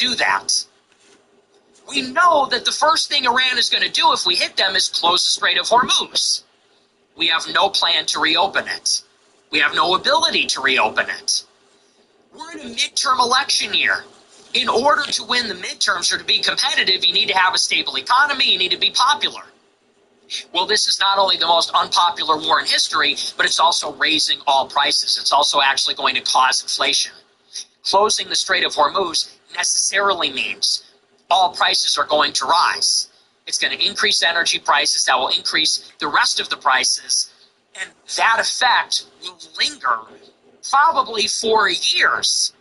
do that. We know that the first thing Iran is going to do if we hit them is close the Strait of Hormuz. We have no plan to reopen it. We have no ability to reopen it. We're in a midterm election year. In order to win the midterms or to be competitive, you need to have a stable economy, you need to be popular. Well, this is not only the most unpopular war in history, but it's also raising all prices. It's also actually going to cause inflation. Closing the Strait of Hormuz necessarily means all prices are going to rise. It's going to increase energy prices. That will increase the rest of the prices. And that effect will linger probably for years.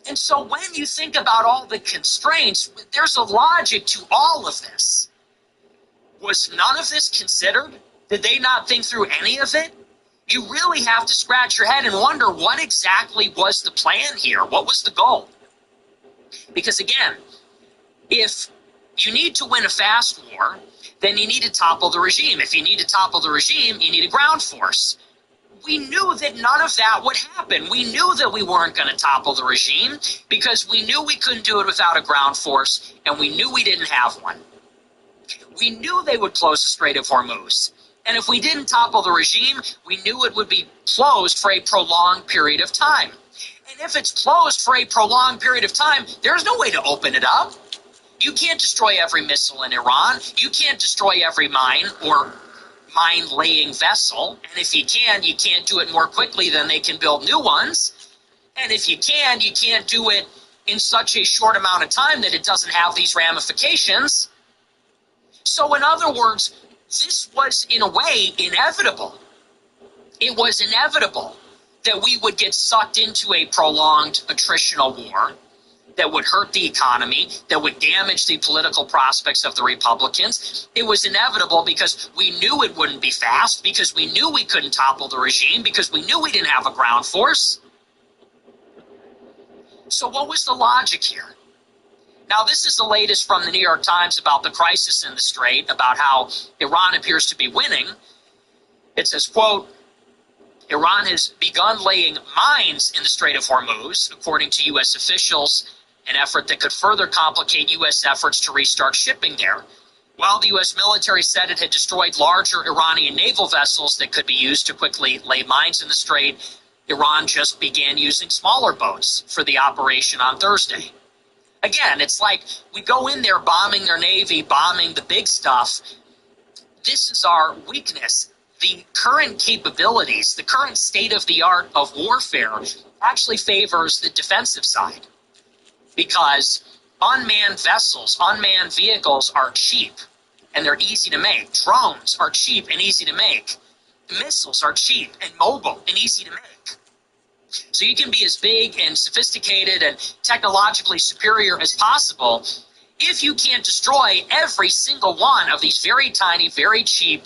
And so when you think about all the constraints, there's a logic to all of this. Was none of this considered? Did they not think through any of it? You really have to scratch your head and wonder what exactly was the plan here? What was the goal? Because again, if you need to win a fast war, then you need to topple the regime. If you need to topple the regime, you need a ground force. We knew that none of that would happen. We knew that we weren't going to topple the regime because we knew we couldn't do it without a ground force, and we knew we didn't have one. We knew they would close the Strait of Hormuz. And if we didn't topple the regime, we knew it would be closed for a prolonged period of time. And if it's closed for a prolonged period of time, there's no way to open it up. You can't destroy every missile in Iran. You can't destroy every mine or mine-laying vessel. And if you can, you can't do it more quickly than they can build new ones. And if you can, you can't do it in such a short amount of time that it doesn't have these ramifications. So in other words, this was in a way inevitable. It was inevitable that we would get sucked into a prolonged attritional war that would hurt the economy, that would damage the political prospects of the Republicans. It was inevitable because we knew it wouldn't be fast, because we knew we couldn't topple the regime, because we knew we didn't have a ground force. So what was the logic here? Now, this is the latest from the New York Times about the crisis in the Strait, about how Iran appears to be winning. It says, quote, Iran has begun laying mines in the Strait of Hormuz, according to U.S. officials, an effort that could further complicate U.S. efforts to restart shipping there. While the U.S. military said it had destroyed larger Iranian naval vessels that could be used to quickly lay mines in the Strait, Iran just began using smaller boats for the operation on Thursday. Again, it's like we go in there bombing their navy, bombing the big stuff. This is our weakness. The current capabilities, the current state-of-the-art of warfare actually favors the defensive side because unmanned vessels, unmanned vehicles are cheap and they're easy to make. Drones are cheap and easy to make. Missiles are cheap and mobile and easy to make. So you can be as big and sophisticated and technologically superior as possible. If you can't destroy every single one of these very tiny, very cheap,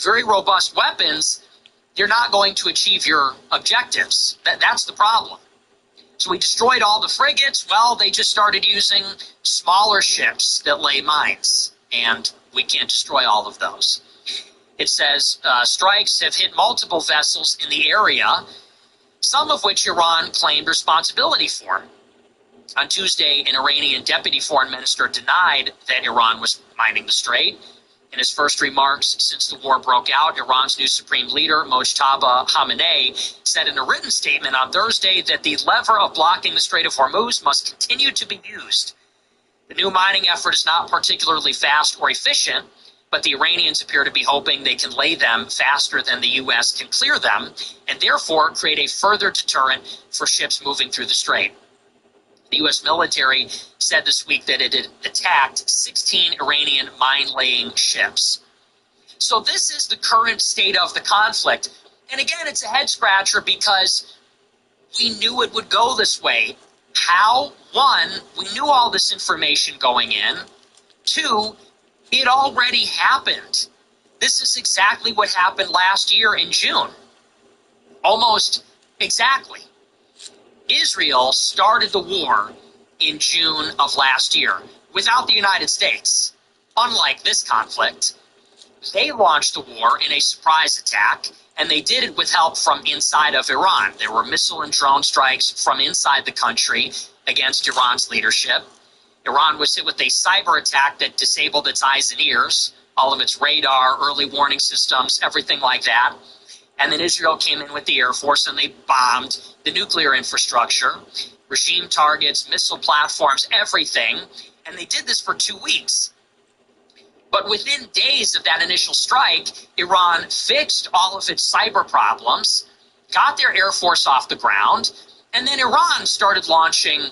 very robust weapons, you're not going to achieve your objectives. That's the problem. So we destroyed all the frigates. Well, they just started using smaller ships that lay mines, and we can't destroy all of those. It says strikes have hit multiple vessels in the area, some of which Iran claimed responsibility for. On Tuesday, an Iranian deputy foreign minister denied that Iran was mining the strait. In his first remarks since the war broke out, Iran's new supreme leader, Mojtaba Khamenei, said in a written statement on Thursday that the lever of blocking the Strait of Hormuz must continue to be used. The new mining effort is not particularly fast or efficient, but the Iranians appear to be hoping they can lay them faster than the U.S. can clear them, and therefore create a further deterrent for ships moving through the strait. The U.S. military said this week that it had attacked 16 Iranian mine-laying ships. So this is the current state of the conflict. And again, it's a head-scratcher because we knew it would go this way. How? One, we knew all this information going in. Two, it already happened. This is exactly what happened last year in June. Almost exactly. Israel started the war in June of last year without the United States. Unlike this conflict, they launched the war in a surprise attack, and they did it with help from inside of Iran. There were missile and drone strikes from inside the country. against Iran's leadership. Iran was hit with a cyber attack that disabled its eyes and ears, all of its radar, early warning systems, everything like that. And then Israel came in with the Air Force and they bombed the nuclear infrastructure, regime targets, missile platforms, everything. And they did this for 2 weeks. But within days of that initial strike, Iran fixed all of its cyber problems, got their Air Force off the ground, and then Iran started launching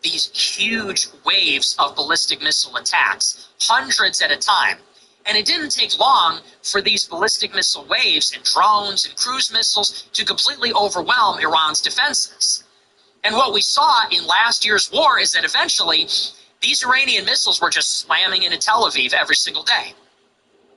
these huge waves of ballistic missile attacks, hundreds at a time. And it didn't take long for these ballistic missile waves and drones and cruise missiles to completely overwhelm Iran's defenses. And what we saw in last year's war is that eventually these Iranian missiles were just slamming into Tel Aviv every single day.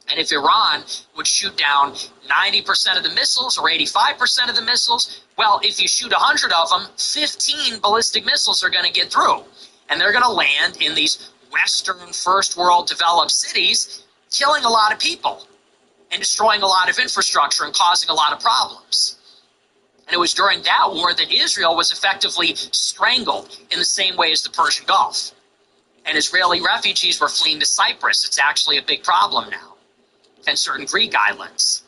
And if Iran would shoot down 90% of the missiles or 85% of the missiles, well, if you shoot 100 of them, 15 ballistic missiles are going to get through. And they're going to land in these Western, first world developed cities, killing a lot of people and destroying a lot of infrastructure and causing a lot of problems. And it was during that war that Israel was effectively strangled in the same way as the Persian Gulf. And Israeli refugees were fleeing to Cyprus. It's actually a big problem now. And certain Greek islands.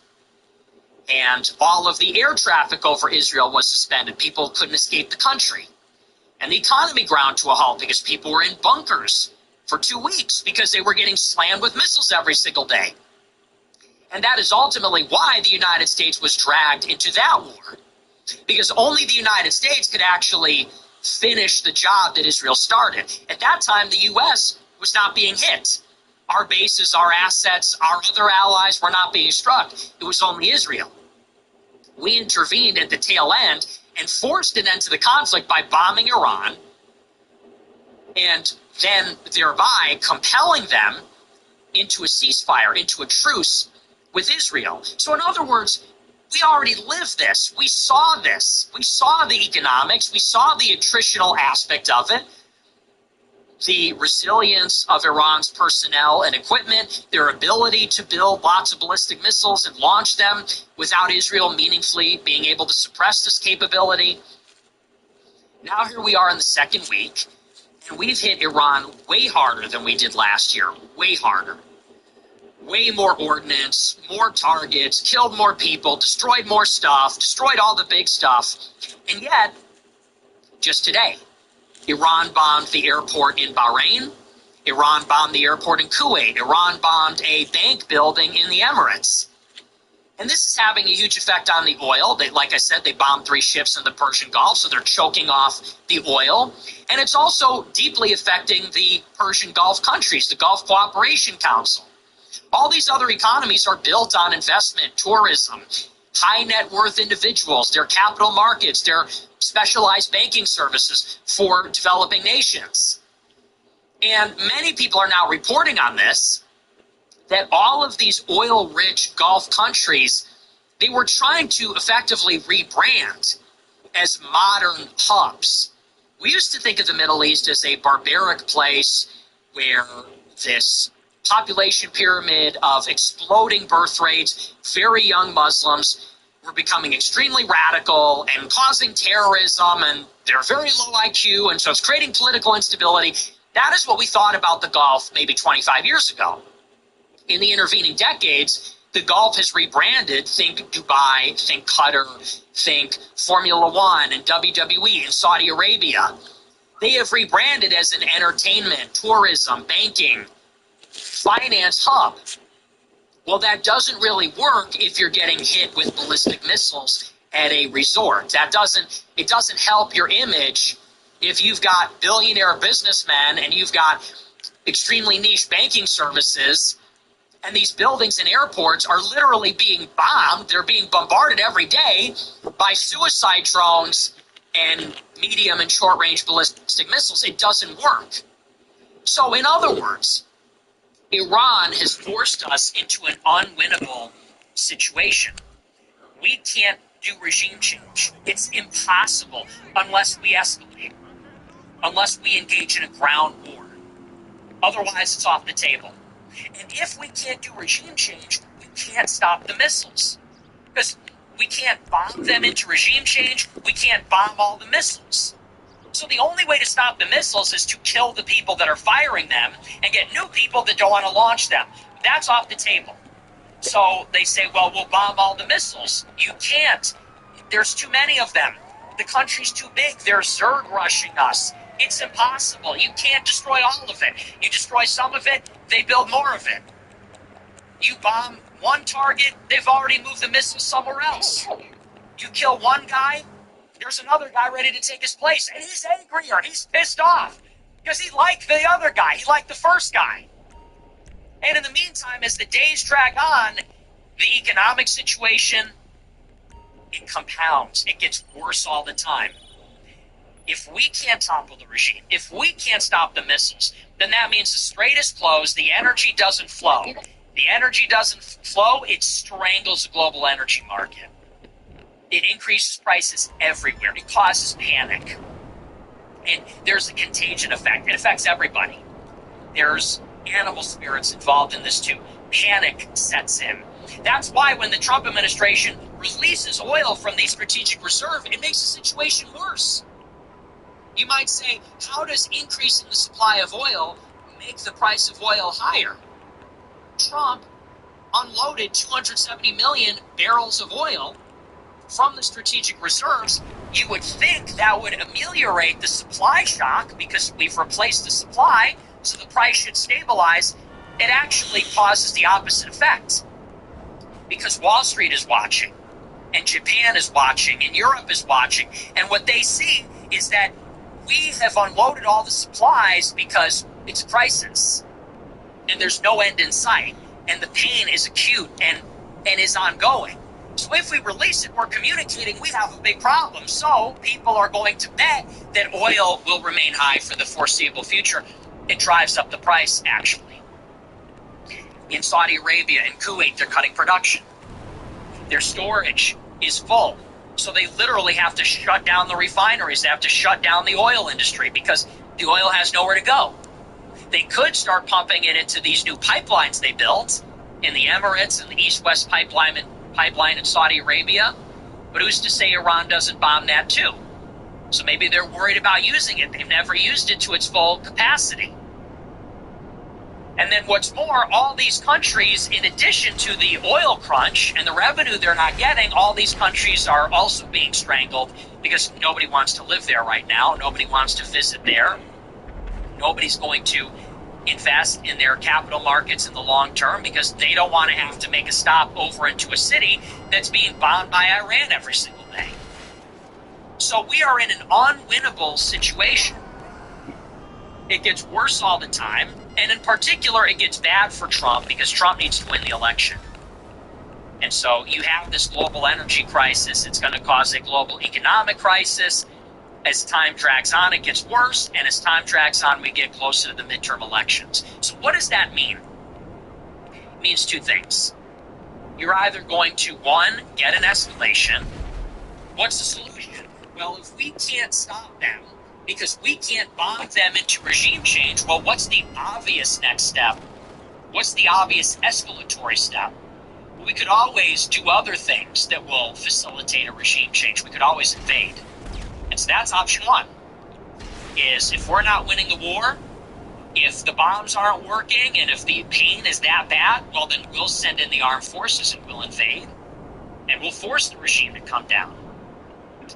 And all of the air traffic over Israel was suspended. People couldn't escape the country. And the economy ground to a halt because people were in bunkers for 2 weeks because they were getting slammed with missiles every single day. And that is ultimately why the United States was dragged into that war. Because only the United States could actually finish the job that Israel started. At that time, the U.S. was not being hit. Our bases, our assets, our other allies were not being struck. It was only Israel. We intervened at the tail end and forced an end to the conflict by bombing Iran and then thereby compelling them into a ceasefire, into a truce with Israel. So in other words, we already lived this. We saw this. We saw the economics. We saw the attritional aspect of it. The resilience of Iran's personnel and equipment, their ability to build lots of ballistic missiles and launch them without Israel meaningfully being able to suppress this capability. Now here we are in the second week, and we've hit Iran way harder than we did last year, way harder. Way more ordnance, more targets, killed more people, destroyed more stuff, destroyed all the big stuff. And yet, just today, Iran bombed the airport in Bahrain. Iran bombed the airport in Kuwait. Iran bombed a bank building in the Emirates. And this is having a huge effect on the oil. Like I said, they bombed 3 ships in the Persian Gulf, so they're choking off the oil. And it's also deeply affecting the Persian Gulf countries, the Gulf Cooperation Council. All these other economies are built on investment, tourism, high net worth individuals, their capital markets, their specialized banking services for developing nations. And many people are now reporting on this, that all of these oil-rich Gulf countries, they were trying to effectively rebrand as modern hubs. We used to think of the Middle East as a barbaric place where this population pyramid of exploding birth rates, very young Muslims were becoming extremely radical and causing terrorism, and they're very low IQ, and so it's creating political instability. That is what we thought about the Gulf maybe 25 years ago. In the intervening decades, the Gulf has rebranded. Think Dubai, think Qatar, think Formula One and WWE in Saudi Arabia. They have rebranded as an entertainment, tourism, banking, finance hub. Well, that doesn't really work if you're getting hit with ballistic missiles at a resort. It doesn't help your image if you've got billionaire businessmen and you've got extremely niche banking services, and these buildings and airports are literally being bombed. They're being bombarded every day by suicide drones and medium and short-range ballistic missiles. It doesn't work. So in other words, Iran has forced us into an unwinnable situation. We can't do regime change. It's impossible unless we escalate, unless we engage in a ground war. Otherwise, it's off the table. And if we can't do regime change, we can't stop the missiles. Because we can't bomb them into regime change, we can't bomb all the missiles. So the only way to stop the missiles is to kill the people that are firing them and get new people that don't want to launch them. That's off the table. So they say, well, we'll bomb all the missiles. You can't. There's too many of them. The country's too big. They're Zerg rushing us. It's impossible. You can't destroy all of it. You destroy some of it, they build more of it. You bomb one target, they've already moved the missile somewhere else. You kill one guy, there's another guy ready to take his place. And he's angrier. He's pissed off. Because he liked the other guy. He liked the first guy. And in the meantime, as the days drag on, the economic situation, it compounds. It gets worse all the time. If we can't topple the regime, if we can't stop the missiles, then that means the strait is closed, the energy doesn't flow. The energy doesn't flow, it strangles the global energy market. It increases prices everywhere. It causes panic. And there's a contagion effect. It affects everybody. There's animal spirits involved in this too. Panic sets in. That's why when the Trump administration releases oil from the strategic reserve, it makes the situation worse. You might say, how does increasing the supply of oil make the price of oil higher? Trump unloaded 270 million barrels of oil from the strategic reserves. You would think that would ameliorate the supply shock because we've replaced the supply, so the price should stabilize. It actually causes the opposite effect because Wall Street is watching and Japan is watching and Europe is watching, and what they see is that we have unloaded all the supplies because it's a crisis and there's no end in sight and the pain is acute and is ongoing. So if we release it, we're communicating we have a big problem. So people are going to bet that oil will remain high for the foreseeable future. It drives up the price, actually. In Saudi Arabia and Kuwait, they're cutting production. Their storage is full. So they literally have to shut down the refineries. They have to shut down the oil industry because the oil has nowhere to go. They could start pumping it into these new pipelines they built in the Emirates and the East-West pipeline in Saudi Arabia. But who's to say Iran doesn't bomb that too? So maybe they're worried about using it. They've never used it to its full capacity. And then what's more, all these countries, in addition to the oil crunch and the revenue they're not getting, all these countries are also being strangled because nobody wants to live there right now. Nobody wants to visit there. Nobody's going to invest in their capital markets in the long term because they don't want to have to make a stop over into a city that's being bombed by Iran every single day. So we are in an unwinnable situation. It gets worse all the time, and in particular, it gets bad for Trump because Trump needs to win the election. And so you have this global energy crisis. It's going to cause a global economic crisis. As time drags on, it gets worse, and as time drags on, we get closer to the midterm elections. So what does that mean? It means two things. You're either going to, one, get an escalation. What's the solution? Well, if we can't stop them, because we can't bomb them into regime change, well, what's the obvious next step? What's the obvious escalatory step? Well, we could always do other things that will facilitate a regime change. We could always invade. And so that's option one, is if we're not winning the war, if the bombs aren't working, and if the pain is that bad, well, then we'll send in the armed forces and we'll invade, and we'll force the regime to come down.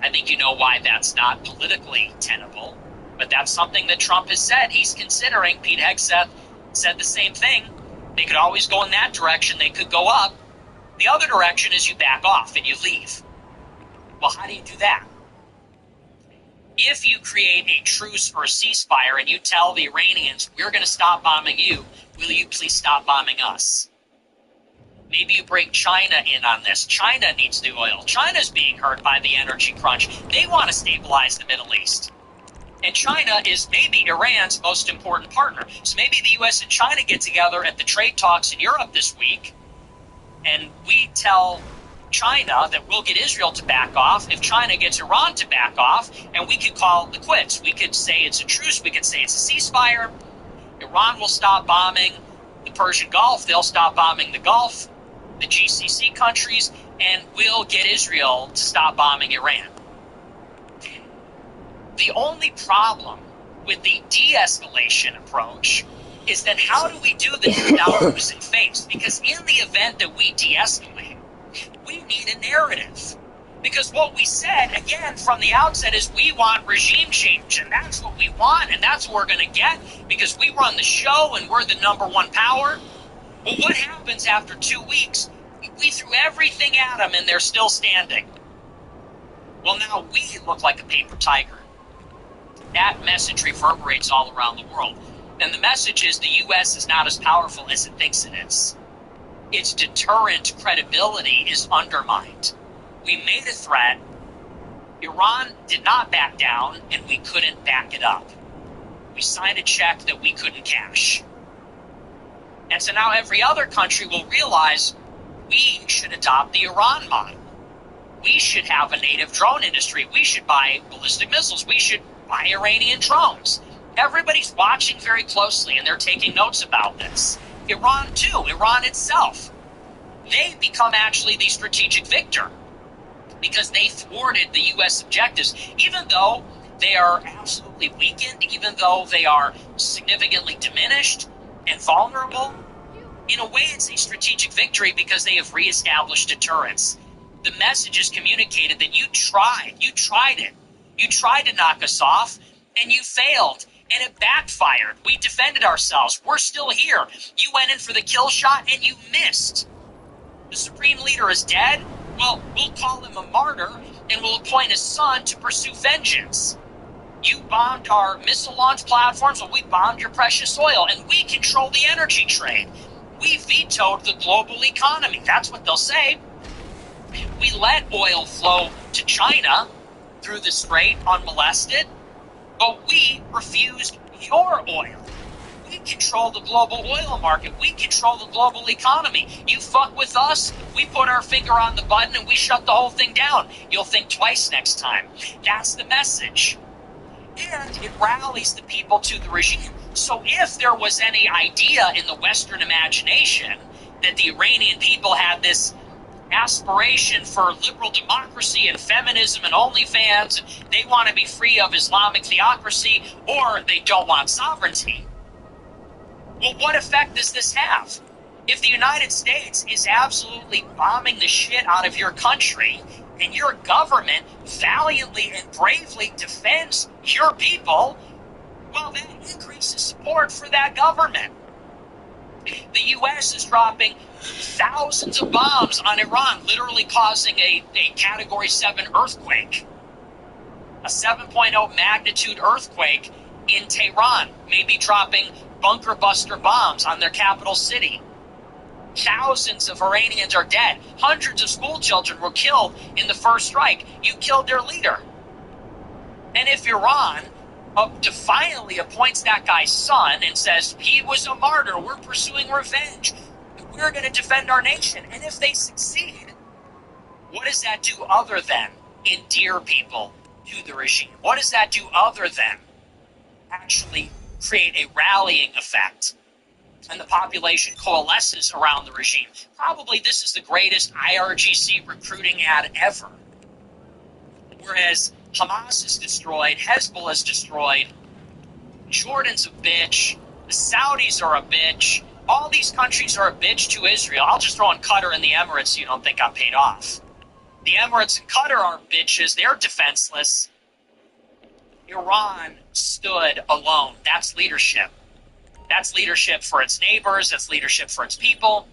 I think you know why that's not politically tenable, but that's something that Trump has said he's considering. Pete Hegseth said the same thing. They could always go in that direction. They could go up. The other direction is you back off and you leave. Well, how do you do that? If you create a truce or a ceasefire and you tell the Iranians, we're going to stop bombing you, will you please stop bombing us? Maybe you bring China in on this. China needs the oil. China's being hurt by the energy crunch. They want to stabilize the Middle East. And China is maybe Iran's most important partner. So maybe the U.S. and China get together at the trade talks in Europe this week, and we tell China that we'll get Israel to back off if China gets Iran to back off, and we could call the quits. We could say it's a truce. We could say it's a ceasefire. Iran will stop bombing the Persian Gulf. They'll stop bombing the Gulf, the GCC countries, and we'll get Israel to stop bombing Iran. The only problem with the de-escalation approach is then how do we do this without losing face? Because in the event that we de-escalate, we need a narrative. Because what we said, again, from the outset is we want regime change, and that's what we want, and that's what we're going to get, because we run the show and we're the number one power. Well, what happens after 2 weeks? We threw everything at them, and they're still standing. Well, now we look like a paper tiger. That message reverberates all around the world. And the message is the U.S. is not as powerful as it thinks it is. Its deterrent credibility is undermined. We made a threat, Iran did not back down, and we couldn't back it up. We signed a check that we couldn't cash. And so now every other country will realize we should adopt the Iran model. We should have a native drone industry. We should buy ballistic missiles. We should buy Iranian drones. Everybody's watching very closely, and they're taking notes about this. Iran, too. Iran itself. They become actually the strategic victor because they thwarted the U.S. objectives, even though they are absolutely weakened, even though they are significantly diminished and vulnerable. In a way, it's a strategic victory because they have reestablished deterrence. The message is communicated that you tried it. You tried to knock us off, and you failed, and it backfired. We defended ourselves. We're still here. You went in for the kill shot, and you missed. The supreme leader is dead. Well, we'll call him a martyr, and we'll appoint his son to pursue vengeance. You bombed our missile launch platforms, well, we bombed your precious oil, and we control the energy trade. We vetoed the global economy. That's what they'll say. We let oil flow to China through the strait unmolested, but we refused your oil. We control the global oil market. We control the global economy. You fuck with us, we put our finger on the button and we shut the whole thing down. You'll think twice next time. That's the message. And it rallies the people to the regime. So if there was any idea in the Western imagination that the Iranian people had this aspiration for liberal democracy and feminism and OnlyFans, and they want to be free of Islamic theocracy, or they don't want sovereignty, well, what effect does this have? If the United States is absolutely bombing the shit out of your country, and your government valiantly and bravely defends your people, well, that increases support for that government. The U.S. is dropping thousands of bombs on Iran, literally causing a Category 7 earthquake. A 7.0 magnitude earthquake in Tehran, maybe dropping bunker buster bombs on their capital city. Thousands of Iranians are dead. Hundreds of school children were killed in the first strike. You killed their leader. And if Iran defiantly appoints that guy's son and says, he was a martyr, we're pursuing revenge, we're going to defend our nation, and if they succeed, what does that do other than endear people to the regime? What does that do other than actually create a rallying effect? And the population coalesces around the regime. Probably this is the greatest IRGC recruiting ad ever. Whereas Hamas is destroyed, Hezbollah is destroyed, Jordan's a bitch, the Saudis are a bitch, all these countries are a bitch to Israel. I'll just throw in Qatar and the Emirates so you don't think I'm paid off. The Emirates and Qatar are bitches, they're defenseless. Iran stood alone. That's leadership. That's leadership for its neighbors, that's leadership for its people.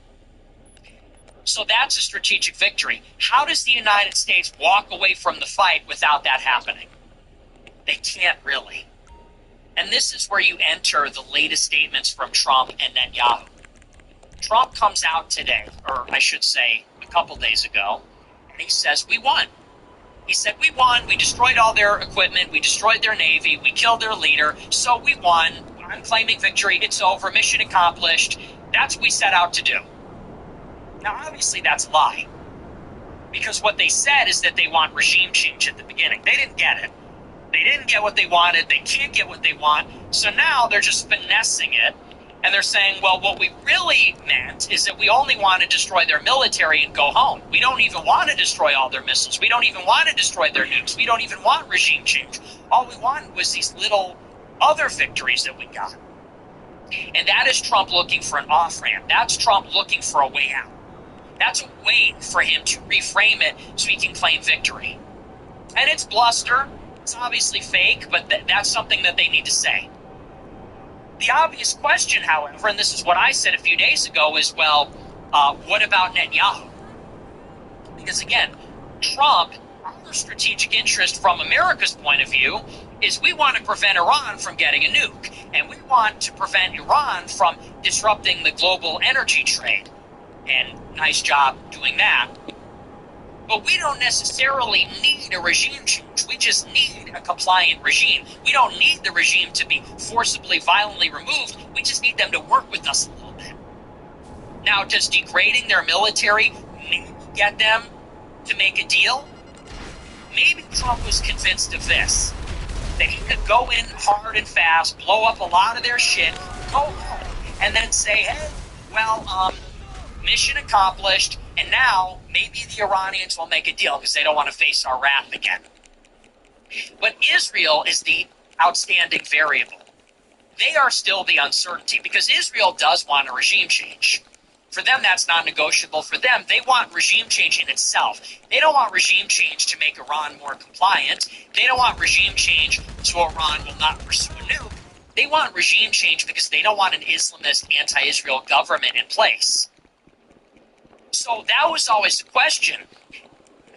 So that's a strategic victory. How does the United States walk away from the fight without that happening? They can't really. And this is where you enter the latest statements from Trump and Netanyahu. Trump comes out today, or I should say a couple days ago, and he says, we won. He said, we won, we destroyed all their equipment, we destroyed their navy, we killed their leader, so we won. I'm claiming victory, it's over, mission accomplished. That's what we set out to do. Now, obviously, that's a lie. Because what they said is that they want regime change at the beginning. They didn't get it. They didn't get what they wanted. They can't get what they want. So now they're just finessing it. And they're saying, well, what we really meant is that we only want to destroy their military and go home. We don't even want to destroy all their missiles. We don't even want to destroy their nukes. We don't even want regime change. All we wanted was these little other victories that we got. And that is Trump looking for an off-ramp. That's Trump looking for a way out. That's a way for him to reframe it so he can claim victory. And it's bluster. It's obviously fake, but that's something that they need to say. The obvious question, however, and this is what I said a few days ago, is, well, what about Netanyahu? Because, again, Trump, our strategic interest from America's point of view is we want to prevent Iran from getting a nuke, and we want to prevent Iran from disrupting the global energy trade. And nice job doing that. But we don't necessarily need a regime change. We just need a compliant regime. We don't need the regime to be forcibly, violently removed. We just need them to work with us a little bit. Now, does degrading their military maybe get them to make a deal? Maybe Trump was convinced of this, that he could go in hard and fast, blow up a lot of their shit, go home, and then say, hey, well, mission accomplished, and now maybe the Iranians will make a deal because they don't want to face our wrath again. But Israel is the outstanding variable. They are still the uncertainty because Israel does want a regime change. For them, that's non-negotiable. For them, they want regime change in itself. They don't want regime change to make Iran more compliant. They don't want regime change so Iran will not pursue a nuke. They want regime change because they don't want an Islamist anti-Israel government in place. So that was always the question.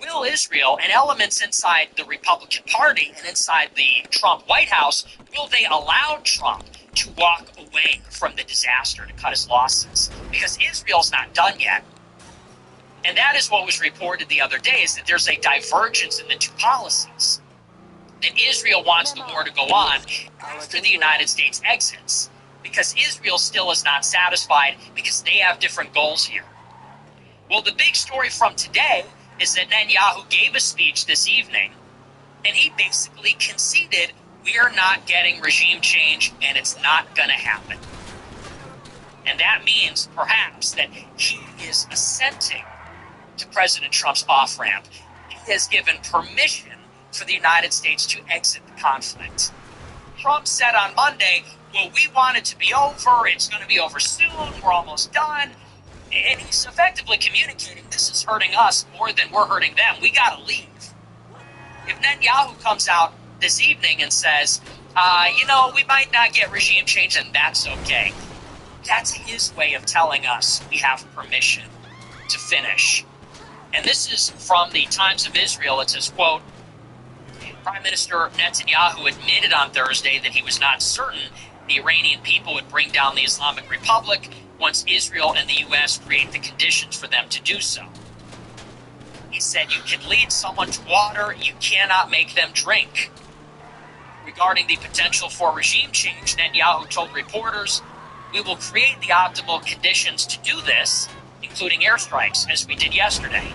Will Israel and elements inside the Republican Party and inside the Trump White House, will they allow Trump to walk away from the disaster, to cut his losses? Because Israel's not done yet. And that is what was reported the other day, is that there's a divergence in the two policies. That Israel wants the war to go on after the United States exits, because Israel still is not satisfied because they have different goals here. Well, the big story from today is that Netanyahu gave a speech this evening, and he basically conceded we are not getting regime change, and it's not going to happen. And that means, perhaps, that he is assenting to President Trump's off-ramp. He has given permission for the United States to exit the conflict. Trump said on Monday, well, we want it to be over. It's going to be over soon. We're almost done. And he's effectively communicating this is hurting us more than we're hurting them. We got to leave. If Netanyahu comes out this evening and says, we might not get regime change, and that's okay. That's his way of telling us we have permission to finish. And this is from the Times of Israel. It says, quote, Prime Minister Netanyahu admitted on Thursday that he was not certain the Iranian people would bring down the Islamic Republic once Israel and the U.S. create the conditions for them to do so. He said, you can lead someone to water, you cannot make them drink. Regarding the potential for regime change, Netanyahu told reporters, we will create the optimal conditions to do this, including airstrikes, as we did yesterday,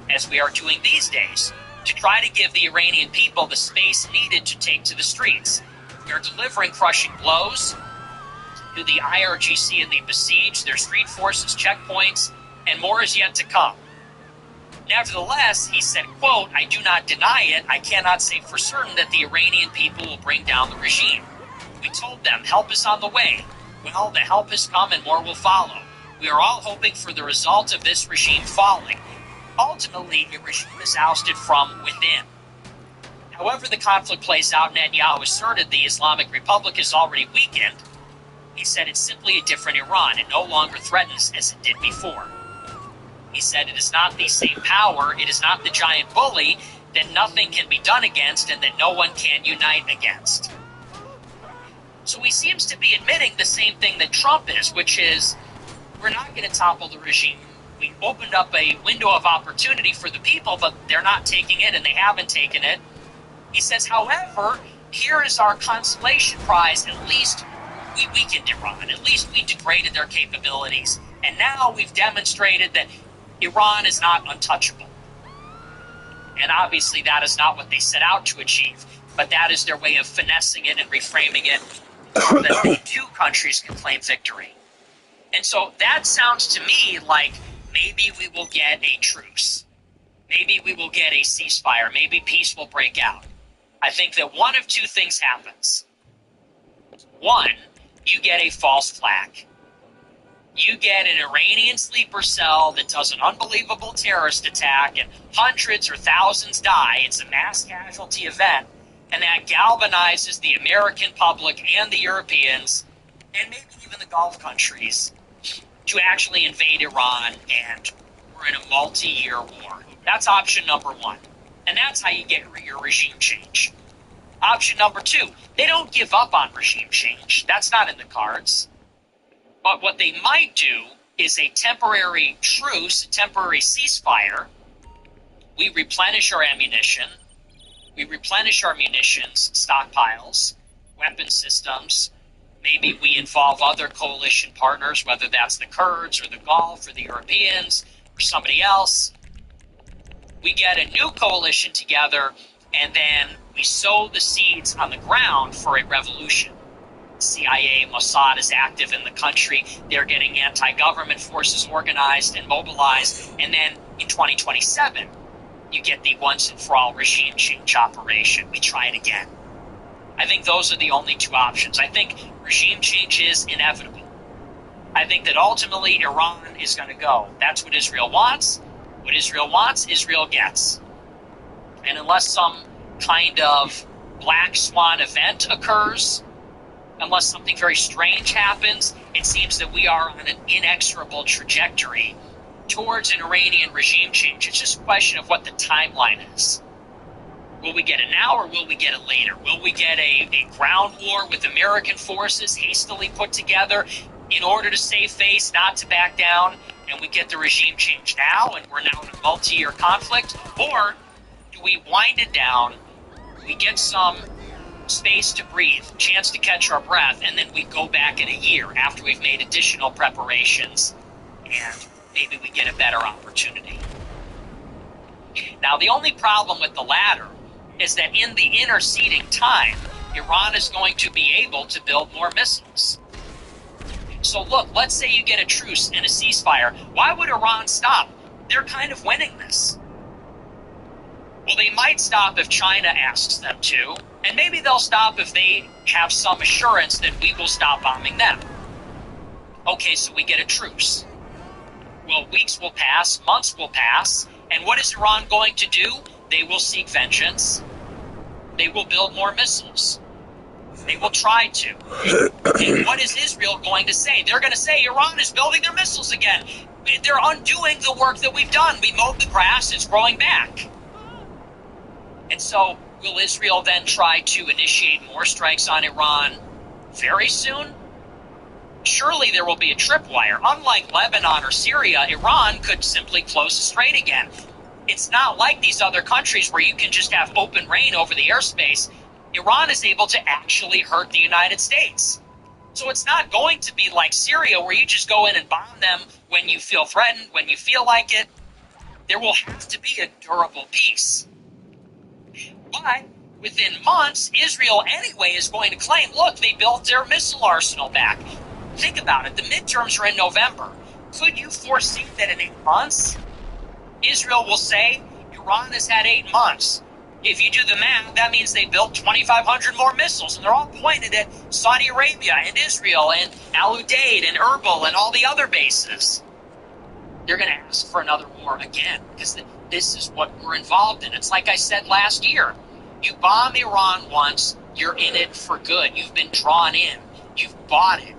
as we are doing these days, to try to give the Iranian people the space needed to take to the streets. We are delivering crushing blows to the IRGC and the besieged, their street forces, checkpoints, and more is yet to come. Nevertheless, he said, quote, I do not deny it. I cannot say for certain that the Iranian people will bring down the regime. We told them, help is on the way. Well, the help has come and more will follow. We are all hoping for the result of this regime falling. Ultimately, a regime is ousted from within. However the conflict plays out, Netanyahu asserted the Islamic Republic is already weakened. He said it's simply a different Iran. It no longer threatens as it did before. He said it is not the same power, it is not the giant bully that nothing can be done against and that no one can unite against. So he seems to be admitting the same thing that Trump is, which is we're not going to topple the regime. We opened up a window of opportunity for the people, but they're not taking it and they haven't taken it. He says, however, here is our consolation prize. At least we weakened Iran. At least we degraded their capabilities. And now we've demonstrated that Iran is not untouchable. And obviously that is not what they set out to achieve, but that is their way of finessing it and reframing it so that the two countries can claim victory. And so that sounds to me like maybe we will get a truce. Maybe we will get a ceasefire. Maybe peace will break out. I think that one of two things happens. One, you get a false flag. You get an Iranian sleeper cell that does an unbelievable terrorist attack and hundreds or thousands die. It's a mass casualty event. And that galvanizes the American public and the Europeans, and maybe even the Gulf countries, to actually invade Iran, and we're in a multi-year war. That's option number one. And that's how you get your regime change. Option number two, they don't give up on regime change. That's not in the cards. But what they might do is a temporary truce, a temporary ceasefire. We replenish our ammunition. We replenish our munitions stockpiles, weapon systems. Maybe we involve other coalition partners, whether that's the Kurds or the Gulf or the Europeans or somebody else. We get a new coalition together, and then we sow the seeds on the ground for a revolution. CIA, Mossad is active in the country. They're getting anti-government forces organized and mobilized. And then in 2027, you get the once-and-for-all regime change operation. We try it again. I think those are the only two options. I think regime change is inevitable. I think that ultimately Iran is going to go. That's what Israel wants. What Israel wants, Israel gets. And unless some kind of black swan event occurs, unless something very strange happens, it seems that we are on an inexorable trajectory towards an Iranian regime change. It's just a question of what the timeline is. Will we get it now or will we get it later? Will we get a ground war with American forces hastily put together in order to save face, not to back down, and we get the regime change now and we're now in a multi-year conflict? Or do we wind it down, we get some space to breathe, chance to catch our breath, and then we go back in a year after we've made additional preparations and maybe we get a better opportunity? Now, the only problem with the latter is that in the interceding time, Iran is going to be able to build more missiles. So look, let's say you get a truce and a ceasefire. Why would Iran stop? They're kind of winning this. Well, they might stop if China asks them to, and maybe they'll stop if they have some assurance that we will stop bombing them. Okay, so we get a truce. Well, weeks will pass, months will pass, and what is Iran going to do? They will seek vengeance. They will build more missiles. They will try to. And what is Israel going to say? They're going to say Iran is building their missiles again. They're undoing the work that we've done. We mowed the grass, it's growing back. And so, will Israel then try to initiate more strikes on Iran very soon? Surely there will be a tripwire. Unlike Lebanon or Syria, Iran could simply close the strait again. It's not like these other countries where you can just have open reign over the airspace. Iran is able to actually hurt the United States. So it's not going to be like Syria where you just go in and bomb them when you feel threatened, when you feel like it. There will have to be a durable peace. But within months, Israel anyway is going to claim, look, they built their missile arsenal back. Think about it. The midterms are in November. Could you foresee that in 8 months, Israel will say, Iran has had 8 months. If you do the math, that means they built 2,500 more missiles, and they're all pointed at Saudi Arabia and Israel and Al Udeid and Erbil and all the other bases. They're going to ask for another war again, because this is what we're involved in. It's like I said last year. You bomb Iran once, you're in it for good. You've been drawn in. You've bought it.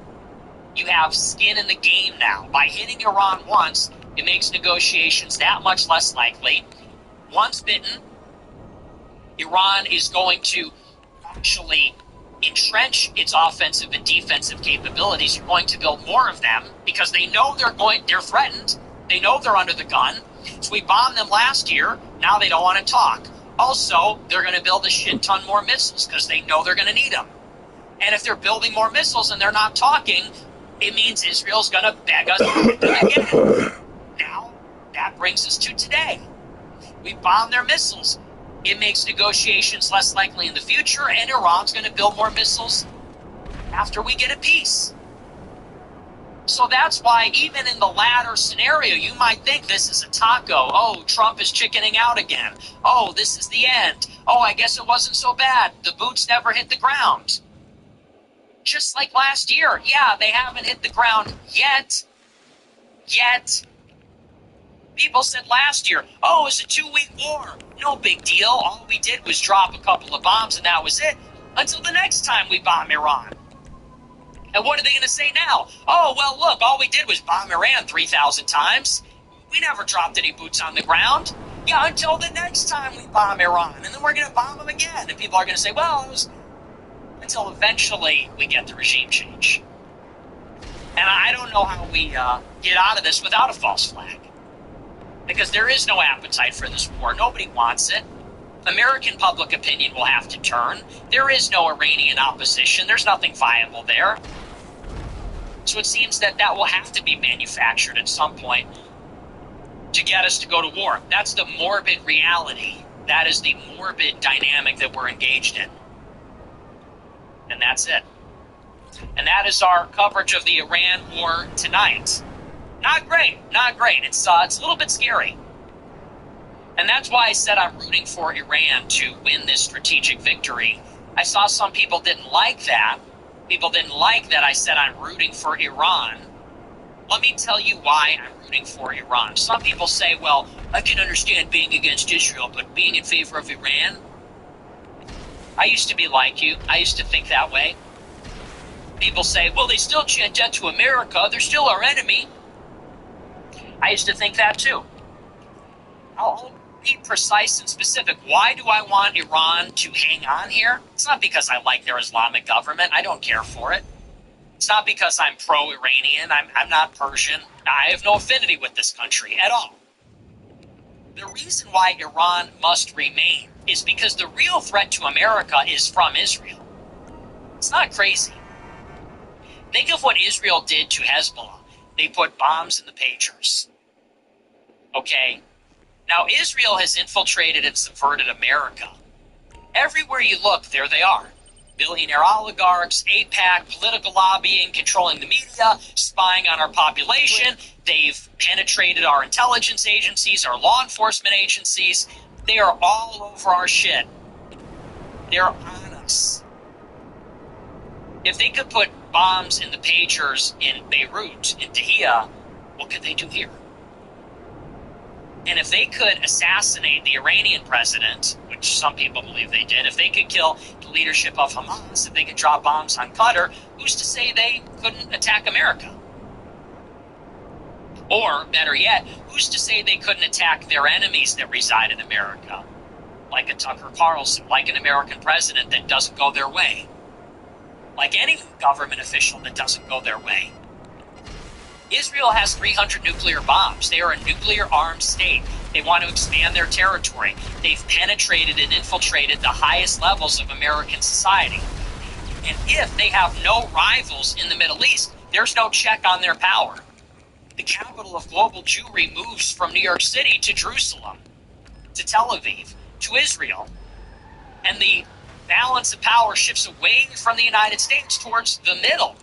You have skin in the game now. By hitting Iran once, it makes negotiations that much less likely. Once bitten, Iran is going to actually entrench its offensive and defensive capabilities. You're going to build more of them because they know they're threatened. They know they're under the gun. So we bombed them last year. Now they don't want to talk. Also, they're going to build a shit ton more missiles because they know they're going to need them. And if they're building more missiles and they're not talking, it means Israel's going to beg us again. Now, that brings us to today. We bombed their missiles. It makes negotiations less likely in the future, and Iran's going to build more missiles after we get a peace. So that's why even in the latter scenario, you might think this is a taco. Oh, Trump is chickening out again. Oh, this is the end. Oh, I guess it wasn't so bad. The boots never hit the ground. Just like last year. Yeah, they haven't hit the ground yet. People said last year, oh, it's a 2-week war. No big deal. All we did was drop a couple of bombs and that was it. Until the next time we bomb Iran. And what are they going to say now? Oh, well, look, all we did was bomb Iran 3,000 times. We never dropped any boots on the ground. Yeah, until the next time we bomb Iran. And then we're going to bomb them again. And people are going to say, well, it was until eventually we get the regime change. And I don't know how we get out of this without a false flag. Because there is no appetite for this war. Nobody wants it. American public opinion will have to turn. There is no Iranian opposition. There's nothing viable there. So it seems that will have to be manufactured at some point to get us to go to war. That's the morbid reality. That is the morbid dynamic that we're engaged in. And that's it. And that is our coverage of the Iran war tonight. Not great. It's a little bit scary. And that's why I said I'm rooting for Iran to win this strategic victory. I saw some people didn't like that. People didn't like that I said I'm rooting for Iran. Let me tell you why I'm rooting for Iran. Some people say, well, I can understand being against Israel, but being in favor of Iran? I used to be like you. I used to think that way. People say, well, they still chant death to America. They're still our enemy. I used to think that too. I'll be precise and specific. Why do I want Iran to hang on here? It's not because I like their Islamic government. I don't care for it. It's not because I'm pro-Iranian. I'm not Persian. I have no affinity with this country at all. The reason why Iran must remain is because the real threat to America is from Israel. It's not crazy. Think of what Israel did to Hezbollah. They put bombs in the pagers. Okay? Now, Israel has infiltrated and subverted America. Everywhere you look, there they are. Billionaire oligarchs, AIPAC, political lobbying, controlling the media, spying on our population. They've penetrated our intelligence agencies, our law enforcement agencies. They are all over our shit. They're on us. If they could put bombs in the pagers in Beirut, in Dahia, what could they do here? And if they could assassinate the Iranian president, which some people believe they did, if they could kill the leadership of Hamas, if they could drop bombs on Qatar, who's to say they couldn't attack America? Or, better yet, who's to say they couldn't attack their enemies that reside in America? Like a Tucker Carlson, like an American president that doesn't go their way. Like any government official that doesn't go their way. Israel has 300 nuclear bombs. They are a nuclear-armed state. They want to expand their territory. They've penetrated and infiltrated the highest levels of American society. And if they have no rivals in the Middle East, there's no check on their power. The capital of global Jewry moves from New York City to Jerusalem, to Tel Aviv, to Israel. And the balance of power shifts away from the United States towards the middle.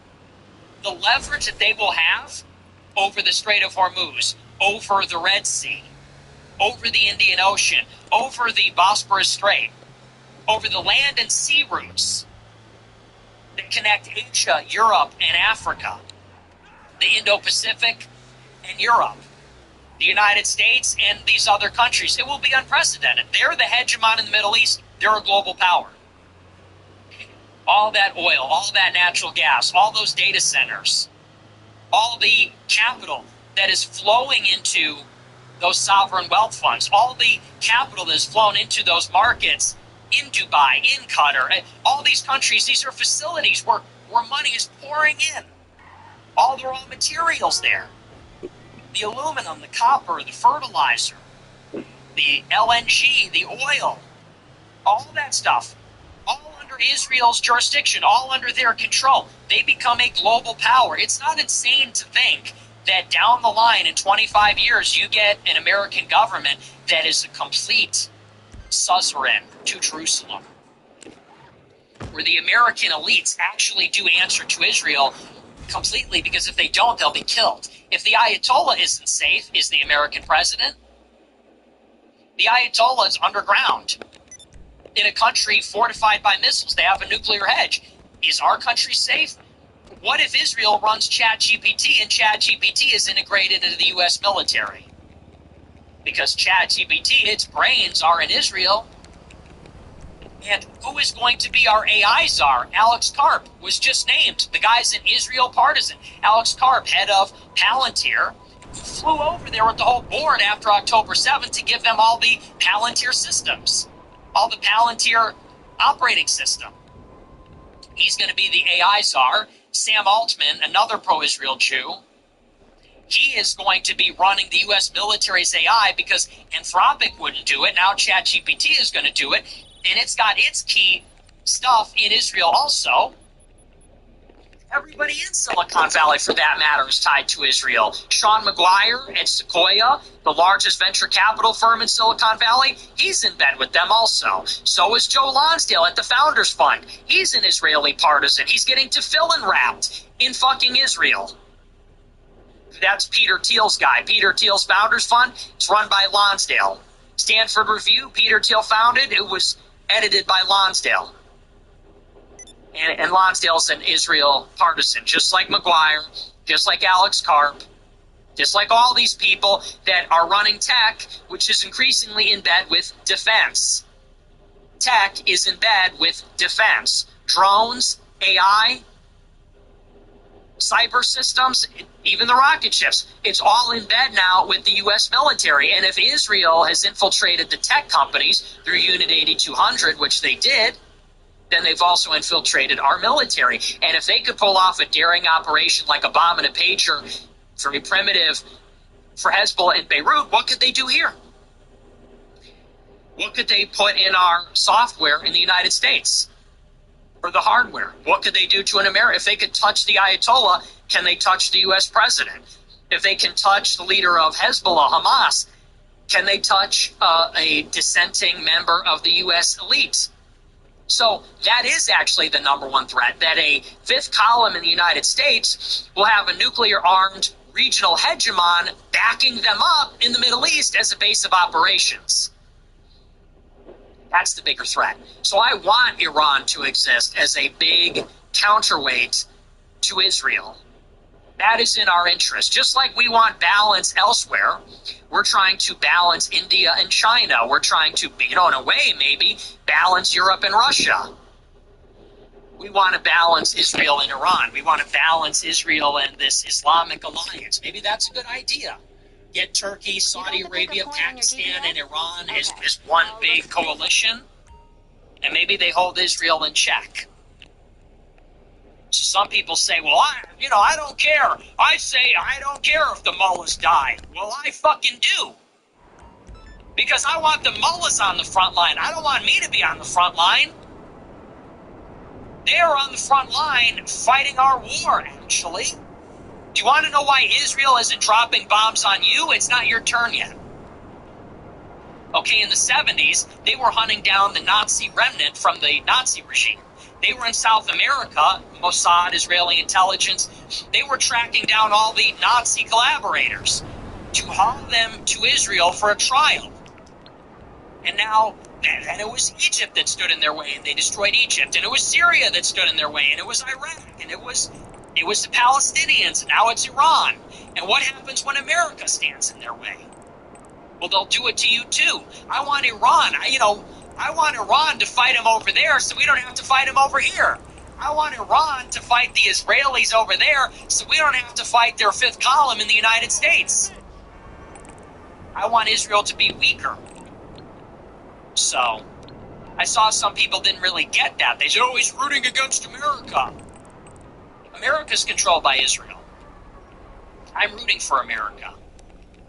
The leverage that they will have over the Strait of Hormuz, over the Red Sea, over the Indian Ocean, over the Bosporus Strait, over the land and sea routes that connect Asia, Europe, and Africa, the Indo-Pacific and Europe, the United States and these other countries. It will be unprecedented. They're the hegemon in the Middle East. They're a global power. All that oil, all that natural gas, all those data centers, all the capital that is flowing into those sovereign wealth funds, all the capital that is flown into those markets in Dubai, in Qatar, all these countries, these are facilities where money is pouring in. All the raw materials there. The aluminum, the copper, the fertilizer, the LNG, the oil, all that stuff, all under Israel's jurisdiction, all under their control. They become a global power. It's not insane to think that down the line in 25 years, you get an American government that is a complete suzerain to Jerusalem, where the American elites actually do answer to Israel completely, because if they don't, they'll be killed. If the Ayatollah isn't safe, is the American president? The Ayatollah is underground in a country fortified by missiles. They have a nuclear hedge. Is our country safe? What if Israel runs ChatGPT and ChatGPT is integrated into the U.S. military? Because ChatGPT, its brains are in Israel. And who is going to be our AI czar? Alex Karp was just named. The guy's an Israel partisan. Alex Karp, head of Palantir, flew over there with the whole board after October 7th to give them all the Palantir systems, all the Palantir operating system. He's going to be the AI czar. Sam Altman, another pro-Israel Jew, he is going to be running the U.S. military's AI because Anthropic wouldn't do it. Now ChatGPT is going to do it, and it's got its key stuff in Israel also. Everybody in Silicon Valley, for that matter, is tied to Israel. Sean McGuire at Sequoia, the largest venture capital firm in Silicon Valley, he's in bed with them also. So is Joe Lonsdale at the Founders Fund. He's an Israeli partisan. He's getting tefillin wrapped in fucking Israel. That's Peter Thiel's guy. Peter Thiel's Founders Fund, it's run by Lonsdale. Stanford Review, Peter Thiel founded, it was edited by Lonsdale. And Lonsdale's an Israel partisan, just like McGuire, just like Alex Karp, just like all these people that are running tech, which is increasingly in bed with defense. Tech is in bed with defense. Drones, AI, cyber systems, even the rocket ships. It's all in bed now with the U.S. military. And if Israel has infiltrated the tech companies through Unit 8200, which they did, then they've also infiltrated our military. And if they could pull off a daring operation like a bomb and a pager, very primitive, for Hezbollah in Beirut, what could they do here? What could they put in our software in the United States? Or the hardware? What could they do to an American? If they could touch the Ayatollah, can they touch the U.S. president? If they can touch the leader of Hezbollah, Hamas, can they touch a dissenting member of the U.S. elite? So that is actually the number one threat, that a fifth column in the United States will have a nuclear-armed regional hegemon backing them up in the Middle East as a base of operations. That's the bigger threat. So I want Iran to exist as a big counterweight to Israel. That is in our interest. Just like we want balance elsewhere, we're trying to balance India and China. We're trying to, in a way, maybe, balance Europe and Russia. We want to balance Israel and Iran. We want to balance Israel and this Islamic alliance. Maybe that's a good idea. Get Turkey, Saudi Arabia, Pakistan, and Iran as one big coalition, and maybe they hold Israel in check. So some people say, well, I don't care. I say I don't care if the mullahs die. Well, I fucking do. Because I want the mullahs on the front line. I don't want me to be on the front line. They're on the front line fighting our war, actually. Do you want to know why Israel isn't dropping bombs on you? It's not your turn yet. Okay, in the 70s, they were hunting down the Nazi remnant from the Nazi regime. They were in South America, Mossad, Israeli intelligence. They were tracking down all the Nazi collaborators to haul them to Israel for a trial. And now, and it was Egypt that stood in their way, and they destroyed Egypt. And it was Syria that stood in their way, and it was Iraq, and it was the Palestinians, and now it's Iran. And what happens when America stands in their way? Well, they'll do it to you too. I want Iran, I want Iran to fight them over there so we don't have to fight them over here. I want Iran to fight the Israelis over there so we don't have to fight their fifth column in the United States. I want Israel to be weaker. So, I saw some people didn't really get that. They said, oh, he's rooting against America. America's controlled by Israel. I'm rooting for America.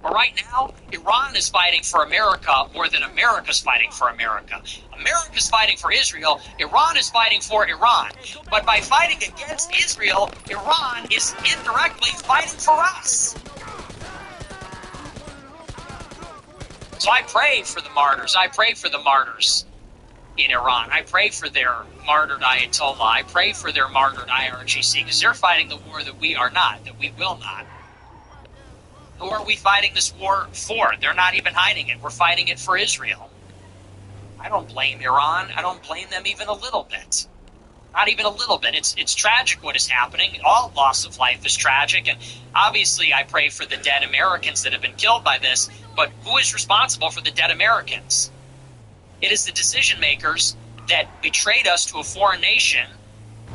But right now, Iran is fighting for America more than America's fighting for America. America's fighting for Israel. Iran is fighting for Iran. But by fighting against Israel, Iran is indirectly fighting for us. So I pray for the martyrs. I pray for the martyrs. in Iran. I pray for their martyred Ayatollah. I pray for their martyred IRGC, because they're fighting the war that we are not, that we will not. Who are we fighting this war for? They're not even hiding it. We're fighting it for Israel. I don't blame Iran. I don't blame them even a little bit. Not even a little bit. It's tragic what is happening. All loss of life is tragic. And obviously I pray for the dead Americans that have been killed by this. But who is responsible for the dead Americans? It is the decision makers that betrayed us to a foreign nation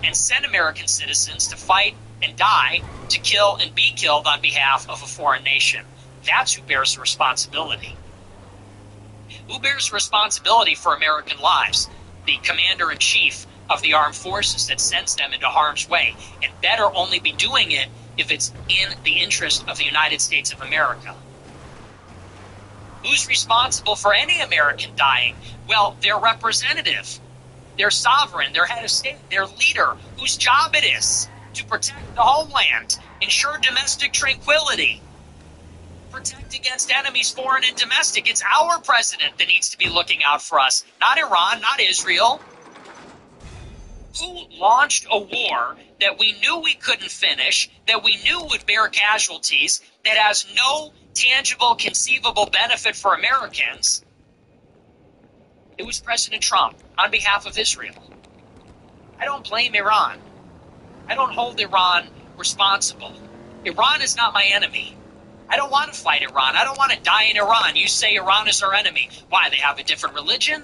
and sent American citizens to fight and die, to kill and be killed on behalf of a foreign nation. That's who bears the responsibility. Who bears the responsibility for American lives? The commander-in-chief of the armed forces that sends them into harm's way, and better only be doing it if it's in the interest of the United States of America. Who's responsible for any American dying? Well, their representative, their sovereign, their head of state, their leader, whose job it is to protect the homeland, ensure domestic tranquility, protect against enemies, foreign and domestic. It's our president that needs to be looking out for us, not Iran, not Israel. Who launched a war that we knew we couldn't finish, that we knew would bear casualties, that has no tangible, conceivable benefit for Americans? It was President Trump on behalf of Israel. I don't blame Iran. I don't hold Iran responsible. Iran is not my enemy. I don't want to fight Iran. I don't want to die in Iran. You say Iran is our enemy. Why? They have a different religion?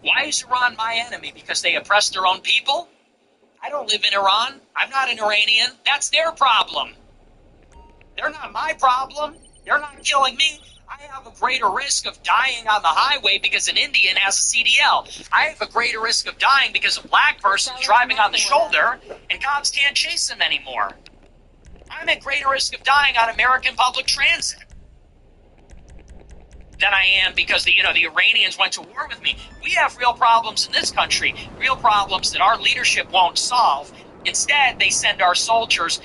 Why is Iran my enemy? Because they oppress their own people? I don't live in Iran. I'm not an Iranian. That's their problem. They're not my problem. They're not killing me. I have a greater risk of dying on the highway because an Indian has a CDL. I have a greater risk of dying because a black person driving on the shoulder and cops can't chase him anymore. I'm at greater risk of dying on American public transit than I am because the Iranians went to war with me. We have real problems in this country, real problems that our leadership won't solve. Instead, they send our soldiers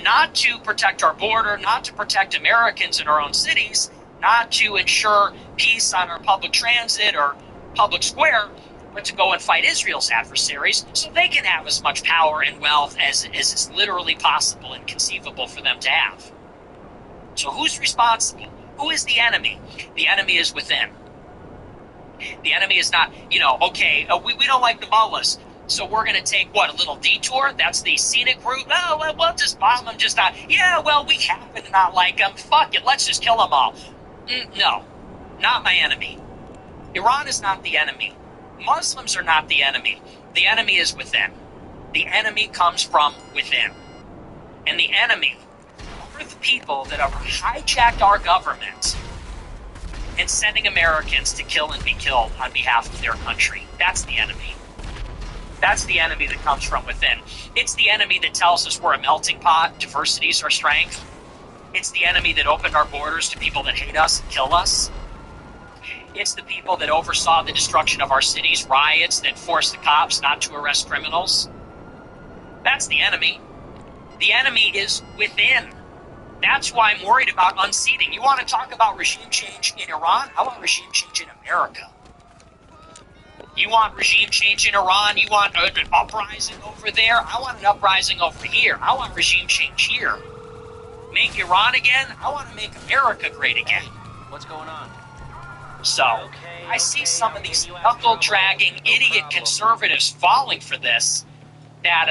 not to protect our border, not to protect Americans in our own cities, not to ensure peace on our public transit or public square, but to go and fight Israel's adversaries so they can have as much power and wealth as is literally possible and conceivable for them to have. So who's responsible? Who is the enemy? The enemy is within. The enemy is not, we don't like the mullahs, so we're going to take, a little detour? That's the scenic route? Oh, we'll just bomb them, just not. Yeah, well, we happen to not like them. Fuck it, let's just kill them all. No, not my enemy. Iran is not the enemy. Muslims are not the enemy. The enemy is within. The enemy comes from within. And the enemy are the people that have hijacked our government and sending Americans to kill and be killed on behalf of their country. That's the enemy. That's the enemy that comes from within. It's the enemy that tells us we're a melting pot, diversity is our strength. It's the enemy that opened our borders to people that hate us and kill us. It's the people that oversaw the destruction of our cities, riots that forced the cops not to arrest criminals. That's the enemy. The enemy is within. That's why I'm worried about unseating. You want to talk about regime change in Iran? I want regime change in America. You want regime change in Iran? You want an uprising over there? I want an uprising over here. I want regime change here. Make Iran again? I want to make America great again. What's going on? So, I see some of these knuckle-dragging idiot conservatives falling for this. That,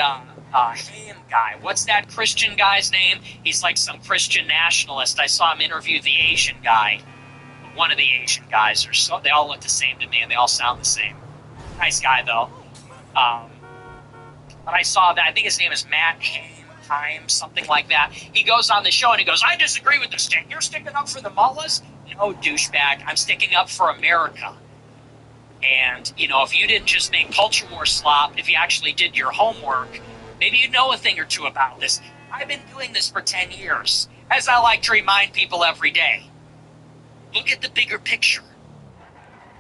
Haim guy. What's that Christian guy's name? He's like some Christian nationalist. I saw him interview the Asian guy. One of the Asian guys. They all look the same to me, and they all sound the same. Nice guy, though. But I saw that. I think his name is Matt Haim, something like that. He goes on the show, and he goes, I disagree with this thing. You're sticking up for the mullahs? No, douchebag. I'm sticking up for America. And, if you didn't just make culture war slop, if you actually did your homework, maybe you know a thing or two about this. I've been doing this for 10 years, as I like to remind people every day. Look at the bigger picture.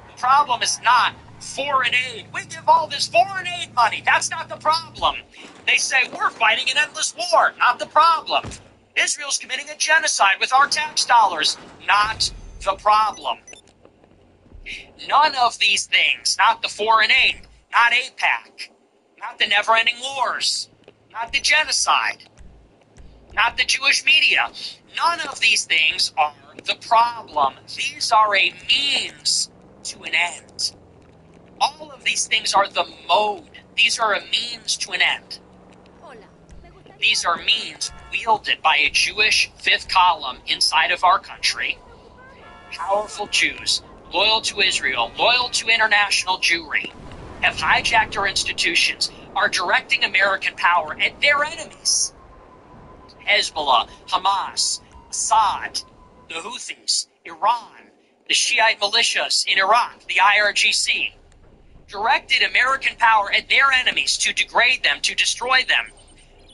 The problem is not foreign aid. We give all this foreign aid money. That's not the problem. They say we're fighting an endless war. Not the problem. Israel's committing a genocide with our tax dollars. Not the problem. None of these things, not the foreign aid, not AIPAC, not the never-ending wars, not the genocide, not the Jewish media, none of these things are the problem. These are a means to an end. All of these things are the mode. These are a means to an end. These are means wielded by a Jewish fifth column inside of our country. Powerful Jews, loyal to Israel, loyal to international Jewry, have hijacked our institutions, are directing American power at their enemies. Hezbollah, Hamas, Assad, the Houthis, Iran, the Shiite militias in Iraq, the IRGC, directed American power at their enemies to degrade them, to destroy them,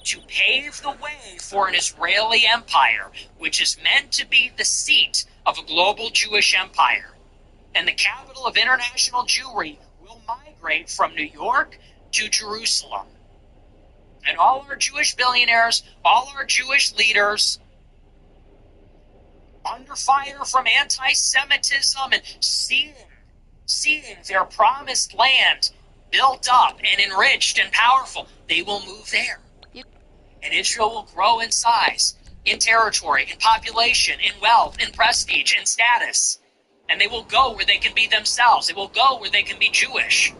to pave the way for an Israeli empire, which is meant to be the seat of a global Jewish empire. And the capital of international Jewry will migrate from New York to Jerusalem. And all our Jewish billionaires, all our Jewish leaders, under fire from anti-Semitism and seeing their promised land built up and enriched and powerful, they will move there. And Israel will grow in size, in territory, in population, in wealth, in prestige, in status. And they will go where they can be themselves. They will go where they can be Jewish.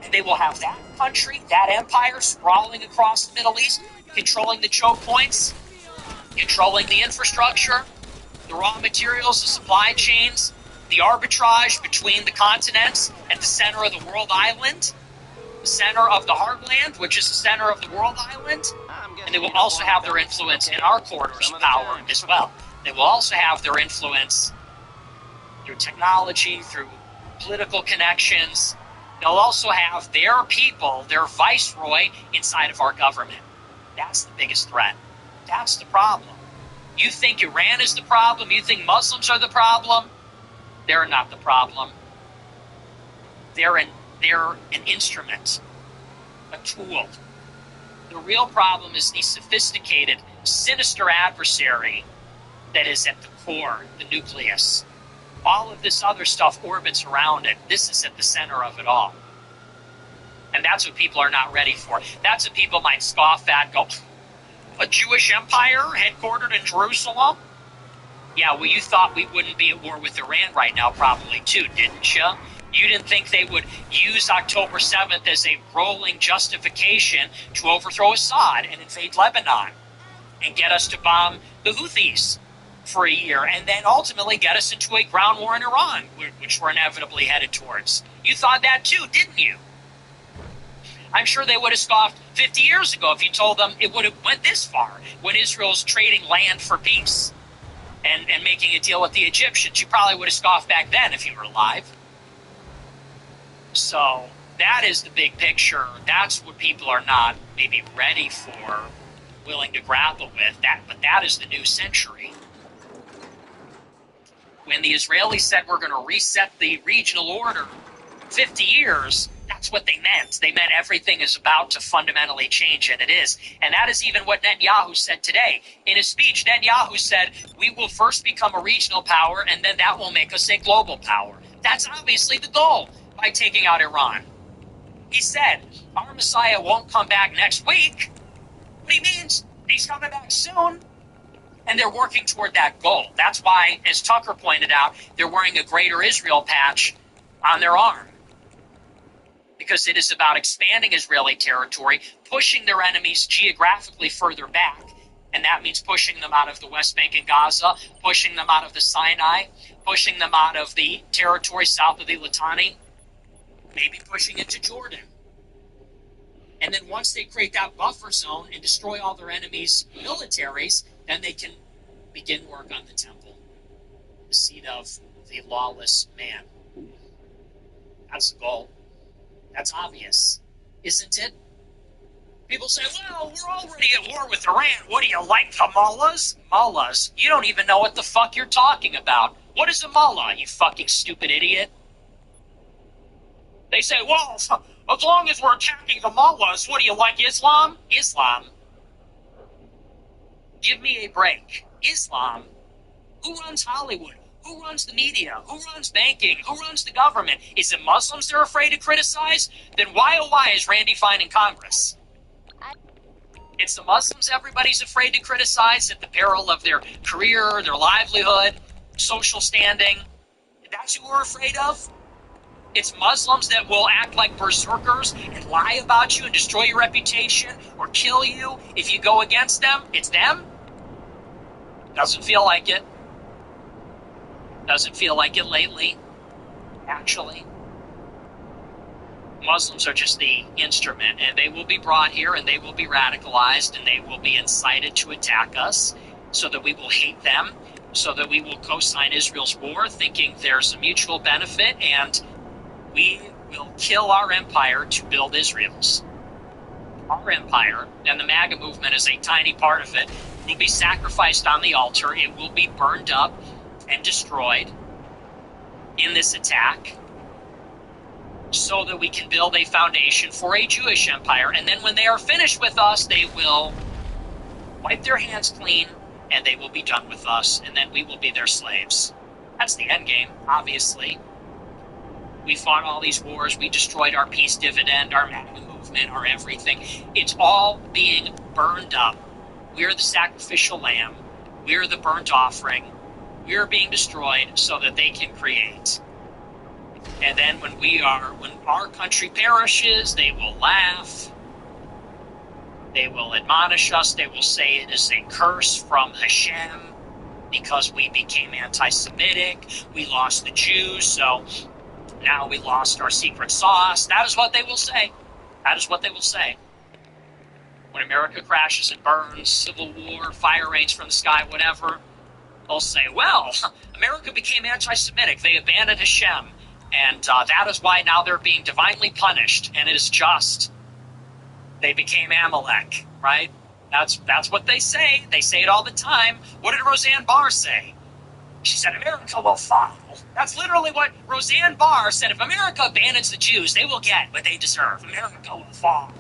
And they will have that country, that empire sprawling across the Middle East, controlling the choke points, controlling the infrastructure, the raw materials, the supply chains, the arbitrage between the continents at the center of the world island, the center of the heartland, which is the center of the world island. And they will also have their influence in our corridors of power as well. They will also have their influence through technology, through political connections. They'll also have their people, their viceroy, inside of our government. That's the biggest threat. That's the problem. You think Iran is the problem? You think Muslims are the problem? They're not the problem. They're an instrument, a tool. The real problem is the sophisticated, sinister adversary that is at the core, the nucleus. All of this other stuff orbits around it. This is at the center of it all. And that's what people are not ready for. That's what people might scoff at, go, a Jewish empire headquartered in Jerusalem? Yeah, well, you thought we wouldn't be at war with Iran right now probably too, didn't you? You didn't think they would use October 7th as a rolling justification to overthrow Assad and invade Lebanon and get us to bomb the Houthis for a year and then ultimately get us into a ground war in Iran, which we're inevitably headed towards. You thought that too, didn't you? I'm sure they would have scoffed 50 years ago if you told them it would have went this far when Israel's trading land for peace and making a deal with the Egyptians. You probably would have scoffed back then if you were alive. So that is the big picture. That's what people are not maybe ready for, willing to grapple with. But that is the new century. When the Israelis said we're going to reset the regional order 50 years, that's what they meant. They meant everything is about to fundamentally change, and it is. And that is even what Netanyahu said today. In his speech, Netanyahu said, we will first become a regional power, and then that will make us a global power. That's obviously the goal by taking out Iran. He said, our Messiah won't come back next week. What he means, he's coming back soon. And they're working toward that goal. That's why, as Tucker pointed out, they're wearing a Greater Israel patch on their arm. Because it is about expanding Israeli territory, pushing their enemies geographically further back, and that means pushing them out of the West Bank and Gaza, pushing them out of the Sinai, pushing them out of the territory south of the Litani, maybe pushing into Jordan. And then once they create that buffer zone and destroy all their enemies' militaries, then they can begin work on the temple, the seat of the lawless man. That's the goal. That's obvious, isn't it? People say, well, we're already at war with Iran. What do you like, the mullahs? Mullahs? You don't even know what the fuck you're talking about. What is a mullah, you fucking stupid idiot? They say, well, as long as we're attacking the mullahs, what do you like, Islam? Islam? Give me a break. Islam? Who runs Hollywood? Who runs the media? Who runs banking? Who runs the government? Is it Muslims they're afraid to criticize? Then why, oh why, is Randy Fine in Congress? It's the Muslims everybody's afraid to criticize at the peril of their career, their livelihood, social standing. That's who we're afraid of? It's Muslims that will act like berserkers and lie about you and destroy your reputation or kill you if you go against them? It's them? Doesn't feel like it. Doesn't feel like it lately, actually. Muslims are just the instrument, and they will be brought here, and they will be radicalized, and they will be incited to attack us so that we will hate them, so that we will co-sign Israel's war, thinking there's a mutual benefit, and we will kill our empire to build Israel's. Our empire, and the MAGA movement is a tiny part of it, will be sacrificed on the altar. It will be burned up and destroyed in this attack so that we can build a foundation for a Jewish empire. And then when they are finished with us, they will wipe their hands clean and they will be done with us, and then we will be their slaves. That's the end game, obviously. We fought all these wars. We destroyed our peace dividend, our MAGA movement, our everything. It's all being burned up. We're the sacrificial lamb. We're the burnt offering. We're being destroyed so that they can create. And then when our country perishes, they will laugh. They will admonish us. They will say it is a curse from Hashem because we became anti-Semitic. We lost the Jews, so now we lost our secret sauce. That is what they will say. That is what they will say. When America crashes and burns, civil war, fire rains from the sky, whatever, they'll say, well, America became anti-Semitic. They abandoned Hashem. And that is why now they're being divinely punished. And it is just. They became Amalek, right? That's what they say. They say it all the time. What did Roseanne Barr say? She said, America will fall. That's literally what Roseanne Barr said. If America abandons the Jews, they will get what they deserve. America will fall.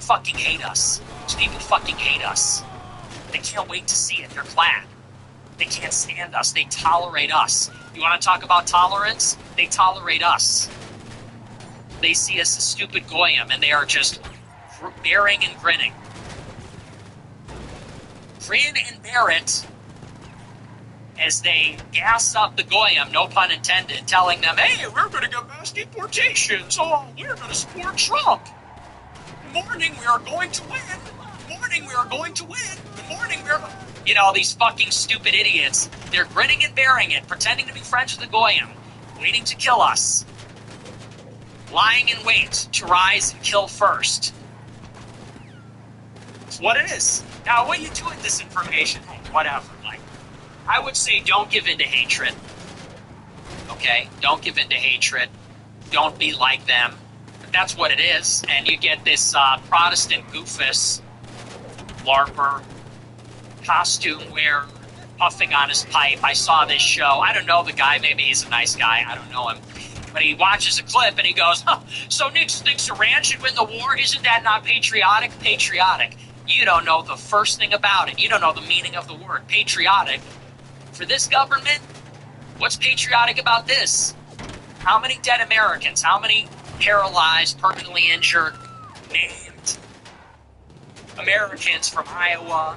Fucking hate us. These people fucking hate us. They can't wait to see it. They're glad. They can't stand us. They tolerate us. You want to talk about tolerance? They tolerate us. They see us as stupid goyim, and they are just bearing and grinning. Grin and bear it as they gas up the goyim, no pun intended, telling them, hey, we're going to get mass deportations. Oh, we're going to support Trump. Good morning, we are going to win. Good morning, we are going to win. Good morning, we are... You know, these fucking stupid idiots. They're grinning and bearing it, pretending to be friends with the goyim, waiting to kill us. Lying in wait to rise and kill first. It's what it is. Now, what do you do with this information? Hey, whatever. Like, I would say don't give in to hatred. Okay? Don't give in to hatred. Don't be like them. But that's what it is. And you get this Protestant goofus, LARPer, costume wearer, puffing on his pipe. I saw this show. I don't know the guy. Maybe he's a nice guy. I don't know him. But he watches a clip and he goes, so Nick thinks Iran should win the war? Isn't that not patriotic? Patriotic. You don't know the first thing about it. You don't know the meaning of the word patriotic. For this government, what's patriotic about this? How many dead Americans? How many paralyzed, permanently injured, maimed Americans from Iowa,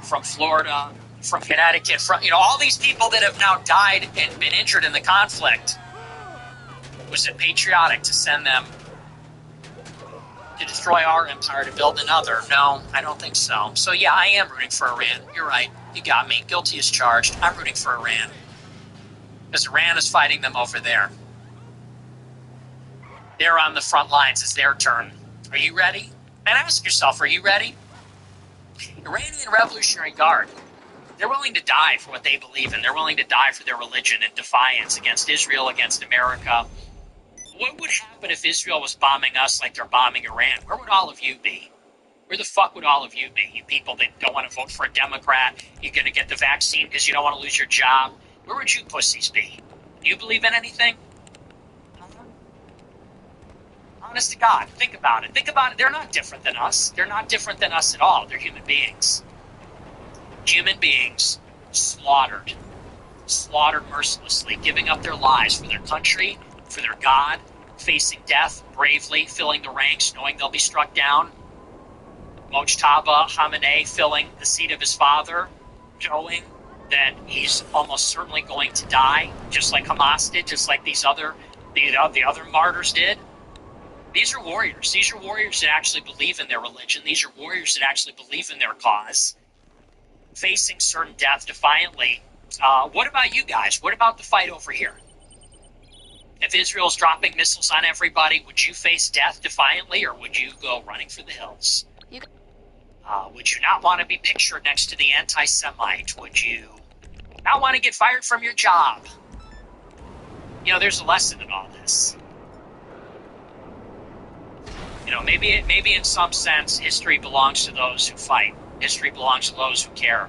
from Florida, from Connecticut, from, all these people that have now died and been injured in the conflict? Was it patriotic to send them to destroy our empire to build another? No, I don't think so. So yeah, I am rooting for Iran. You're right. You got me. Guilty as charged. I'm rooting for Iran. Because Iran is fighting them over there. They're on the front lines. It's their turn. Are you ready? And ask yourself, are you ready? Iranian Revolutionary Guard. They're willing to die for what they believe in. They're willing to die for their religion in defiance against Israel, against America. What would happen if Israel was bombing us like they're bombing Iran? Where would all of you be? Where the fuck would all of you be? You people that don't want to vote for a Democrat, you're going to get the vaccine because you don't want to lose your job. Where would you pussies be? Do you believe in anything? Honest to God, think about it. Think about it. They're not different than us. They're not different than us at all. They're human beings. Human beings slaughtered slaughtered mercilessly, giving up their lives for their country, for their God, facing death bravely, filling the ranks, knowing they'll be struck down. Mojtaba Khamenei filling the seat of his father, knowing that he's almost certainly going to die, just like Hamas did, just like the other martyrs did. These are warriors. These are warriors that actually believe in their religion. These are warriors that actually believe in their cause, facing certain death defiantly. What about you guys? What about the fight over here? If Israel's dropping missiles on everybody, would you face death defiantly, or would you go running for the hills? Would you not want to be pictured next to the anti-Semite? Would you not want to get fired from your job? You know, there's a lesson in all this. You know, maybe in some sense, history belongs to those who fight. History belongs to those who care.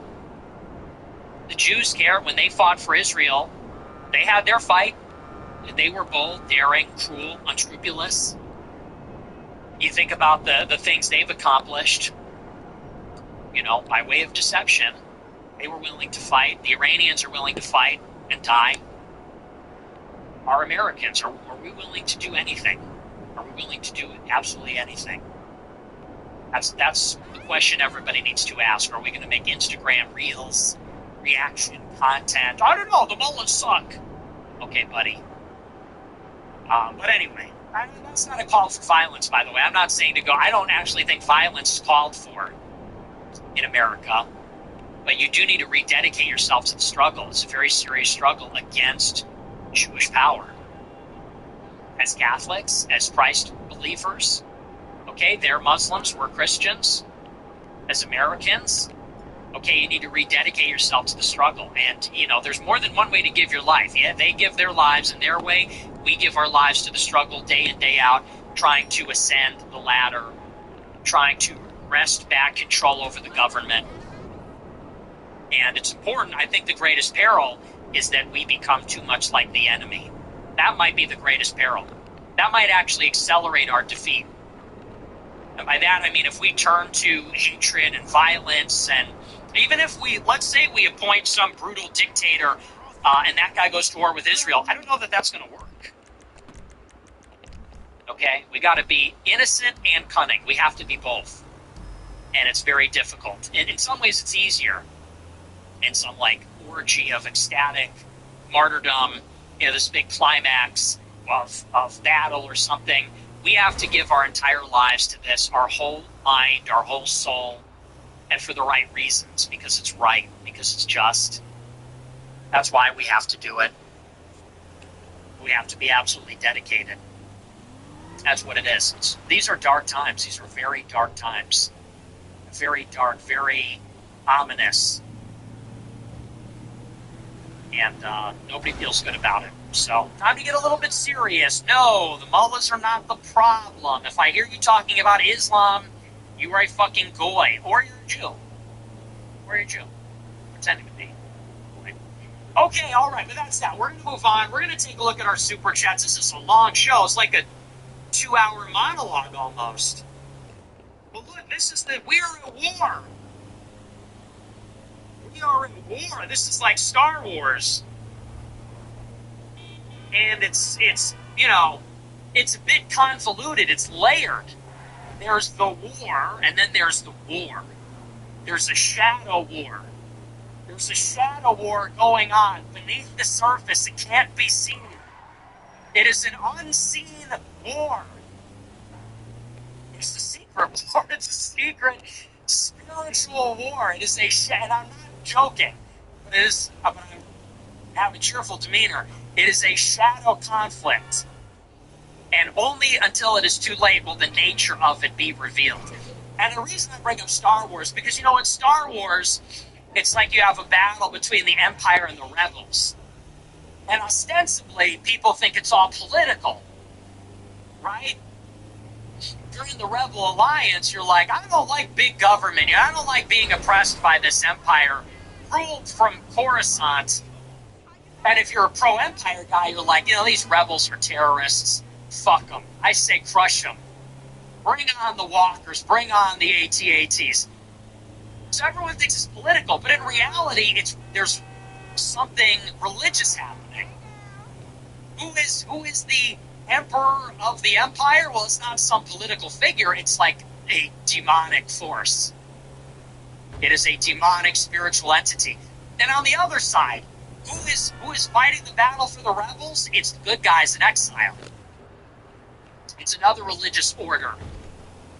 The Jews care. When they fought for Israel, they had their fight. They were bold, daring, cruel, unscrupulous. You think about the things they've accomplished, you know, by way of deception. They were willing to fight. The Iranians are willing to fight and die. Our Americans, are we willing to do anything? Are we willing to do absolutely anything? That's the question everybody needs to ask. Are we going to make Instagram reels, reaction content? I don't know, the mullahs suck. Okay, buddy. But anyway, that's not a call for violence, by the way. I'm not saying to go. I don't actually think violence is called for in America. But you do need to rededicate yourself to the struggle. It's a very serious struggle against Jewish power. As Catholics, as Christ believers, okay, they're Muslims, we're Christians. As Americans, okay, you need to rededicate yourself to the struggle. And, you know, there's more than one way to give your life. Yeah, they give their lives in their way. We give our lives to the struggle day in, day out, trying to ascend the ladder, trying to wrest back control over the government. And it's important. I think the greatest peril is that we become too much like the enemy. That might be the greatest peril. That might actually accelerate our defeat. And by that, I mean if we turn to hatred and violence, and even if let's say we appoint some brutal dictator and that guy goes to war with Israel, I don't know that that's going to work. Okay? We got to be innocent and cunning. We have to be both. And it's very difficult. In some ways, it's easier. In some, like, orgy of ecstatic martyrdom, you know, this big climax of battle or something. We have to give our entire lives to this, our whole mind, our whole soul, and for the right reasons, because it's right, because it's just. That's why we have to do it. We have to be absolutely dedicated. That's what it is. These are dark times. These are very dark times. Very dark, very ominous. And nobody feels good about it. So, time to get a little bit serious. No, the mullahs are not the problem. If I hear you talking about Islam, you are a fucking goy. Or you're a Jew. Or you're a Jew. Pretending to be. Okay, alright, but that's that. We're going to move on. We're going to take a look at our super chats. This is a long show. It's like a 2-hour monologue almost. Well, look, we are at war. We are at war. This is like Star Wars. And it's you know, it's a bit convoluted. It's layered. There's the war, and then there's the war. There's a shadow war. There's a shadow war going on beneath the surface. It can't be seen. It is an unseen war. It's a secret war. It's a secret spiritual war. It is and I'm not joking. It is, I'm going to have a cheerful demeanor. It is a shadow conflict. And only until it is too late will the nature of it be revealed. And the reason I bring up Star Wars, because, you know, in Star Wars, it's like you have a battle between the Empire and the Rebels. And ostensibly, people think it's all political. Right? If you're in the Rebel Alliance, you're like, I don't like big government. I don't like being oppressed by this empire ruled from Coruscant. And if you're a pro-Empire guy, you're like, you know, these rebels are terrorists. Fuck them. I say crush them. Bring on the walkers. Bring on the AT-ATs. So everyone thinks it's political, but in reality, there's something religious happening. Who is the emperor of the empire? Well, it's not some political figure. It's like a demonic force. It is a demonic spiritual entity. Then on the other side, who is fighting the battle for the rebels? It's the good guys in exile. It's another religious order.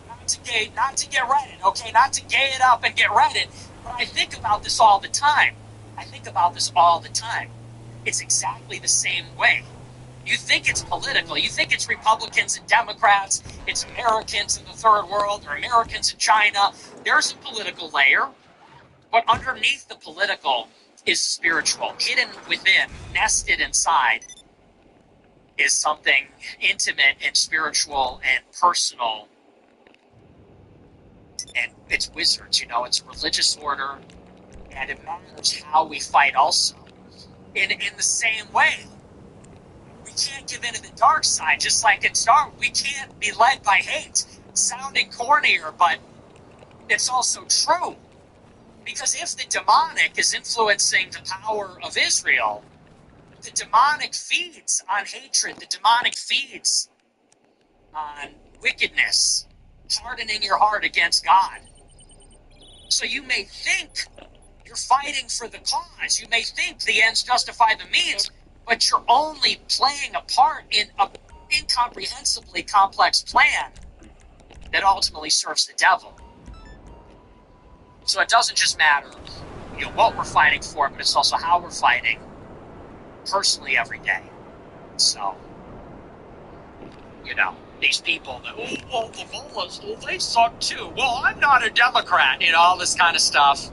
Not to get Reddit, okay? Not to gay it up and get Reddit, but I think about this all the time. It's exactly the same way. You think it's political. You think it's Republicans and Democrats. It's Americans in the third world or Americans in China. There's a political layer. But underneath the political is spiritual. Hidden within, nested inside, is something intimate and spiritual and personal. And it's wizards, it's a religious order. And it matters how we fight also. In the same way. We can't give in to the dark side, just like in Star Wars. We can't be led by hate. It's sounding cornier, but it's also true. Because if the demonic is influencing the power of Israel, the demonic feeds on hatred, the demonic feeds on wickedness, hardening your heart against God. So you may think you're fighting for the cause. You may think the ends justify the means, but you're only playing a part in an incomprehensibly complex plan that ultimately serves the devil. So it doesn't just matter, what we're fighting for, but it's also how we're fighting personally every day. So, these people that, the mullahs, they suck too. Well, I'm not a Democrat, all this kind of stuff.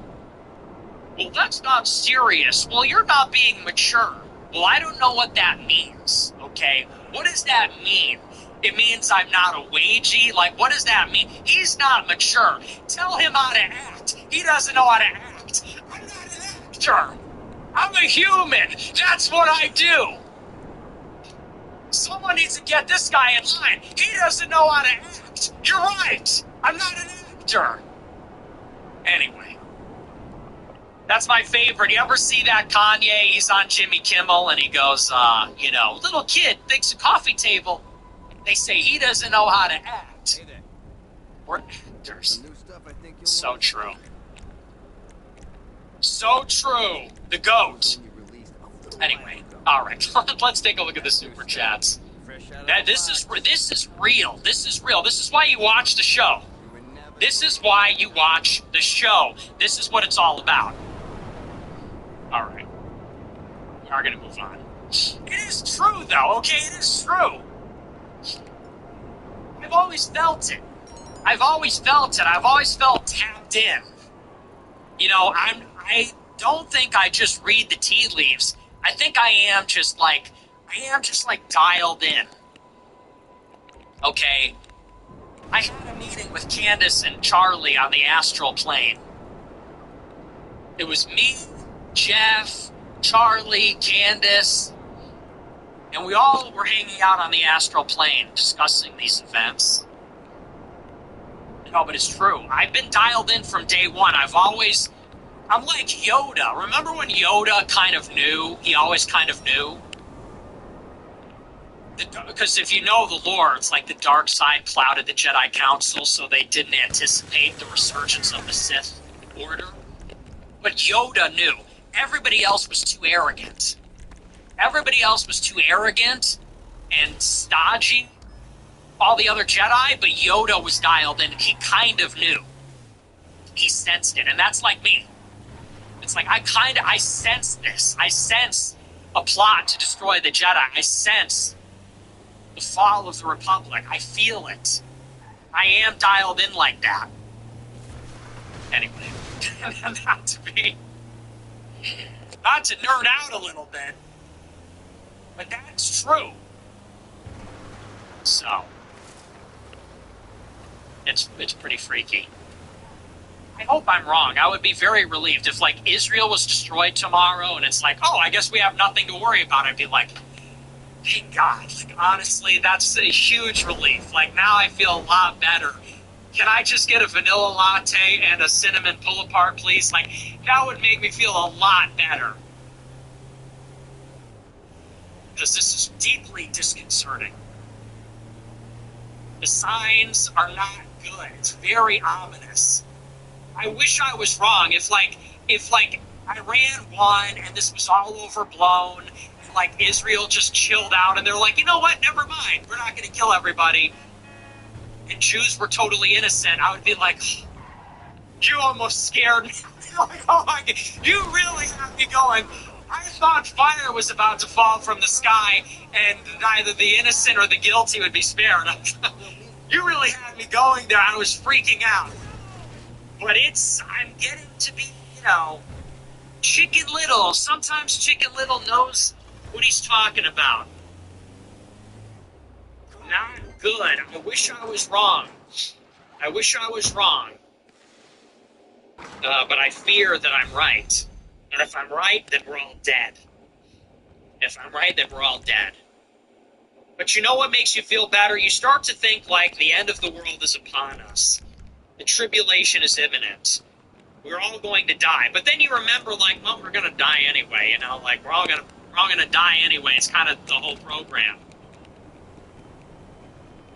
Well, that's not serious. Well, you're not being mature. Well, I don't know what that means, okay? What does that mean? It means I'm not a wagey? Like, what does that mean? He's not mature. Tell him how to act. He doesn't know how to act. I'm not an actor. I'm a human. That's what I do. Someone needs to get this guy in line. He doesn't know how to act. You're right. I'm not an actor. Anyway. That's my favorite. You ever see that Kanye? He's on Jimmy Kimmel and he goes, little kid thinks a coffee table. They say he doesn't know how to act. We're actors. So true. So true. The GOAT. Anyway, all right. Let's take a look at the super chats. This is real. This is real. This is why you watch the show. This is why you watch the show. This is what it's all about. All right. We are going to move on. It is true, though. Okay, it is true. I've always felt it. I've always felt tapped in. I don't think I just read the tea leaves. I think I am just like dialed in. Okay. I had a meeting with Candace and Charlie on the astral plane. It was me, Jeff, Charlie, Candace, and we all were hanging out on the astral plane discussing these events. No, but it's true. I've been dialed in from day one. I'm like Yoda. Remember when Yoda kind of knew? He always kind of knew. Because if you know the lore, it's like the dark side clouded the Jedi Council, so they didn't anticipate the resurgence of the Sith Order. But Yoda knew. Everybody else was too arrogant. Everybody else was too arrogant and stodgy. All the other Jedi, but Yoda was dialed in, and he kind of knew. He sensed it, and that's like me. It's like I sense this. I sense a plot to destroy the Jedi. I sense the fall of the Republic. I feel it. I am dialed in like that. Anyway, not to nerd out a little bit, but that's true. So, it's pretty freaky. I hope I'm wrong. I would be very relieved if, Israel was destroyed tomorrow and it's like, oh, I guess we have nothing to worry about. I'd be like, thank God. Honestly, that's a huge relief. Now I feel a lot better. Can I just get a vanilla latte and a cinnamon pull-apart, please? That would make me feel a lot better. because this is deeply disconcerting. The signs are not good. It's very ominous. I wish I was wrong. If Iran won and this was all overblown, and like Israel just chilled out and they're like, you know what, never mind, we're not going to kill everybody, and Jews were totally innocent, I would be like, you almost scared me. Like, oh my God, you really had me going. I thought fire was about to fall from the sky and neither the innocent or the guilty would be spared. You really had me going there. I was freaking out. But I'm getting to be, Chicken Little. Sometimes Chicken Little knows what he's talking about. Not good. I wish I was wrong. But I fear that I'm right. And if I'm right, then we're all dead. But you know what makes you feel better? You start to think like the end of the world is upon us. The tribulation is imminent. We're all going to die. But then you remember, like, well, we're going to die anyway. Like we're all going to die anyway. It's kind of the whole program.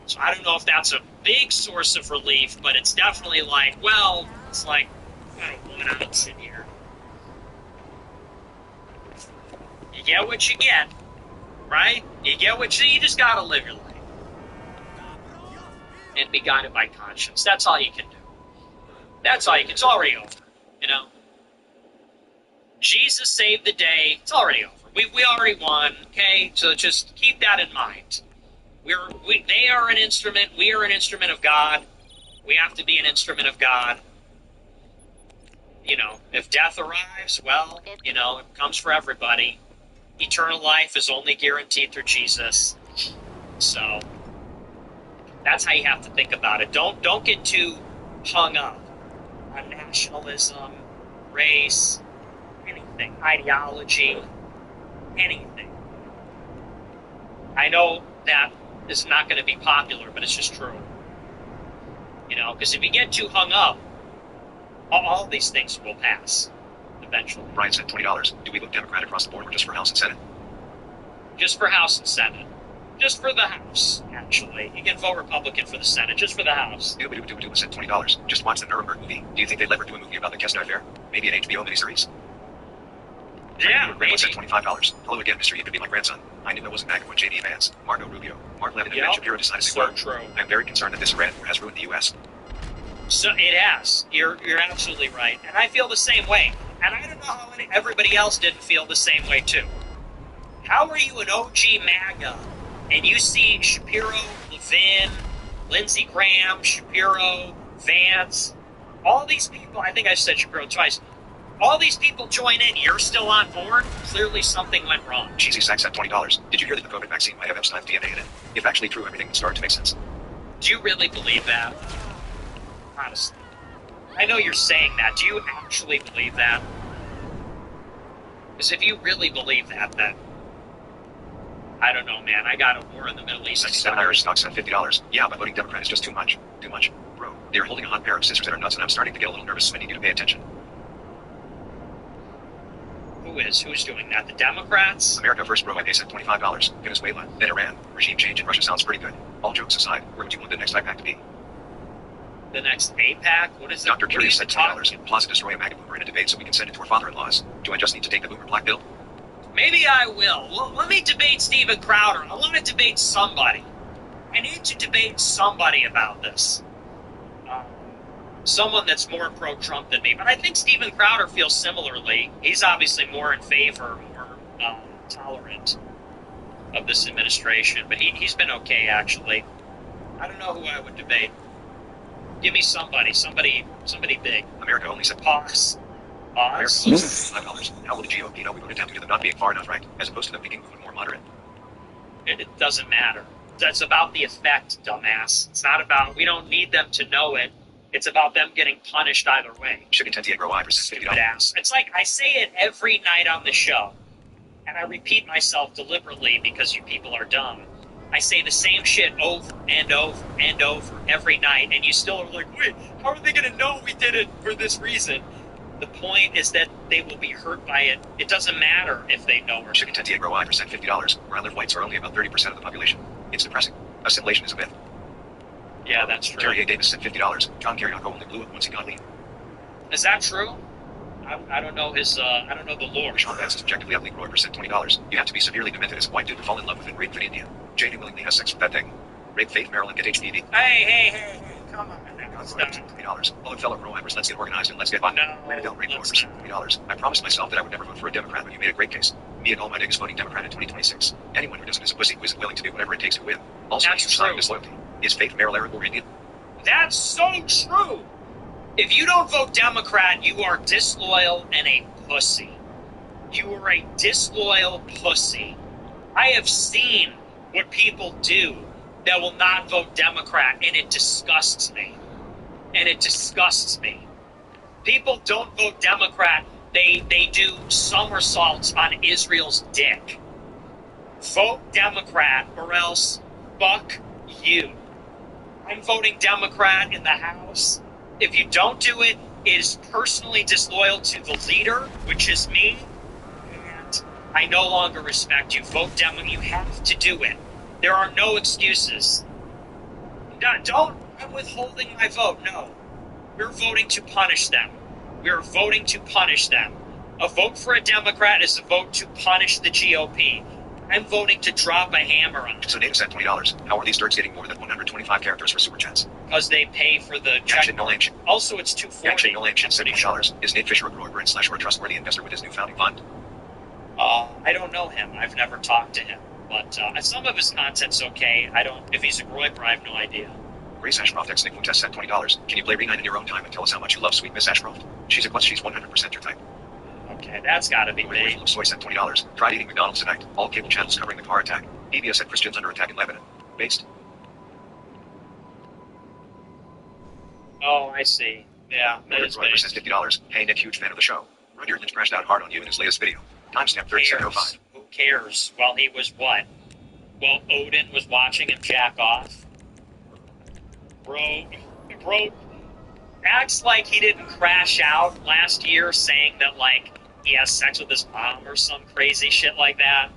So I don't know if that's a big source of relief, but it's definitely like, well, it's like kind of one ounce in here. You get what you get, right? You just gotta live your life. And be guided by conscience. That's all you can do. It's already over, Jesus saved the day. It's already over. We already won, okay? So just keep that in mind. They are an instrument. We are an instrument of God. We have to be an instrument of God. If death arrives, well, it comes for everybody. Eternal life is only guaranteed through Jesus. So that's how you have to think about it. Don't get too hung up on nationalism, race, anything, ideology, anything. I know that is not going to be popular, but it's just true. Because if you get too hung up, all these things will pass eventually. Brian said $20. Do we vote Democrat across the board or just for House and Senate? Just for House and Senate. Just for the House, actually. You can vote Republican for the Senate, just for the House. Do said $20. Just watch the Nuremberg movie. Do you think they'll ever do a movie about the Kessler affair? Maybe an HBO miniseries? Yeah, maybe. Said $25. Hello again, Mr. You could be my grandson. I knew it wasn't back when J.D. Vance, Marco Rubio, Mark Levin, and Ben Shapiro decided to so true. I'm very concerned that this Iran war has ruined the U.S. So it has. You're absolutely right. And I feel the same way. And I don't know how everybody else didn't feel the same way, too. How are you an OG MAGA and you see Shapiro, Levin, Lindsey Graham, Shapiro, Vance, all these people, I think I said Shapiro twice, all these people join in, you're still on board? Clearly something went wrong. Cheesy Sack said $20. Did you hear that the COVID vaccine might have Epstein's DNA in it? If actually true, everything would start to make sense. Do you really believe that? Honestly. I know you're saying that. Do you actually believe that? Because if you really believe that, then I don't know, man. I got a war in the Middle East. 67 Irish stocks at $50. Yeah, but voting Democrat is just too much. Too much. Bro, they're holding a hot pair of sisters that are nuts, and I'm starting to get a little nervous, so I need you to pay attention. Who's doing that? The Democrats? America first, bro. I said $25. Venezuela, then Iran. Regime change in Russia sounds pretty good. All jokes aside, where would you want the next IPAC to be? The next APAC? What is it? Dr. Curious said $10. Plaza destroy a MAGA boomer in a debate so we can send it to our father-in-laws. Do I just need to take the boomer black pill? Maybe I will. Well, let me debate Steven Crowder. I want to debate somebody. I need to debate somebody about this. Someone that's more pro-Trump than me. But I think Steven Crowder feels similarly. He's obviously more in favor, more tolerant of this administration. But he's been okay, actually. I don't know who I would debate. Give me somebody big. America only said Pause. $5. How will the GOP know we voted down due to them not being far enough right, as opposed to them being more moderate? It doesn't matter. That's about the effect, dumbass. It's not about, we don't need them to know it. It's about them getting punished either way. Chicken Tenty Grow I percent $50. Ass. It's like I say it every night on the show, and I repeat myself deliberately because you people are dumb. I say the same shit over and over and over every night, and you still are like, wait, how are they going to know we did it for this reason? The point is that they will be hurt by it. It doesn't matter if they know or Michigan not. 10 I percent $50. Where I live, whites are only about 30% of the population. It's depressing. Assimilation is a myth. Yeah, that's true. Jerry A. Davis said $50. John Kiriakou only blew up once he got lean. Is that true? I don't know his. I don't know the lore. Sean Vance is objectively ugly. Roy percent $20. You have to be severely demented as a white dude to fall in love with and rape in India. JD willingly has sex with that thing. Rape Faith Maryland, get HPV. Hey, come on. Stop. $20. Oh, fellow pro-members, let's get organized and let's get buttoned. Lana Del Rey $20. I promised myself that I would never vote for a Democrat, but you made a great case. Me and all my niggas voting Democrat in 2026. Anyone who doesn't is a pussy who isn't willing to do whatever it takes to win. Also, That's a huge sign of true. disloyalty. Is Faith Maryland or Indian? That's so true. If you don't vote Democrat, you are disloyal and a pussy. You are a disloyal pussy. I have seen what people do that will not vote Democrat, and it disgusts me. People don't vote Democrat. They do somersaults on Israel's dick. Vote Democrat or else fuck you. I'm voting Democrat in the House. If you don't do it, it is personally disloyal to the leader, which is me, and I no longer respect you. Vote Democrat. You have to do it. There are no excuses. I'm withholding my vote. No. We're voting to punish them. We're voting to punish them. A vote for a Democrat is a vote to punish the GOP. I'm voting to drop a hammer on them. So Data said $20. How are these dirts getting more than 125 characters for super chats? Because they pay for the check. Action no action. Also, it's $240. Action no action said $20. Is Nate Fisher a grower brand / or a trustworthy investor with his new founding fund? I don't know him. I've never talked to him. But some of his content's okay. If he's a groiper, I have no idea. Grace Ashcroft ex Nick Muntez said $20. Can you play Renine in your own time and tell us how much you love sweet Miss Ashcroft? She's a klutz. She's 100% your type. Okay, that's gotta be Louis big. Soy said $20. Tried eating McDonald's tonight. All cable channels covering the car attack. PBS said Christians under attack in Lebanon. Based. Oh, I see. Yeah, that is Roy says $50. Hey Nick, huge fan of the show. Rudyard Lynch crashed out hard on you in his latest video. Timestamp 3705. Who cares? Well, he was what? Well, Odin was watching him jack off. Bro acts like he didn't crash out last year saying that, like, he has sex with his mom or some crazy shit like that.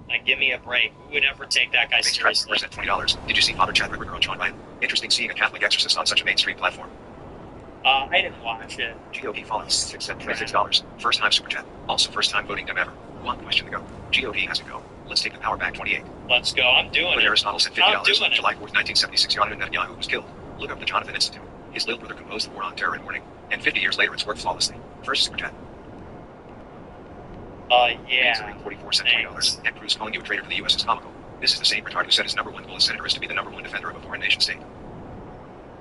Like, give me a break. Who would ever take that guy seriously? Said $20. Did you see Father Chad Ripper on John Ryan? Interesting seeing a Catholic exorcist on such a mainstream platform. I didn't watch it. GOP follows said $26. First time super chat. Also first time voting dem ever. One question to go. GOP has to go. Let's take the power back 28. Let's go. I'm doing But it. Aristotle said $50. I'm doing it. July 4th, 1976, Jonathan Netanyahu was killed. Look up the Jonathan Institute. His little brother composed the War on Terror and Warning, and 50 years later it's worked flawlessly. First super chat. Yeah. 44 cent $20. Ted Cruz calling you a traitor to the U.S. is comical. This is the same retard who said his number one goal as senator is to be the number one defender of a foreign nation state.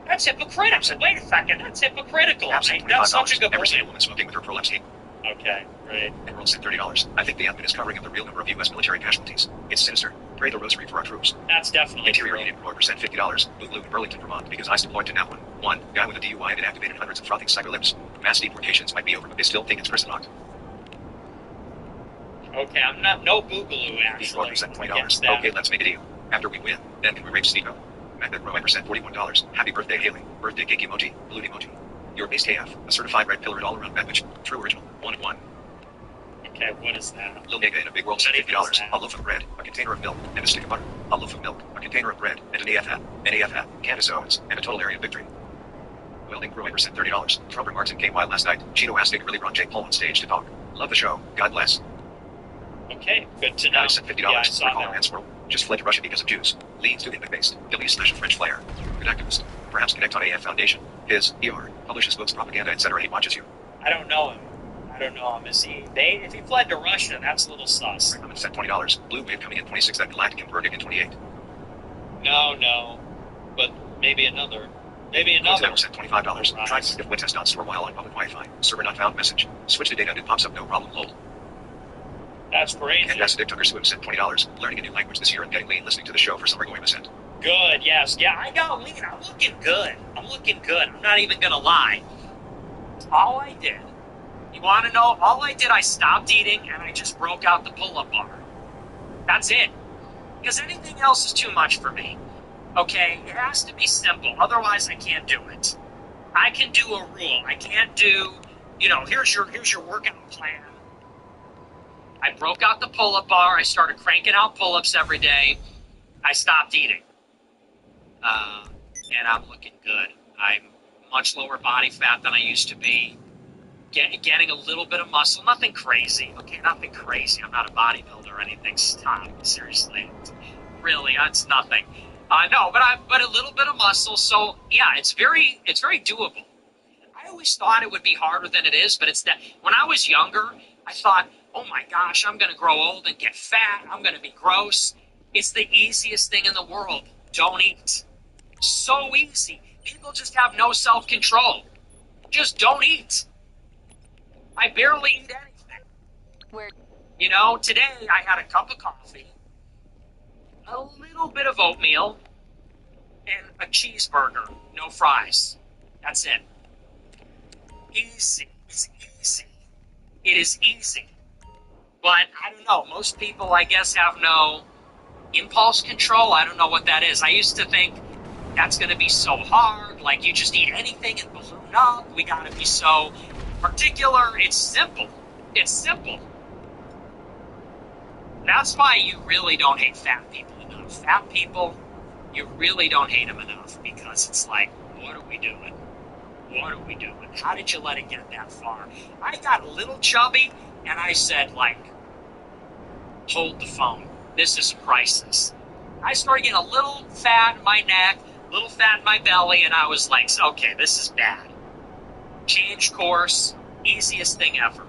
That's hypocritical. Wait a second. That's hypocritical. That's such a good Never seen a point. woman smoking with her prolapse hate. Okay, great. Emerald said $30. I think the admin is covering up the real number of U.S. military casualties. It's sinister. Pray the rosary for our troops. That's definitely Interior true. Union Roy said $50. Boogaloo in Burlington, Vermont, because ICE deployed to Napa. One guy with a DUI and activated hundreds of frothing psycho-lips. Mass deportations might be over, but they still think it's prison locked. Okay, I'm not no boogaloo actually. Roy said Against $20. that. Okay, let's make a deal. After we win, then can we rape Steve-O? Magnet Roy said $41. Happy birthday, Haley. Birthday cake emoji. Balloon emoji. Your base AF. A certified red pillar all around sandwich. True original. 1 of 1. Okay, what is that? Lil Nigga in a big world said $50. A loaf of bread, a container of milk, and a stick of butter. A loaf of milk, a container of bread, and an AF hat. An AF hat. Candace Owens, and a total area victory. Welding Roy said $30. Trump and Martin came wild last night. Cheeto asked Nick really brought Jake Paul on stage to talk. Love the show. God bless. Okay, good to know. Guy said $50. Yeah, I saw Recall that. Man's World. Just fled to Russia because of Jews. Leads to India-based. W/French flair. Good activist. Perhaps connect on AF Foundation. His, ER, publishes books, propaganda, etc. He watches you. I don't know him. Is he? If he fled to Russia, that's a little sus. Raymond said $20. Blue Wave coming in 26. That Galactic and Verdict in 28. No. But maybe another. Maybe Hotel another. said $25. Right. Try to Wintest not store while on public Wi-Fi. Server not found message. Switch to data and it pops up no problem. Lol. That's great. And Dick Tucker Swim said $20. Learning a new language this year and getting lean listening to the show for summer going percent. Good, yes. Yeah, I got lean. I'm looking good. I'm not even going to lie. All I did, you want to know? All I did, I stopped eating and I just broke out the pull-up bar. That's it. Because anything else is too much for me. Okay? It has to be simple. Otherwise, I can't do it. I can do a rule. I can't do here's your workout plan. I broke out the pull-up bar. I started cranking out pull-ups every day. I stopped eating. And I'm looking good. I'm much lower body fat than I used to be. Getting a little bit of muscle. Nothing crazy. Okay, nothing crazy. I'm not a bodybuilder or anything. Stop. Seriously. Really, that's nothing. No, but a little bit of muscle. So, yeah, it's very doable. I always thought it would be harder than it is, but it's that when I was younger, I thought, oh my gosh, I'm going to grow old and get fat. I'm going to be gross. It's the easiest thing in the world. Don't eat. So easy. People just have no self-control. Just don't eat. I barely eat anything. Today I had a cup of coffee, a little bit of oatmeal, and a cheeseburger. No fries. That's it. Easy. It's easy. It is easy. But I don't know. Most people, I guess, have no impulse control. I don't know what that is. I used to think that's going to be so hard. Like, you just eat anything and balloon up. We got to be so particular. It's simple. It's simple. That's why you really don't hate fat people enough. Fat people, you really don't hate them enough because it's like, what are we doing? What are we doing? How did you let it get that far? I got a little chubby, and I said, like, hold the phone. This is a crisis. I started getting a little fat in my neck, a little fat in my belly, and I was like, okay, this is bad. Change course, easiest thing ever.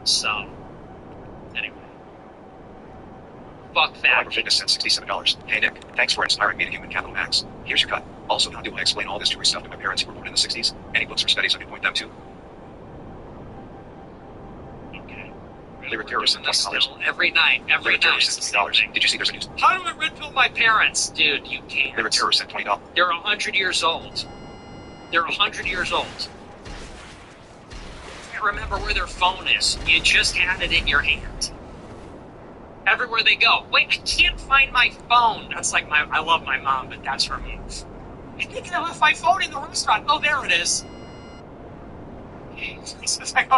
So, anyway. Fuck fat. Fitness sent $67. Hey Nick, thanks for inspiring me to human capital max. Here's your cut. Also, how do I explain all this Jewish stuff to my parents who were born in the 60s? Any books or studies I could point them to? Okay. Lyric Terror sent $20. Every night. Lyric Terror sent $20. Did you see there's a news? How do I red pill my parents? Dude, you can't. Lyric Terror sent $20. They're 100 years old. They're 100 years old. You can't remember where their phone is. You just had it in your hand. Everywhere they go. Wait, I can't find my phone. That's like I love my mom, but that's her move. I think I left my phone in the restaurant. Oh, there it is. It's like,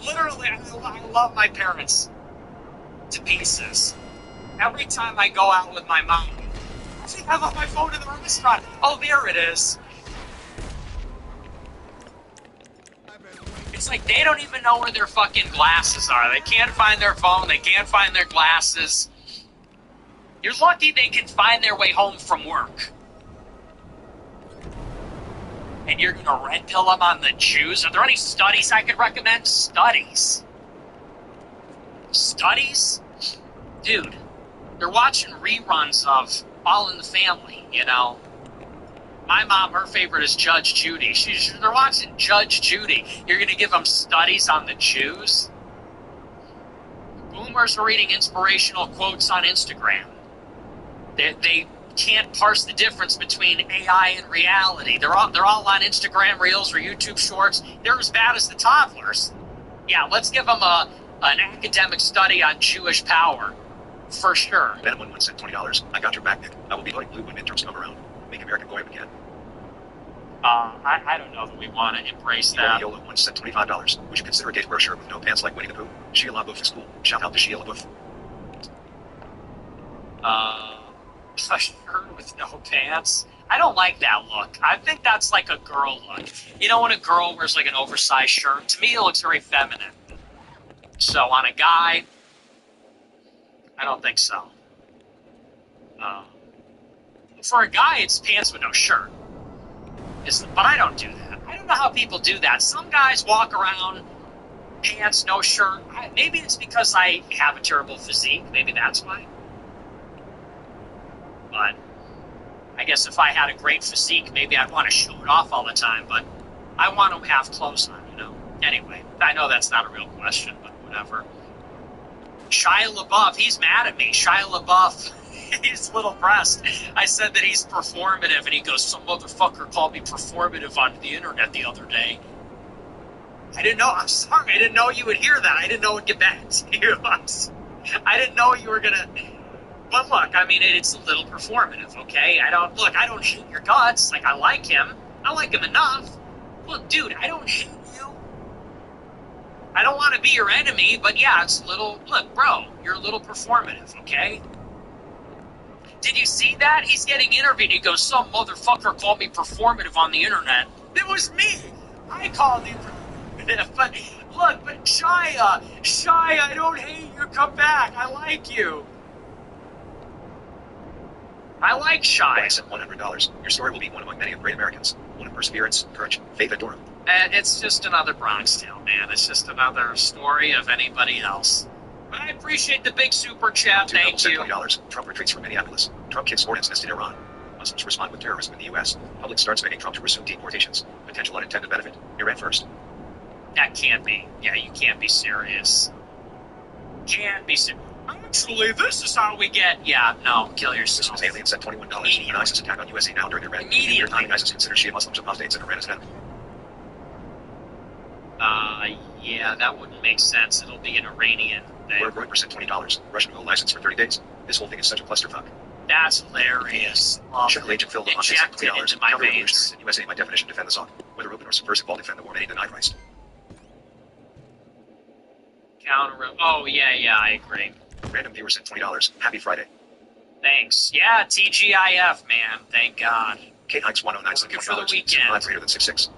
literally, I love my parents to pieces. Every time I go out with my mom, I think I left my phone in the restaurant. Oh, there it is. It's like they don't even know where their fucking glasses are. They can't find their phone. They can't find their glasses. You're lucky they can find their way home from work. And you're going to red pill them on the Jews? Are there any studies I could recommend? Studies? Studies? Dude, they're watching reruns of All in the Family, My mom, her favorite is Judge Judy. They're watching Judge Judy. You're going to give them studies on the Jews? Boomers are reading inspirational quotes on Instagram. They can't parse the difference between AI and reality. They're all on Instagram Reels or YouTube Shorts. They're as bad as the toddlers. Yeah, let's give them an academic study on Jewish power. For sure. Ben11 sent $20. I got your back, Nick. I will be voting blue when midterms come around. Make America go again. I don't know that we want to embrace that. Yola once sent $25. Would you consider a gay wear a shirt with no pants like Winnie the Pooh? Shia LaBeouf is cool. Shout out to Shia LaBeouf. A shirt with no pants? I don't like that look. I think that's like a girl look. When a girl wears like an oversized shirt, to me it looks very feminine. So on a guy, I don't think so. For a guy, it's pants with no shirt. But I don't do that. I don't know how people do that. Some guys walk around, pants, no shirt. Maybe it's because I have a terrible physique. Maybe that's why. But I guess if I had a great physique, maybe I'd want to show it off all the time. But I want to have clothes on, Anyway, I know that's not a real question, but whatever. Shia LaBeouf, he's mad at me. Shia LaBeouf, he's little breast. I said that he's performative, and he goes, some motherfucker called me performative on the internet the other day. I didn't know. I'm sorry. I didn't know you would hear that. I didn't know it would get back to you. I didn't know you were going to... But look, I mean, it's a little performative, okay? I don't hate your guts. Like, I like him. I like him enough. Look, dude, I don't hate you. I don't want to be your enemy, but yeah, it's a little, look, bro, you're a little performative, okay? Did you see that? He's getting interviewed. He goes, some motherfucker called me performative on the internet. It was me. I called you performative. But look, but Shia, I don't hate you. Come back. I like you. I like Why Shia. sent $100. Your story will be one among many of great Americans. One of perseverance, courage, faith, and Durham. It's just another Bronx Tale, man. It's just another story of anybody else. But I appreciate the big super chat. Two Thank sent you. $20. Trump retreats from Minneapolis. Trump kicks hornet's nest in Iran. Muslims respond with terrorism in the U.S. Public starts begging Trump to resume deportations. Potential unintended benefit. Iran first. That can't be. Yeah, you can't be serious. Can't be serious. Actually, this is how we get. Yeah, no, kill This yourself. was alien sent $21. Immediately. An ISIS attack on USA now during Iran. Immediately. Time ISIS considers Shia Muslims apostates and Iran is now. Yeah, that wouldn't make sense. It'll be an Iranian thing. Where Reuters sent $20. Russian will license for 30 days. This whole thing is such a clusterfuck. That's hilarious. Shuttle agent Phil Lamont sent Injected $20. into my veins. Counter-revolutionaries in USA by definition defend the SOC. Whether open or subversive, all defend the war. Many deny Christ. Oh, yeah, I agree. Random viewer sent $20. Happy Friday. Thanks. Yeah, TGIF, man. Thank God. Kate Hikes 109 sent Looking for the $20. weekend. Live greater than 6'6".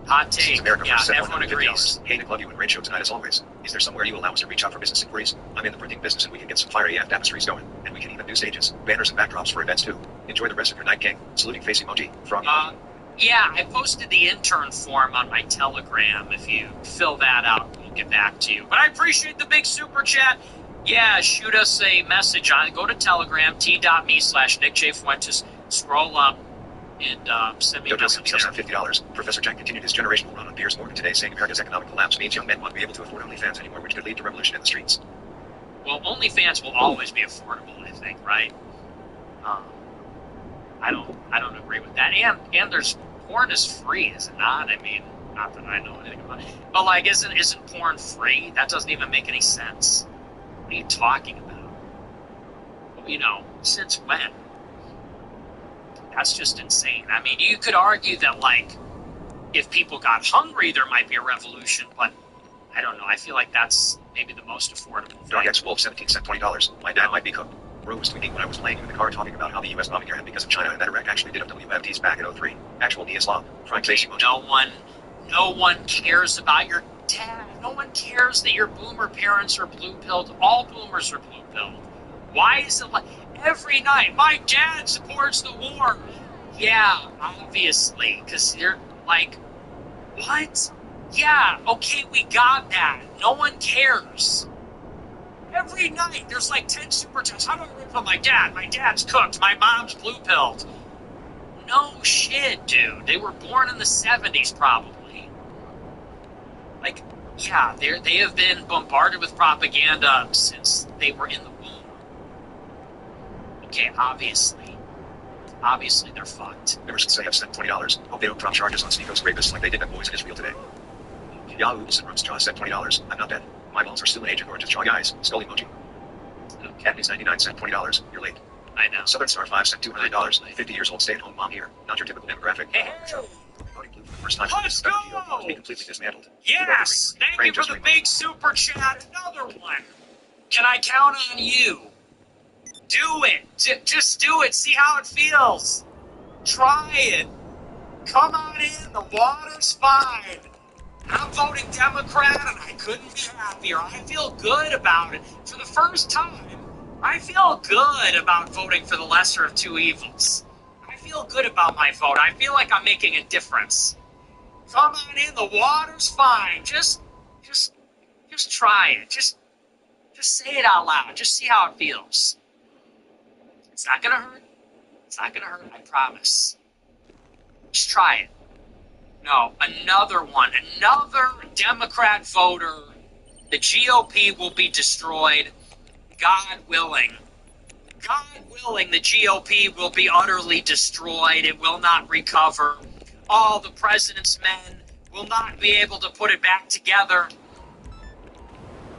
Hot This is take. America Yeah, first sent everyone agrees. $150. Hey, Nick, love you and great show tonight as always. Is there somewhere you allow us to reach out for business inquiries? I'm in the printing business and we can get some fiery AF tapestries going. And we can even do stages, banners, and backdrops for events too. Enjoy the rest of your night, gang. Saluting face emoji. Frog emoji. Yeah, I posted the intern form on my Telegram. If you fill that out, we'll get back to you. But I appreciate the big super chat. Yeah, shoot us a message on. Go to Telegram, t.me/Nick J. Fuentes. Scroll up and send me a Jojo message sent there. $50. Professor Jack continued his generational run on Piers Morgan today, saying America's economic collapse means young men won't be able to afford OnlyFans anymore, which could lead to revolution in the streets. Well, OnlyFans will always be affordable, I think, right? I don't agree with that. And there's porn is free, is it not? I mean, not that I know anything about it. But like, isn't porn free? That doesn't even make any sense. What are you talking about? You know, since when? That's just insane. I mean, you could argue that, like, if people got hungry, there might be a revolution, but I don't know. I feel like that's maybe the most affordable thing. Dog X Wolf 17 sent $20. My dad might be cooked. Bro was tweeting when I was playing in the car talking about how the US bombing Iran because of China and that Iraq actually did have WMDs back in 03. Actual Islam. Trying face emoji. No one cares about your dad. No one cares that your boomer parents are blue-pilled. All boomers are blue-pilled. Why is it like every night, my dad supports the war? Yeah, obviously, because you're like, what? Yeah, okay, we got that. No one cares. Every night, there's like 10 super chats. How do I rip on my dad? My dad's cooked. My mom's blue-pilled. No shit, dude. They were born in the 70s, probably. Like, yeah, they have been bombarded with propaganda since they were in the womb. Okay, obviously they're fucked. Emerson say I've sent $20. Hope they don't drop charges on Sneakos rapists like they did at boys in Israel today. Yahoo Wilson Rooms Jaw sent $20. I'm not dead. My balls are still an agent or just Jaw guys. Skull emoji. Katniss 99 sent $20. You're late. I know. Southern Star 5 sent $200. 50 years old stay-at-home mom here. Not your typical demographic. Hey. Voting blue for the first time. Let's go! To be completely dismantled. Yes! Thank you for the big super chat. Another one. Can I count on you? Do it. Just do it. See how it feels. Try it. Come on in. The water's fine. I'm voting Democrat, and I couldn't be happier. I feel good about it. For the first time, I feel good about voting for the lesser of two evils. I feel good about my vote. I feel like I'm making a difference. Come on in. The water's fine. Just try it. Just say it out loud. Just see how it feels. It's not gonna hurt. It's not gonna hurt, I promise. Just try it. No, another one. Another Democrat voter. The GOP will be destroyed. God willing. God willing, the GOP will be utterly destroyed. It will not recover. All the president's men will not be able to put it back together.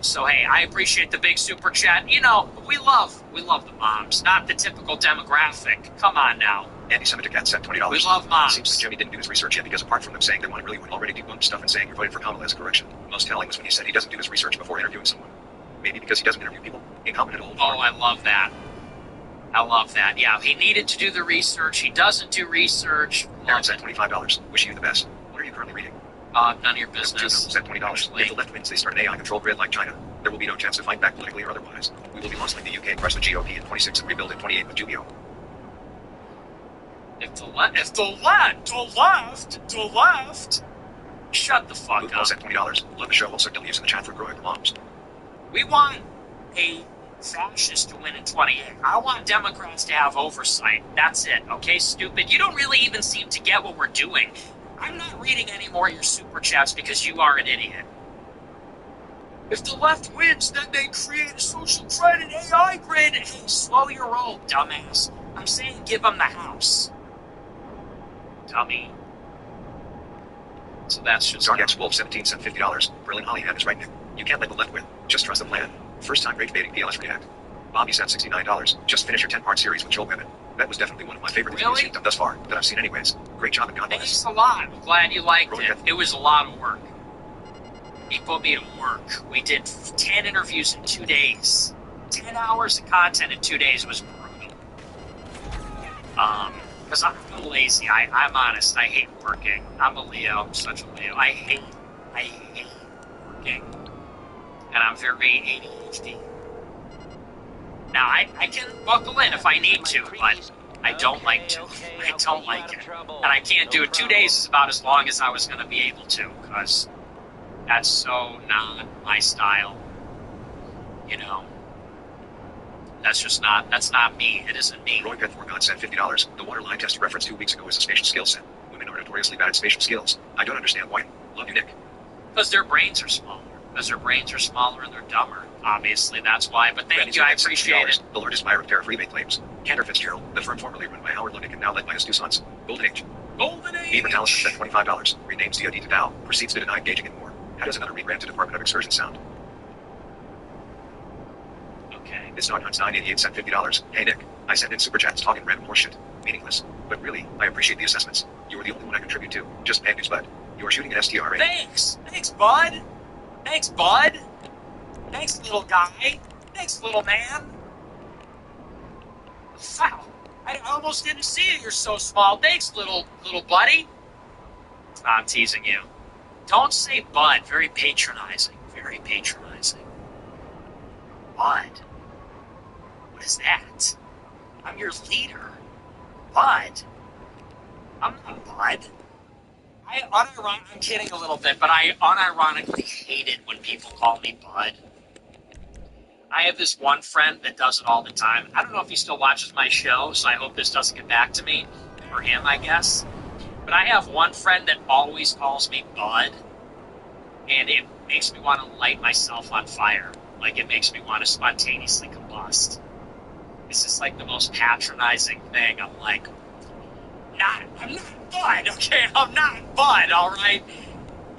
So, hey, I appreciate the big super chat. You know, we love the moms, not the typical demographic. Come on now. Anti-Semitic at sent $20. We love moms. Seems like Jimmy didn't do his research yet because apart from them saying they want really already debunked stuff and saying you're voting for Kamala as a correction, most telling was when he said he doesn't do his research before interviewing someone. Maybe because he doesn't interview people. Incompetent old Oh, I love that. I love that. Yeah, he needed to do the research. He doesn't do research. Aaron sent $25. Wishing you the best. What are you currently reading? None of your business. Sent $20. If the left wins, they start an AI-controlled grid like China. There will be no chance to fight back politically or otherwise. We will be lost like the UK, crush the GOP in 26 and rebuild in 28 with Jubio. If the left, shut the fuck Luke up. sent $20. Love the show. Also W's in the chat for growing moms. We want a fascist to win in 28. I want Democrats to have oversight. That's it. Okay, stupid? You don't really even seem to get what we're doing. I'm not reading any more of your super chats because you are an idiot. If the left wins, then they create a social credit AI grid. Hey, slow your roll, dumbass. I'm saying give them the house. Dummy. So that's just... Zargax Wolf 17 sent $50. Berlin Hollyham is right, Nick. You can't let the left win. Just trust the plan. First time rage baiting PLS React. Bobby sent $69. Just finish your 10-part series with Joel Webben. That was definitely one of my favorite reviews you've done thus far that I've seen anyways. Great job and God bless. Thanks a lot. I'm glad you liked it. It was a lot of work. He put me to work. We did 10 interviews in 2 days. 10 hours of content in 2 days was brutal. Because I'm lazy. I'm honest. I hate working. I'm a Leo. I'm such a Leo. I hate working. And I'm very ADHD. Now, I can buckle in if I need to, but I don't like to. I don't like it. And I can't do it. 2 days is about as long as I was going to be able to, because that's so not my style. You know? That's not me. It isn't me. Roy Pet for God sent $50. The waterline test referenced 2 weeks ago is a spatial skill set. Women are notoriously bad at spatial skills. I don't understand why. Love you, Nick. Because their brains are smaller. Because their brains are smaller and they're dumber. Obviously, that's why. But thank you. I appreciate it. The largest buyer of tariff rebate claims. Cantor Fitzgerald, the firm formerly run by Howard Lutnick and now led by his two sons. Golden Age. Golden Age. Beaver Tallis sent $25. Renames DoD to Dow. Proceeds to deny engaging in war. How does another rebrand to Department of Excursion sound? Okay. It's not Hunts 988 sent $50. Hey Nick, I sent in super chats talking random horseshit. Meaningless. But really, I appreciate the assessments. You are the only one I contribute to. Just pancakes, bud. You are shooting an STRA. Thanks. Thanks, bud. Thanks, bud. Thanks, little guy. Thanks, little man. Wow. I almost didn't see you. You're so small. Thanks, little buddy. I'm teasing you. Don't say bud. Very patronizing. Very patronizing. Bud? What is that? I'm your leader. Bud? I'm not bud. I'm kidding a little bit, but I unironically hate it when people call me bud. I have this one friend that does it all the time. I don't know if he still watches my show, so I hope this doesn't get back to me. Or him, I guess. But I have one friend that always calls me bud, and it makes me want to light myself on fire. Like, it makes me want to spontaneously combust. It's just like the most patronizing thing. I'm like, I'm not Bud, okay? I'm not Bud, alright?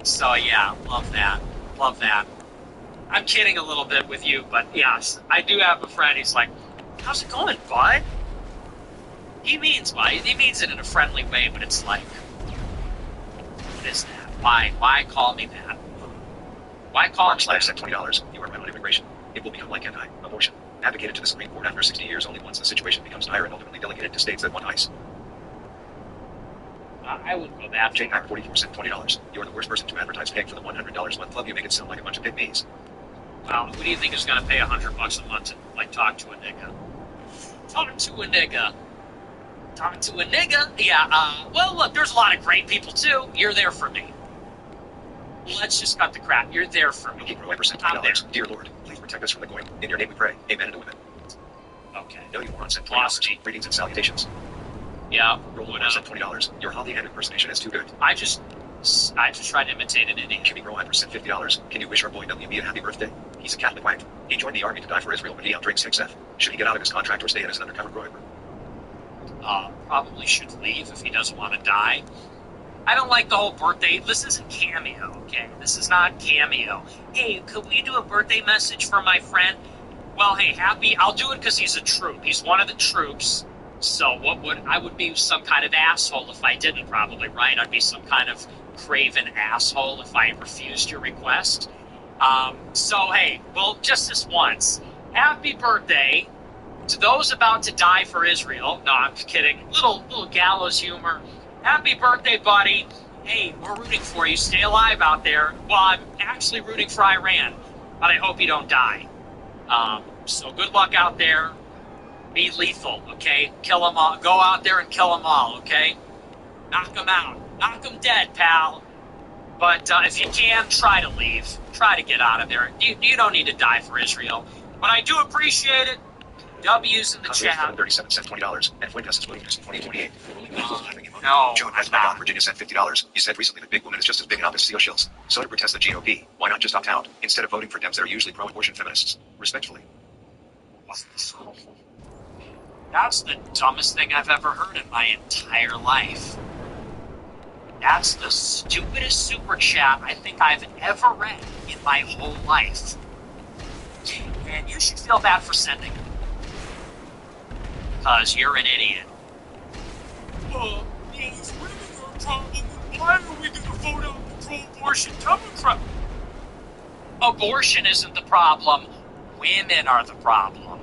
So, yeah, love that. Love that. I'm kidding a little bit with you, but yes, I do have a friend. He's like, how's it going, Bud? He means it in a friendly way, but it's like, what is that? Why call me that? Why call me that? Sent $20. You are right on immigration. It will become like anti-abortion. Advocated to the Supreme Court after 60 years only once the situation becomes dire and ultimately delegated to states that want ICE. I would go that JPAC 44 sent $20. You are the worst person to advertise paying for the $100 a month club. You make it sound like a bunch of pygmies. Well, who do you think is going to pay $100 a month to, like, talk to a nigga? Talk to a nigga. Talk to a nigga? Yeah, well, look, there's a lot of great people, too. You're there for me. Let's just cut the crap. You're there for me. Keep Roy percent $20. Dear Lord, please protect us from the going. In your name we pray. Amen to women. Okay. No, you moron sent $20. Greetings and salutations. Yeah. Roll sent $20. Your Holly-Hand impersonation is too good. I just tried to imitate an idiot. Jimmy Rowan sent $50. Can you wish our boy WB a happy birthday? He's a Catholic wife. He joined the army to die for Israel, but he outdrinks 6F. Should he get out of his contract or stay in as an undercover broiler? Probably should leave if he doesn't want to die. I don't like the whole birthday. This isn't Cameo, okay? This is not Cameo. Hey, could we do a birthday message for my friend? Well, hey, I'll do it because he's a troop. He's one of the troops. So I would be some kind of asshole if I didn't, probably, right? I'd be some kind of craven asshole if I refused your request. So, hey, well, just this once. Happy birthday to those about to die for Israel. No, I'm kidding. Little gallows humor. Happy birthday, buddy. Hey, we're rooting for you. Stay alive out there. Well, I'm actually rooting for Iran, but I hope you don't die. So good luck out there. Be lethal, okay? Kill them all. Go out there and kill them all, okay? Knock them out. Knock them dead, pal. But if you can, try to leave. Try to get out of there. You don't need to die for Israel. But I do appreciate it. W's in the chat. 37 cents, $20. And Fuentes Williams, 2028. No. Joan Westmacott, Virginia said $50. You said recently that big woman is just as big an op as Seal Shills. So to protest the GOP, why not just opt out instead of voting for Dems that are usually pro-abortion feminists? Respectfully. That's the dumbest thing I've ever heard in my entire life. That's the stupidest super chat I think I've ever read in my whole life. And you should feel bad for sending it. Because you're an idiot. These women are a problem. Why are we going to vote out the pro-abortion Democrat? Abortion isn't the problem. Women are the problem.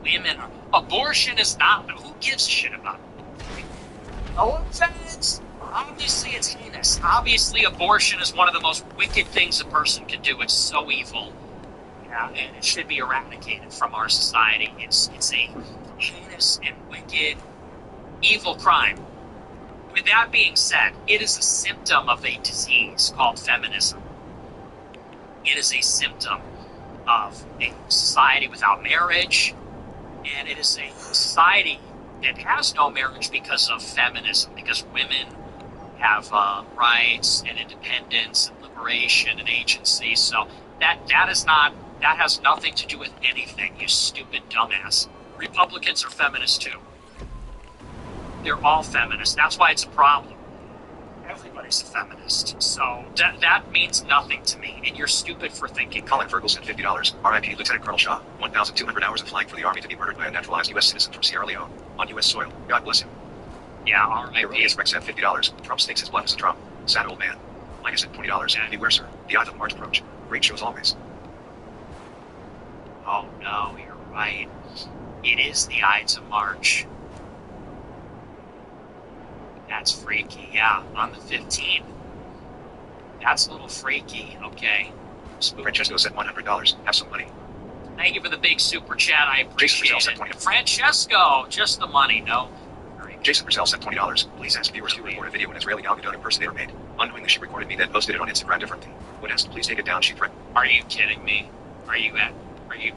Women are. Abortion is not. Who gives a shit about it? No offense. Obviously, it's heinous. Obviously, abortion is one of the most wicked things a person can do. It's so evil. Yeah, and it should be eradicated from our society. It's a heinous and wicked, evil crime. With that being said, it is a symptom of a disease called feminism. It is a symptom of a society without marriage, and it is a society that has no marriage because of feminism, because women have rights and independence and liberation and agency. So that has nothing to do with anything, you stupid dumbass. Republicans are feminists too. They're all feminists. That's why it's a problem. Everybody's a feminist. So that means nothing to me, and you're stupid for thinking. Colin Ferguson, $50. RIP Lieutenant Colonel Shaw, 1,200 hours of flying for the Army to be murdered by a naturalized U.S. citizen from Sierra Leone on U.S. soil. God bless him. Yeah, RIP. Erroneous Rex said $50. Trump stakes his blood as a Trump. Sad old man. Like I said, $20. Yeah. Beware, sir. The Ides of March approach. Great shows always. Oh no, you're right. It is the Ides of March. That's freaky, yeah, on the 15th. That's a little freaky, okay. Spooky. Francesco said $100. Have some money. Thank you for the big super chat, I appreciate it. Francesco, just the money, no? Jason Purcell said $20. Please ask viewers to record a video an Israeli Gal Gadot impersonator made. Unknowingly she recorded me, then posted it on Instagram differently. Would ask, please take it down, she threatened. Are you kidding me? Are you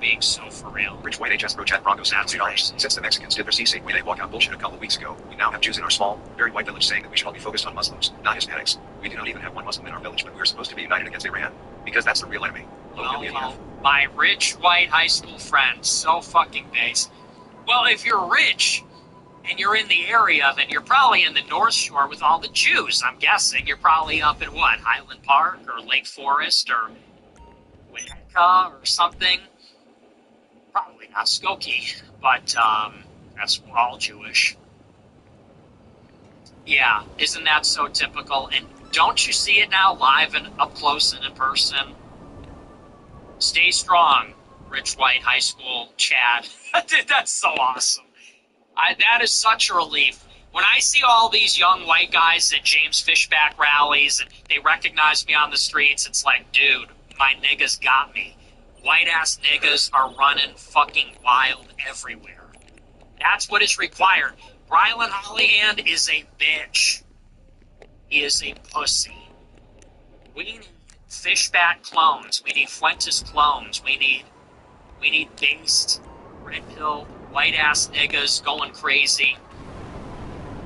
being so for real? Rich White HS Pro Chat Bronco said $20. Since the Mexicans did their CSAC way they walk out bullshit a couple weeks ago, we now have Jews in our small, very white village saying that we should all be focused on Muslims, not Hispanics. We do not even have one Muslim in our village, but we are supposed to be united against Iran. Because that's the real enemy. Well, my rich white high school friend, so fucking based. Well, if you're rich and you're in the area, then you're probably in the North Shore with all the Jews, I'm guessing. You're probably up in what, Highland Park or Lake Forest or Winnetka or something. Probably not Skokie, but that's all Jewish. Yeah, isn't that so typical? And don't you see it now live and up close and in person? Stay strong, Rich White High School Chad. That's so awesome. That is such a relief. When I see all these young white guys at James Fishback rallies and they recognize me on the streets, it's like, dude, my niggas got me. White-ass niggas are running fucking wild everywhere. That's what is required. Rylan Hollyhand is a bitch. He is a pussy. We need Fishback clones. We need Fuentes clones. We need based, red-pilled, white-ass niggas going crazy.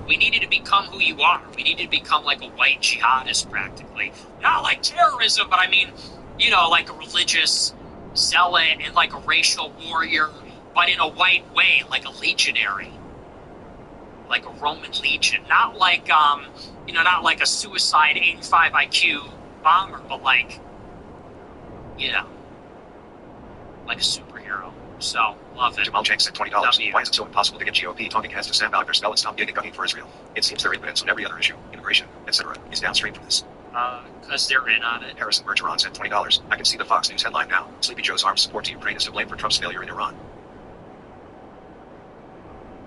We needed to become who you are. We needed to become like a white jihadist, practically. Not like terrorism, but I mean, you know, like a religious zealot and like a racial warrior, but in a white way, like a legionary. Like a Roman legion. Not like, not like a suicide 85 IQ bomber, but like, like a superhero. So, love it. Jamal Jenks said $20. W. Why is it so impossible to get GOP talking heads to stand out their spell and stop gunning for Israel? It seems their impotence on every other issue, immigration, etc., is downstream from this. Because they're in on it. Harrison Bergeron said $20. I can see the Fox News headline now. Sleepy Joe's armed support to Ukraine is to blame for Trump's failure in Iran.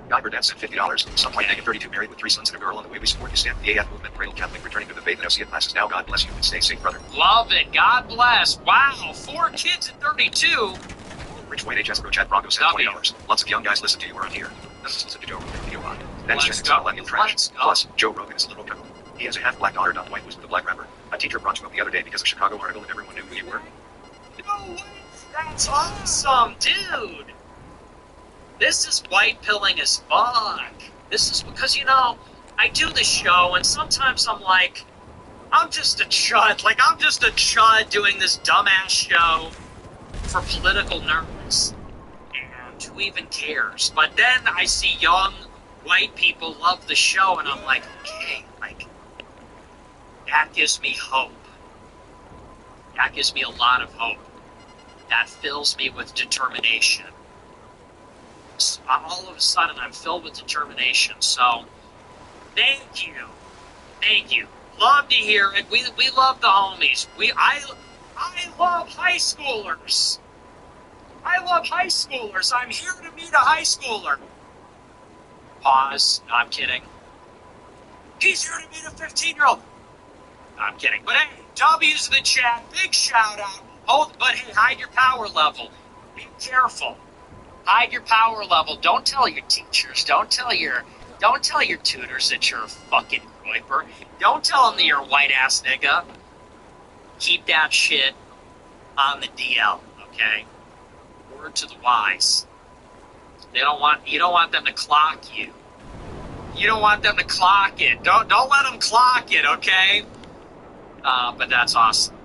Guy Burdett said $50. Some white negative 32 married with 3 sons and a girl on the way we support the stand with the AF movement. Cradle Catholic returning to the faith and OCF classes now. God bless you and stay safe, brother. Love it. God bless. Wow. 4 kids at 32. Rich Wade HS Pro Chad Bronco said $20. Lots of young guys listen to you around here. Let's listen to Joe Rogan video on. That is just millennial trash. Plus, Joe Rogan is a little pickle. He has a half black daughter, not white, who's with a black rapper. A teacher brought you up the other day because of Chicago article and everyone knew who you were. No way. That's awesome, dude. This is white pilling as fuck. This is because, you know, I do the show and sometimes I'm like, I'm just a chud. Like, I'm just a chud doing this dumbass show for political nerds. And who even cares? But then I see young white people love the show and I'm like, okay, like, that gives me hope. That gives me a lot of hope. That fills me with determination. So all of a sudden, I'm filled with determination. So, thank you. Thank you. Love to hear it. We love the homies. I love high schoolers. I love high schoolers. I'm here to meet a high schooler. Pause. No, I'm kidding. He's here to meet a 15-year-old. No, I'm kidding. But hey, W's in the chat. Big shout out. But hey, hide your power level. Be careful. Hide your power level. Don't tell your teachers. Don't tell your tutors that you're a fucking groiper. Don't tell them that you're a white ass nigga. Keep that shit on the DL, okay? Word to the wise. You don't want them to clock you. You don't want them to clock it. Don't let them clock it, okay? But that's awesome.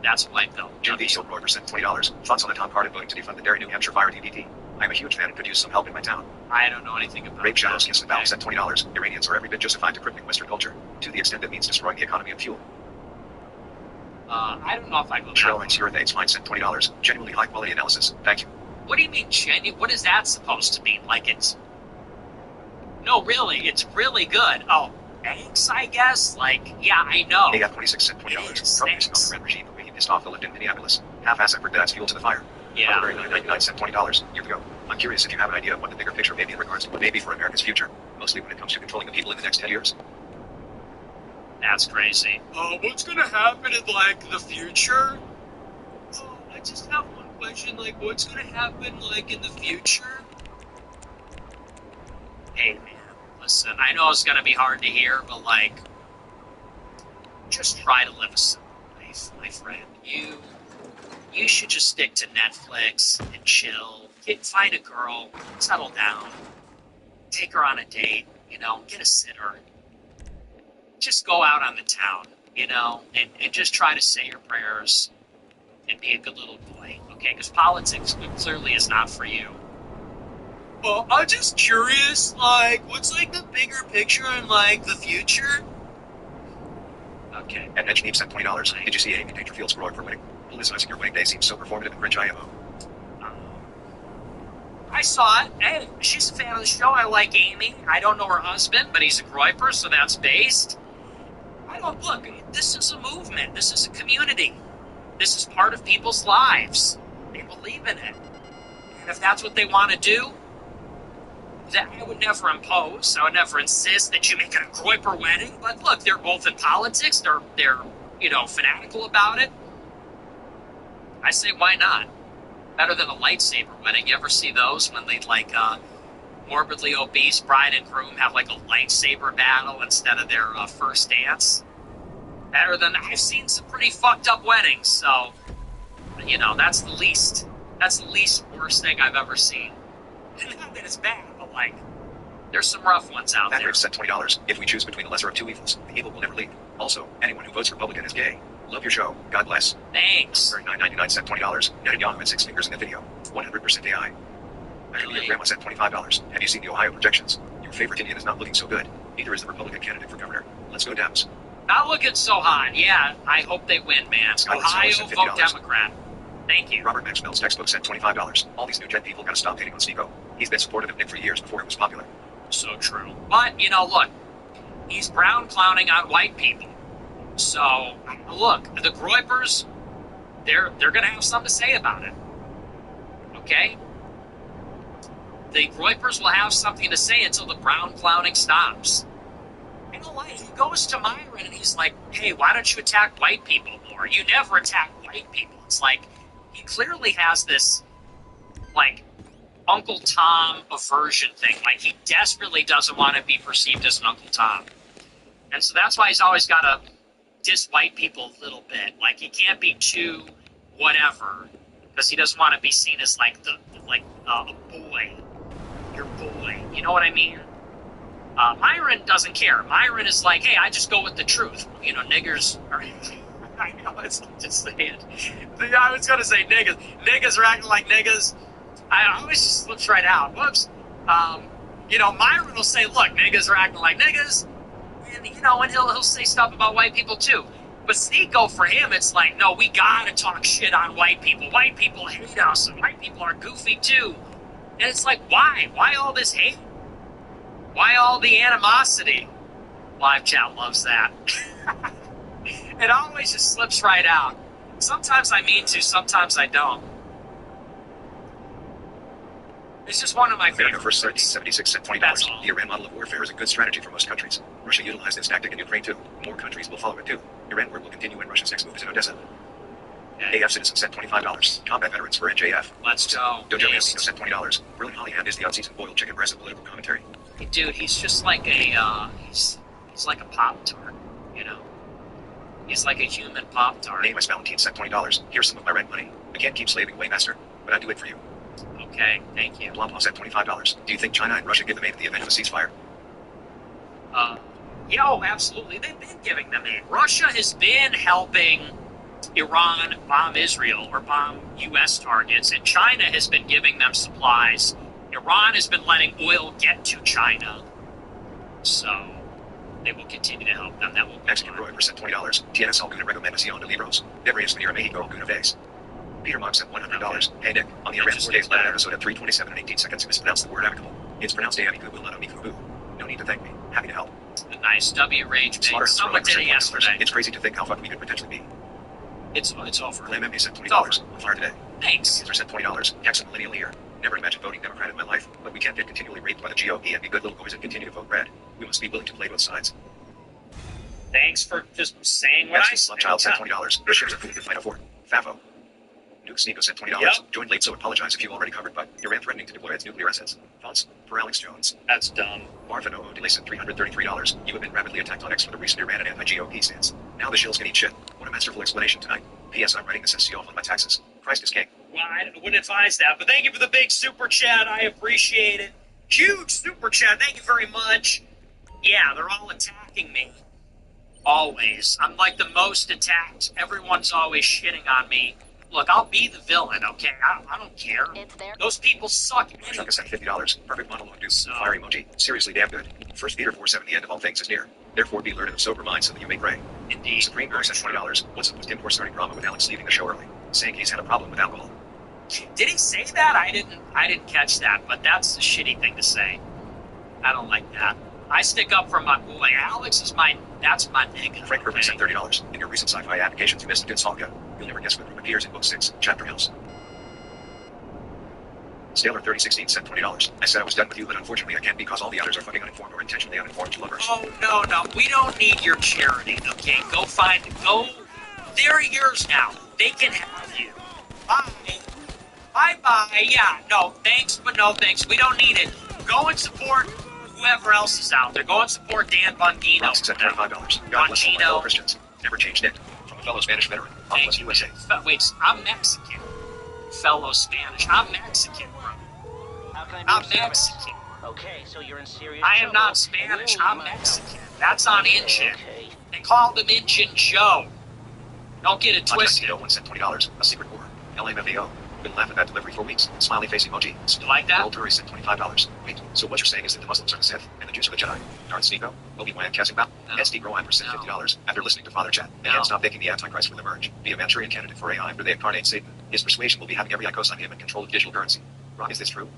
That's white though. Jim V. Silverberger said $20. Thoughts on the Tom Cardin voting to defund the Derry, New Hampshire fire DPT? I'm a huge fan and could use some help in my town. I don't know anything about Rape Shadows Kiss the Battle said $20. Iranians are every bit justified to crippling Western culture, to the extent that means destroying the economy and fuel. I don't know if I go Cheryl and Sierra Thanks Mine said $20. Genuinely high quality analysis. Thank you. What do you mean genuine? What is that supposed to mean? Like it's... No, really, it's really good. Oh, thanks, I guess? Like, yeah, I know. AF26 said $20. Trump is on the red regime, but we pissed off the left in Minneapolis. Half-ass effort that adds fuel to the fire. Yeah. $9.99 said $20 years ago. I'm curious if you have an idea of what the bigger picture may be in regards to what may be for America's future, mostly when it comes to controlling the people in the next 10 years. That's crazy. What's gonna happen in, like, the future? I just have one question, like, what's gonna happen, like, in the future? Hey, man, listen, I know it's gonna be hard to hear, but, like, just try to live a simple life, my friend. You should just stick to Netflix and chill. Find a girl, settle down, take her on a date, you know, get a sitter. Just go out on the town, you know, and just try to say your prayers and be a good little boy, okay? Because politics clearly is not for you. Well, I'm just curious, like, what's, like, the bigger picture in, like, the future? Okay. And Edge Neep sent $20. Did you see Amy Dangerfield's score for winning? Politicizing your wedding day seems so performative and cringe IMO. I saw it. Hey, she's a fan of the show. I like Amy. I don't know her husband, but he's a groiper, so that's based. Look, this is a movement. This is a community. This is part of people's lives. They believe in it. And if that's what they want to do, that I would never impose. I would never insist that you make it a groiper wedding. But look, they're both in politics. They're you know, fanatical about it. I say, why not? Better than a lightsaber wedding. You ever see those when they, like, morbidly obese bride and groom have, like, a lightsaber battle instead of their first dance? Better than... I've seen some pretty fucked up weddings, so... You know, that's the least worst thing I've ever seen. Not that it's bad, but, like, there's some rough ones out there. That said $20. If we choose between the lesser of two evils, the evil will never lead. Also, anyone who votes Republican is gay. Love your show. God bless. Thanks. $9.99 said $20. Netanyahu had 6 fingers in the video. 100% AI. Actually, your grandma said $25. Have you seen the Ohio projections? Your favorite Indian is not looking so good. Neither is the Republican candidate for governor. Let's go Dems. Not looking so hot. Yeah, I hope they win, man. Skyline Ohio, said vote $50. Democrat. Thank you. Robert Maxwell's textbook said $25. All these new gen people gotta stop hating on Sneeko. He's been supportive of Nick for years before it was popular. So true. But, you know, look, he's brown clowning on white people. So, look, the Groypers, they're going to have something to say about it. Okay? The Groypers will have something to say until the brown clowning stops. You know what? He goes to Myron and he's like, hey, why don't you attack white people more? You never attack white people. It's like, he clearly has this, like, Uncle Tom aversion thing. Like, he desperately doesn't want to be perceived as an Uncle Tom. And so that's why he's always got to diss white people a little bit. Like, he can't be too whatever, because he doesn't want to be seen as, like, a boy. Your boy. You know what I mean? Myron doesn't care. Myron is like, hey, I just go with the truth. You know, niggers are... I know, it's just saying. I was going to say niggas. Niggas are acting like niggas. I always just slips right out. Whoops. You know, Myron will say, look, niggas are acting like niggas. And, you know, and he'll say stuff about white people, too. But Sneeko, for him, it's like, no, we gotta talk shit on white people. White people hate us, and white people are goofy, too. And it's like, why? Why all this hate? Why all the animosity? Live chat loves that. It always just slips right out. Sometimes I mean to, sometimes I don't. It's just one of my America favorites. first started 76 cent $20. The Iran model of warfare is a good strategy for most countries. Russia utilized this tactic in Ukraine too. More countries will follow it too. Iran war will continue when Russia's next move is in Odessa. Okay. AF citizens sent $25. Combat veterans for NJF. Let's go. Dojo Yes. Ambino sent $20. Brilliant Hollyhand is the unseasoned boiled chicken breast of political commentary. Dude, he's just like a, he's like a Pop-Tart, you know? He's like a human Pop-Tart. Amos Valentine sent $20. Here's some of my rent money. I can't keep slaving away, master, but I do it for you. Okay, thank you. Blompa sent $25. Do you think China and Russia give them aid at the event of a ceasefire? Yeah, oh, absolutely. They've been giving them aid. Russia has been helping Iran bomb Israel or bomb U.S. targets, and China has been giving them supplies. Iran has been letting oil get to China. So, they will continue to help them. That will be Mexican fine. Roy sent $20. Tienes alguna recomendación de libros? Deberías venir a México alguna vez. Peter Monk sent $100. Hey Nick, on the Iran 4 days 11 episode at 3:27 and 18 seconds, you mispronounced the word amicable. It's pronounced Amikubu, not Amikubu. No need to thank me. Happy to help. A nice W Rage Slaughter bait. Someone did it yesterday. It's crazy to think how fucked we could potentially be. It's over. Lamb MP sent $20. On fire today. Thanks. Caesar sent $20. Jackson millennial here. Never imagined voting Democrat in my life, but we can't get continually raped by the GOP and be good little boys and continue to vote red. We must be willing to play both sides. Thanks for just saying what I Max's said. love child sent $20. The shares are food to fight for. Favo. Nuke Sneeko sent $20. Yep. Joined late, so apologize if you already covered, but Iran threatening to deploy its nuclear assets. Thoughts? For Alex Jones. That's dumb. Martha Novo Delay sent $333. You have been rapidly attacked on X for the recent Iran and anti-GOP stance. Now the shills can eat shit. What a masterful explanation tonight. P.S. I'm writing this SC off on my taxes. Christ is king. Well, I wouldn't advise that, but thank you for the big super chat. I appreciate it. Huge super chat. Thank you very much. Yeah, they're all attacking me. Always. I'm like the most attacked. Everyone's always shitting on me. Look, I'll be the villain, okay? I don't care. It's there. Those people suck. Chunka sent $50. Perfect monologue, dude. So- Fire emoji. Seriously damn good. 1 Peter 4:7. The end of all things is near. Therefore be learned of sober mind so that you may pray. Indeed. Supreme Girl sent $20. What's up with Tim Poor starting drama with Alex leaving the show early? Saying he's had a problem with alcohol. Did he say that? I didn't catch that, but that's a shitty thing to say. I don't like that. I stick up for my boy. Alex is that's my nigga. Frank Griffin okay? sent $30. In your recent sci-fi applications, you missed a good saga. You'll never guess what group appears in Book 6, Chapter House. Staler 3016 sent $20. I said I was done with you, but unfortunately I can't because all the others are fucking uninformed or intentionally uninformed lovers. Oh, no. We don't need your charity, okay? Go. They're yours now. They can have you. Bye. Bye-bye. Yeah, no, thanks, but no thanks. We don't need it. Go and support whoever else is out there. Go and support Dan Bongino. Rox sent $25. God bless all my fellow Bongino. Christians. Never changed it. From a fellow Spanish veteran. God bless Thank you. USA. Wait, I'm Mexican. Fellow Spanish. I'm Mexican, bro. How can I be I'm of service? Mexican. Okay, so you're in serious I am trouble. not Spanish. You I'm need my help. Mexican. That's on Injun. Okay. They call them Injun Joe. Don't get it Podcast twisted. Tito 1 sent $20. A secret war. LMFAO. Been laughing at that delivery for weeks. Smiley face emoji. You like that? Old Tory sent $25. Wait, so what you're saying is that the Muslims are the Sith and the Jews are the Jedi? Darth Sneeko? Obi-Wan Cassingbao? No. SD Groheim sent No. $50 after listening to Father Chat. They No. can't stop thinking the Antichrist will emerge. Be a Manchurian candidate for AI after they incarnate Satan. His persuasion will be having every icos on him and control of digital currency. Ron, is this true?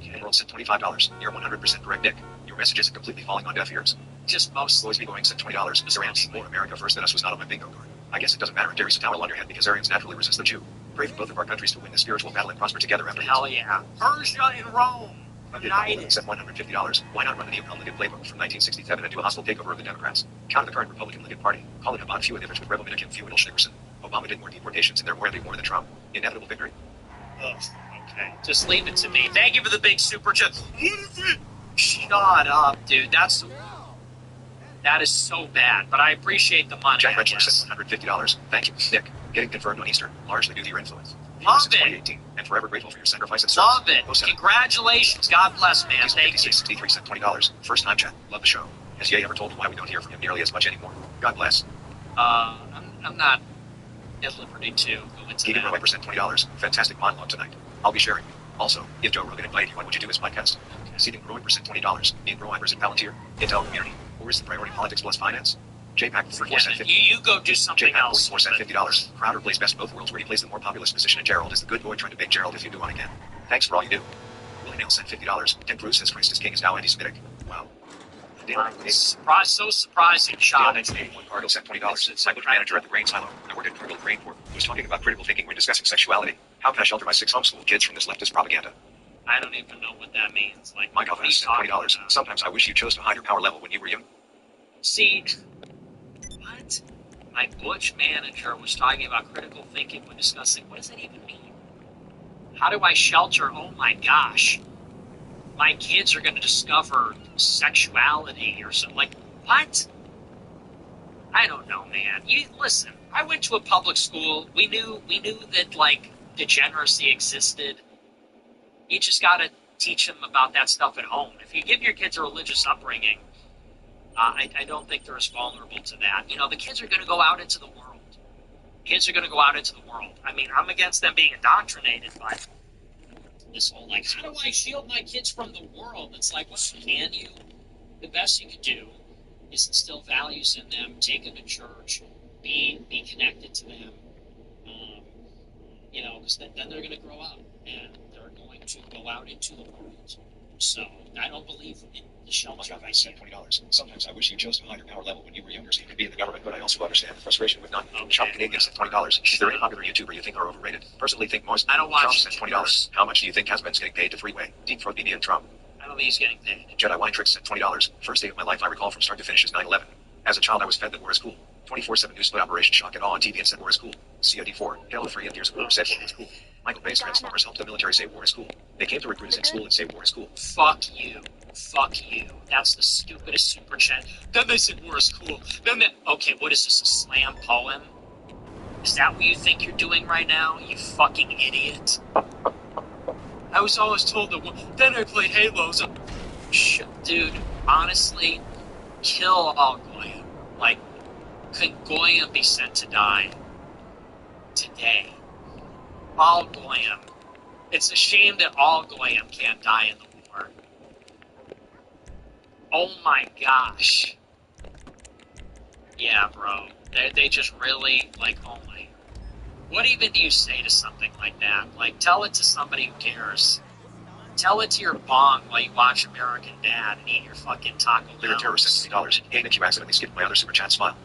Okay. The world sent $25. You're 100% correct, Nick. Your message isn't completely falling on deaf ears. Just most. Boys Be Going sent $20. Iran more America first than us was not on my bingo card. I guess it doesn't matter if Darius a towel on your head because Aryans naturally resist the Jew. Pray for both of our countries to win this spiritual battle and prosper together after Hell yeah. Persia and Rome. United. Sent $150. Why not run the Neopolitan playbook from 1967 and do a hostile takeover of the Democrats? Counter the current Republican-led party. Call it about few with Rebel Minikin feudal Schnickerson. Obama did more deportations and there were more than Trump. Inevitable victory. Ugh, okay. Just leave it to me. Thank you for the big super chat. Shut up, dude. That is so bad, but I appreciate the money. Jack I Rentschler guess. sent $150. Thank you, Nick. Getting confirmed on Easter, largely due to your influence. Love Since it. 2018, and forever grateful for your sacrifice and Love service. it. Oh, Senator. Congratulations. God bless, man. Thank you. 63 sent $20. First time chat. Love the show. Has Ye ever told you why we don't hear from him nearly as much anymore? God bless. I'm not at liberty to go into Keegan that. Roy sent $20. Fantastic monologue tonight. I'll be sharing. Also, if Joe Rogan invited you, what would you do as podcast? Seating Groy $20. Me and Groimers at Palantir. Intel community. Or is the priority politics plus finance? JPAC 44 Forget sent it. 50. You go do something JPAC else. 44 sent $50. Crowder plays best of both worlds where he plays the more populist position and Gerald is the good boy trying to bait Gerald if you do one again. Thanks for all you do. Willie Nail sent $50. Ted Cruz says Christ is King is now anti-Semitic. Wow. So surprising shot. 1981 Cargill sent $20. Cyclic manager at the Grain Silo. I work at Cargill Grain Corp. Was talking about critical thinking when discussing sexuality. How can I shelter my 6 homeschool kids from this leftist propaganda? I don't even know what that means. Like, Mike what are you Alvarez sent talking $20. about? Sometimes I wish you chose to hide your power level when you were young. See, what? My Butch manager was talking about critical thinking when discussing. What does that even mean? How do I shelter? Oh my gosh. My kids are going to discover sexuality or something. Like, what? I don't know, man. You listen. I went to a public school. We knew that like degeneracy existed. You just got to teach them about that stuff at home. If you give your kids a religious upbringing, I don't think they're as vulnerable to that. You know, the kids are going to go out into the world. Kids are going to go out into the world. I mean, I'm against them being indoctrinated by this whole, like, how do I shield my kids from the world? It's like, well, can you? The best you can do is instill values in them, take them to church, be connected to them. You know, because then they're going to grow up and they're going to go out into the world. So I don't believe in the shelter. I sent $20. Sometimes I wish you chose to hide your power level when you were younger so you could be in the government, but I also understand the frustration with not. Shop Canadian sent $20. Is there any popular YouTuber you think are overrated? Personally think most. I don't watch Trump sent $20. How much do you think Hasbin's getting paid to freeway? Deep throat BB and Trump. I don't think he's getting paid. Jedi Wine Tricks sent $20. First day of my life I recall from start to finish is 9/11. As a child I was fed that war is cool. 24/7 news split Operation Shock and Awe on TV and said war is cool. COD4, Halo 3 and Gears of War said war is cool. Michael Bay's Transformers helped the military say war is cool. They came to recruit us in school and say war is cool. Fuck you. Fuck you. That's the stupidest super chat. Then they said war is cool. Okay, what is this, a slam poem? Is that what you think you're doing right now, you fucking idiot? I was always told that. Then I played Halos. Dude, honestly, kill all Goyim. Like, could Goyim be sent to die today? All Goyim. It's a shame that all Goyim can't die in the war. Oh my gosh. Yeah, bro. They just really, like, oh my. What even do you say to something like that? Like, tell it to somebody who cares. Tell it to your bong while you watch American Dad and eat your fucking Taco Lyra Bell. Terror sent $50. Hey Nick, you accidentally skipped my other super chat smile.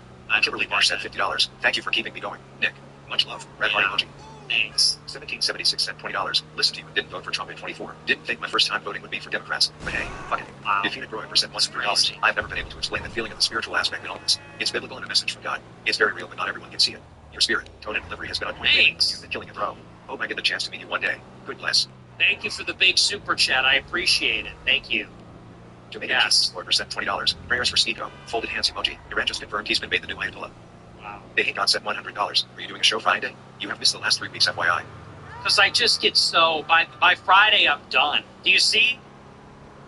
Kimberly Marsh sent $50. Thank you for keeping me going. Nick, much love. Red heart emoji. Thanks. 1776 sent $20. Listened to you and didn't vote for Trump in 24. Didn't think my first time voting would be for Democrats. But hey, fuck it. Wow. If Unit Growing percent wants $3, Crazy. I've never been able to explain the feeling of the spiritual aspect in all this. It's biblical and a message from God. It's very real, but not everyone can see it. Your spirit, tone, and delivery has been on point. Thanks. You've been killing it, bro. Hope I get the chance to meet you one day. Good bless. Thank you for the big super chat. I appreciate it. Thank you. Jamaican Yes. Lord percent $20. Prayers for Sneeko. Folded hands emoji. Iran just confirmed he's been made the new Ayatollah. Wow. They hate God sent $100. Are you doing a show Friday? You have missed the last 3 weeks, FYI. Because I just get so... By Friday, I'm done. Do you see?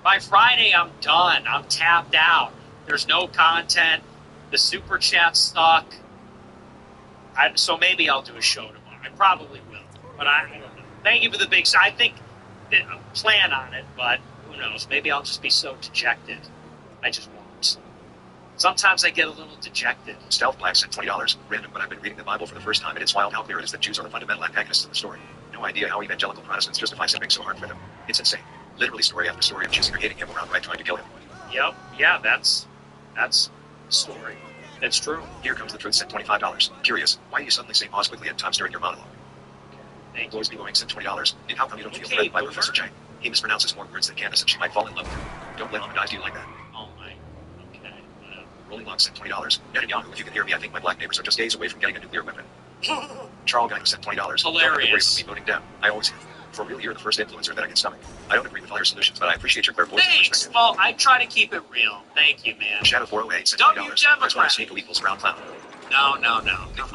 By Friday, I'm done. I'm tapped out. There's no content. The super chat's stuck. So maybe I'll do a show tomorrow. I probably will. But I don't know. Thank you for the big. I think plan on it, but who knows? Maybe I'll just be so dejected. I just won't. Sometimes I get a little dejected. Stealth Black sent $20. Random, but I've been reading the Bible for the first time, and it's wild how clear it is that Jews are the fundamental antagonists of the story. No idea how evangelical Protestants justify something so hard for them. It's insane. Literally story after story of Jews either hating him or outright trying to kill him. Yep. Yeah, that's the story. It's true. Here comes the truth sent $25. Curious, why do you suddenly say pause quickly at times during your monologue? Thank you. Boys Be Going sent $20. And how come you don't feel Okay, threatened by boomer. Professor Chang? He mispronounces more words than Candace and she might fall in love with him. Don't let hominize you like that. Oh my. Okay. Whatever. Rolling Lock sent $20. Netanyahu, if you can hear me, I think my black neighbors are just days away from getting a nuclear weapon. Charles Guy sent $20. Hilarious. Don't have to worry about me voting down. I always have. For real, you're the first influencer that I can stomach. I don't agree with all your solutions, but I appreciate your clairvoyance and Thanks. perspective. Well, I try to keep it real. Thank you, man. Shadow 408 sent W $20. Democrat. That's why Sneeko equals brown clown. No.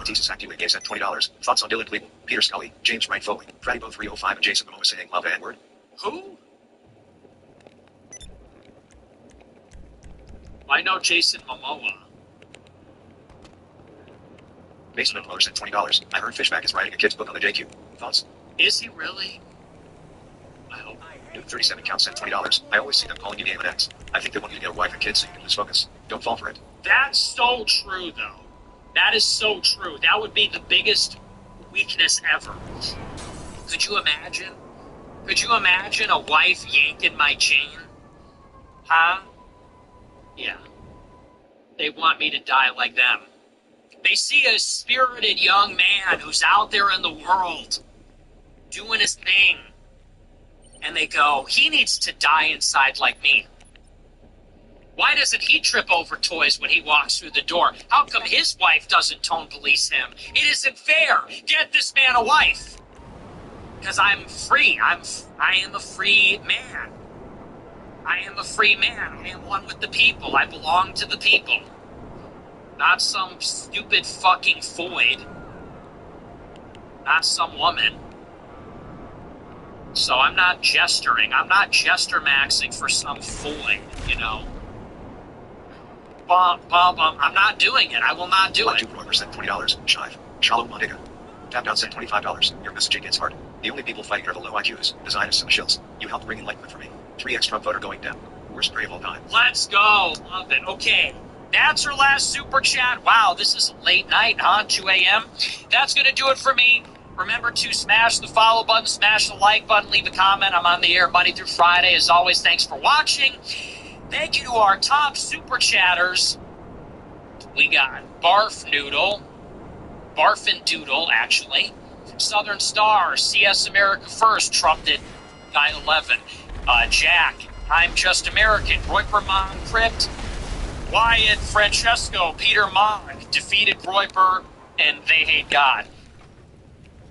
Jesus Activate sent $20. Thoughts on Dylan Klebold, Peter Scully, James Wright Foley, Freddy Bo 305, and Jason Momoa saying love N-word? Who? I know Jason Momoa. Basement Dweller sent $20. I heard Fishback is writing a kid's book on the JQ. Thoughts? Is he really? I hope. Dude 37 counts sent $20. I always see them calling you Game X. I think they want you to get a wife and kids so you can lose focus. Don't fall for it. That's so true, though. That is so true. That would be the biggest weakness ever. Could you imagine? Could you imagine a wife yanking my chain? Huh? Yeah. They want me to die like them. They see a spirited young man who's out there in the world doing his thing. And they go, he needs to die inside like me. Why doesn't he trip over toys when he walks through the door? How come his wife doesn't tone police him? It isn't fair. Get this man a wife. Because I'm free. I am a free man. I am a free man. I am one with the people. I belong to the people. Not some stupid fucking Foyd. Not some woman. So I'm not gesturing. I'm not gesture maxing for some Foyd, you know. I'm not doing it. I will not do Black it. 2 sent $20. Shive. Shalom Mondiga. Tap down sent $25. Your messaging gets hard. The only people fighting are the low IQs, the Zionists and the shills. You helped bring enlightenment for me. 3x Trump voter going down. Worst prey of all time. Let's go. Love it. Okay. That's our last super chat. Wow, this is a late night, huh? 2 a.m. That's going to do it for me. Remember to smash the follow button, smash the like button, leave a comment. I'm on the air Monday through Friday. As always, thanks for watching. Thank you to our top super chatters. We got Barf Noodle, Barfin Doodle, actually. Southern Star, CS America First, trumped it 9/11. Jack, I'm Just American, Roy Permon Crypt, Wyatt Francesco, Peter Mogg, defeated Royper, and They Hate God.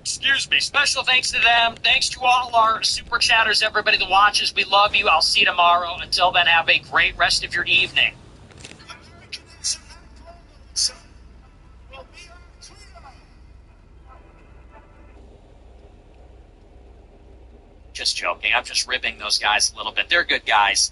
Excuse me. Special thanks to them. Thanks to all our super chatters, everybody that watches. We love you. I'll see you tomorrow. Until then, have a great rest of your evening. Just joking. I'm just ribbing those guys a little bit. They're good guys.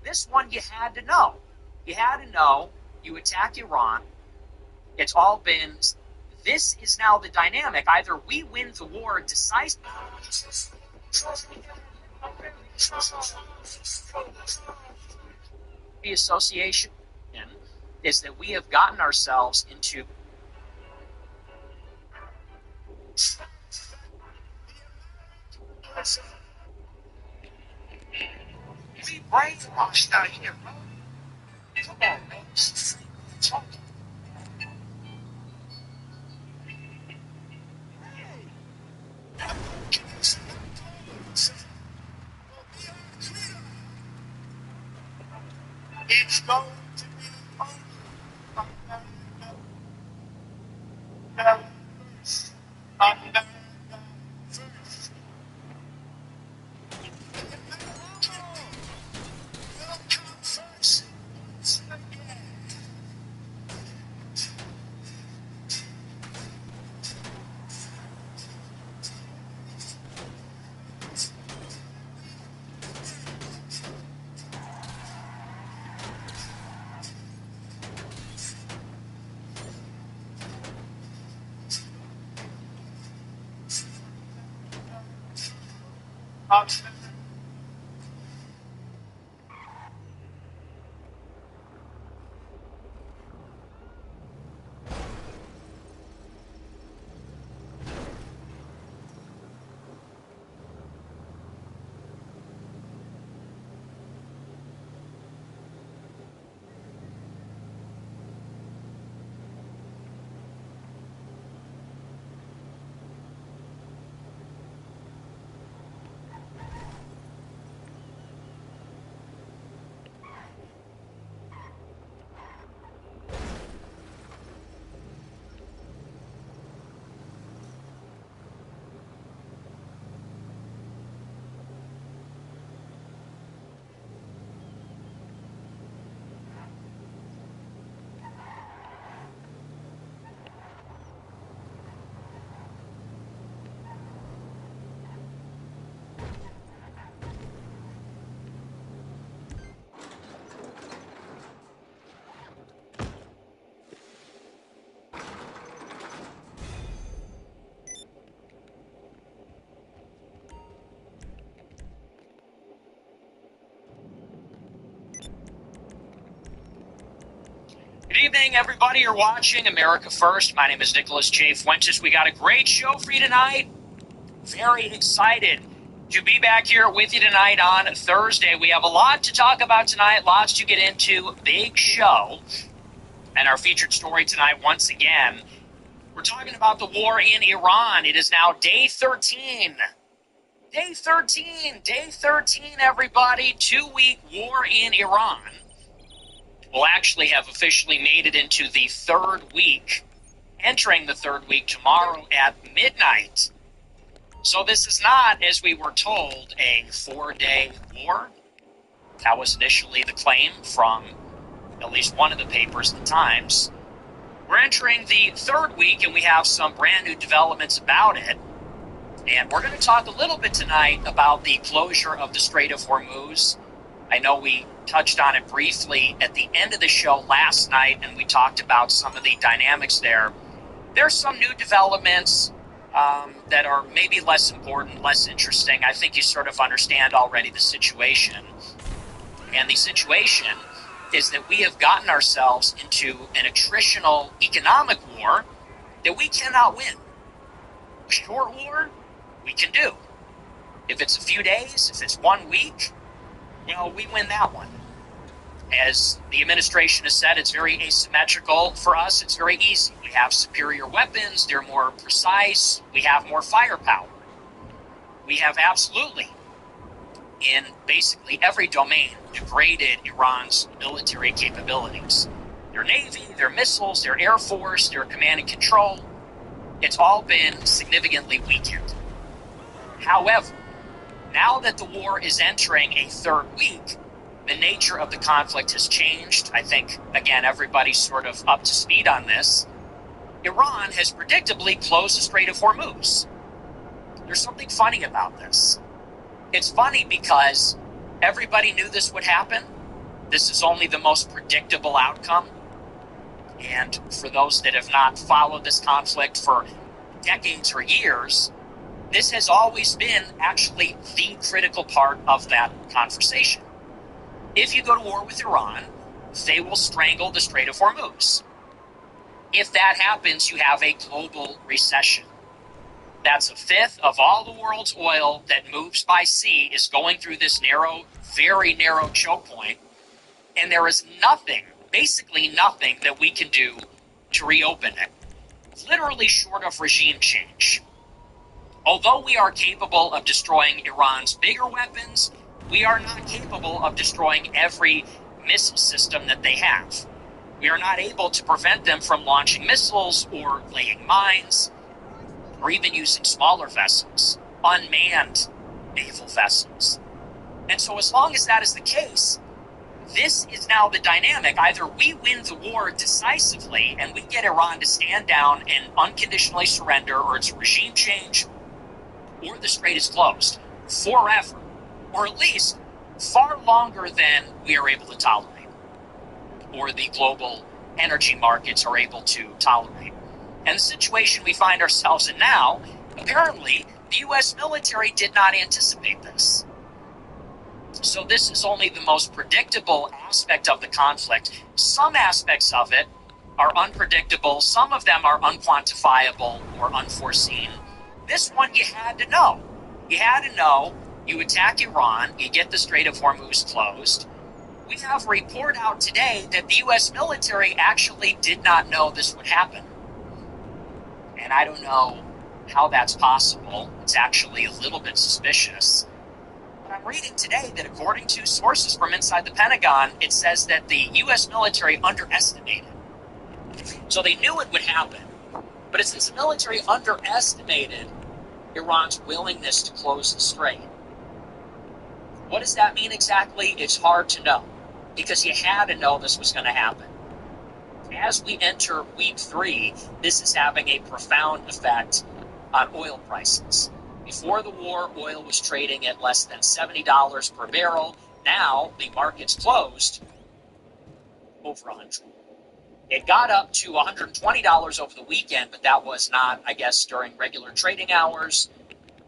This one you had to know. You had to know. You attacked Iran. It's all been... This is now the dynamic. Either we win the war decisively... The association is that we have gotten ourselves into... We brainwashed out here, bro. Come on, man. Talk. It's going to be over. America first. Good evening, everybody. You're watching America First. My name is Nicholas J. Fuentes. We got a great show for you tonight. Very excited to be back here with you tonight on Thursday. We have a lot to talk about tonight, lots to get into. Big show. And our featured story tonight, once again, we're talking about the war in Iran. It is now day 13. Day 13, everybody. 2-week war in Iran. We'll actually have officially made it into the third week, entering the third week tomorrow at midnight. So this is not, as we were told, a 4-day war. That was initially the claim from at least one of the papers, the Times. We're entering the third week, and we have some brand new developments about it. And we're going to talk a little bit tonight about the closure of the Strait of Hormuz. I know we touched on it briefly at the end of the show last night, and we talked about some of the dynamics there. There's some new developments that are maybe less important, less interesting. I think you sort of understand already the situation. And the situation is that we have gotten ourselves into an attritional economic war that we cannot win. A short war, we can do. If it's a few days, if it's 1 week, well, we win that one. As the administration has said, it's very asymmetrical for us. It's very easy. We have superior weapons. They're more precise. We have more firepower. We have absolutely, in basically every domain, degraded Iran's military capabilities. Their navy, their missiles, their air force, their command and control. It's all been significantly weakened. However, now that the war is entering a third week, the nature of the conflict has changed. I think, again, everybody's sort of up to speed on this. Iran has predictably closed the Strait of Hormuz. There's something funny about this. It's funny because everybody knew this would happen. This is only the most predictable outcome. And for those that have not followed this conflict for decades or years, this has always been actually the critical part of that conversation. If you go to war with Iran, they will strangle the Strait of Hormuz. If that happens, you have a global recession. That's a fifth of all the world's oil that moves by sea is going through this narrow, very narrow choke point. And there is nothing, basically nothing, that we can do to reopen it. Literally short of regime change. Although we are capable of destroying Iran's bigger weapons, we are not capable of destroying every missile system that they have. We are not able to prevent them from launching missiles or laying mines, or even using smaller vessels, unmanned naval vessels. And so as long as that is the case, this is now the dynamic. Either we win the war decisively and we get Iran to stand down and unconditionally surrender, or it's a regime change, or the strait is closed forever, or at least far longer than we are able to tolerate, or the global energy markets are able to tolerate. And the situation we find ourselves in now, apparently, The U.S. military did not anticipate this. So this is only the most predictable aspect of the conflict. Some aspects of it are unpredictable. Some of them are unquantifiable or unforeseen. This one you had to know. You had to know. You attack Iran, you get the Strait of Hormuz closed. We have a report out today that the U.S. military actually did not know this would happen. And I don't know how that's possible. It's actually a little bit suspicious. But I'm reading today that according to sources from inside the Pentagon, it says that the U.S. military underestimated. So they knew it would happen. But it says the military underestimated Iran's willingness to close the strait. What does that mean exactly? It's hard to know, because you had to know this was going to happen. As we enter week 3, this is having a profound effect on oil prices. Before the war, oil was trading at less than $70 per barrel. Now, the market's closed over $100. It got up to $120 over the weekend, but that was not, I guess, during regular trading hours.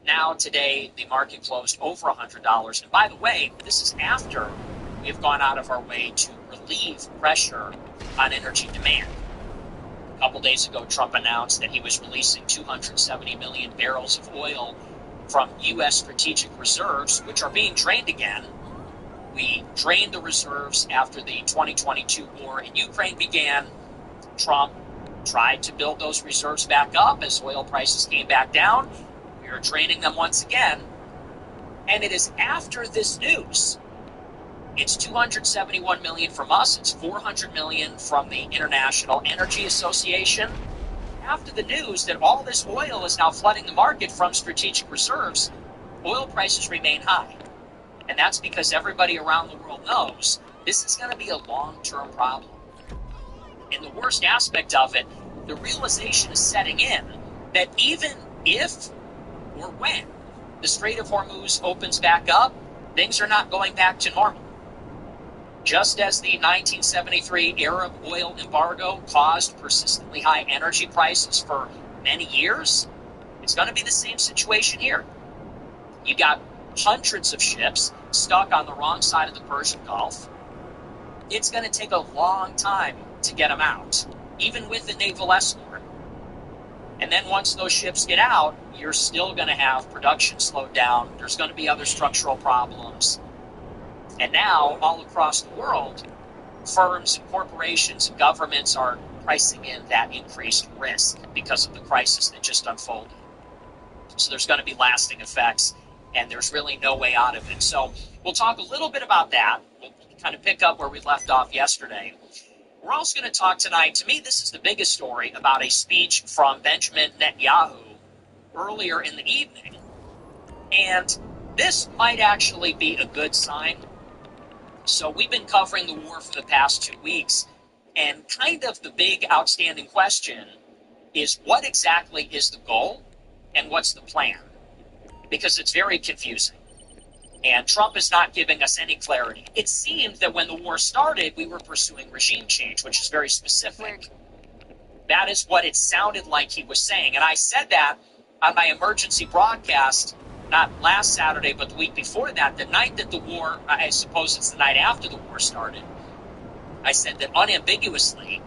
Now, today, the market closed over $100. And by the way, this is after we have gone out of our way to relieve pressure on energy demand. A couple days ago, Trump announced that he was releasing 270 million barrels of oil from U.S. strategic reserves, which are being drained again. We drained the reserves after the 2022 war in Ukraine began. Trump tried to build those reserves back up as oil prices came back down. We are draining them once again. And it is after this news. It's 271 million from us. It's 400 million from the International Energy Association. After the news that all this oil is now flooding the market from strategic reserves, oil prices remain high. And that's because everybody around the world knows this is going to be a long-term problem. And the worst aspect of it, the realization is setting in that even if or when the Strait of Hormuz opens back up, things are not going back to normal. Just as the 1973 Arab oil embargo caused persistently high energy prices for many years, it's going to be the same situation here. You got hundreds of ships stuck on the wrong side of the Persian Gulf. It's going to take a long time to get them out, even with the naval escort. And then once those ships get out, you're still going to have production slowed down. There's going to be other structural problems. And now, all across the world, firms and corporations and governments are pricing in that increased risk because of the crisis that just unfolded. So there's going to be lasting effects, and there's really no way out of it. So we'll talk a little bit about that. We'll kind of pick up where we left off yesterday. We're also going to talk tonight, to me, this is the biggest story, about a speech from Benjamin Netanyahu earlier in the evening. And this might actually be a good sign. So we've been covering the war for the past 2 weeks, and kind of the big outstanding question is what exactly is the goal and what's the plan? Because it's very confusing. And Trump is not giving us any clarity. It seemed that when the war started, we were pursuing regime change, which is very specific. That is what it sounded like he was saying. And I said that on my emergency broadcast, not last Saturday, but the week before that, the night that the war, I suppose it's the night after the war started, I said that unambiguously,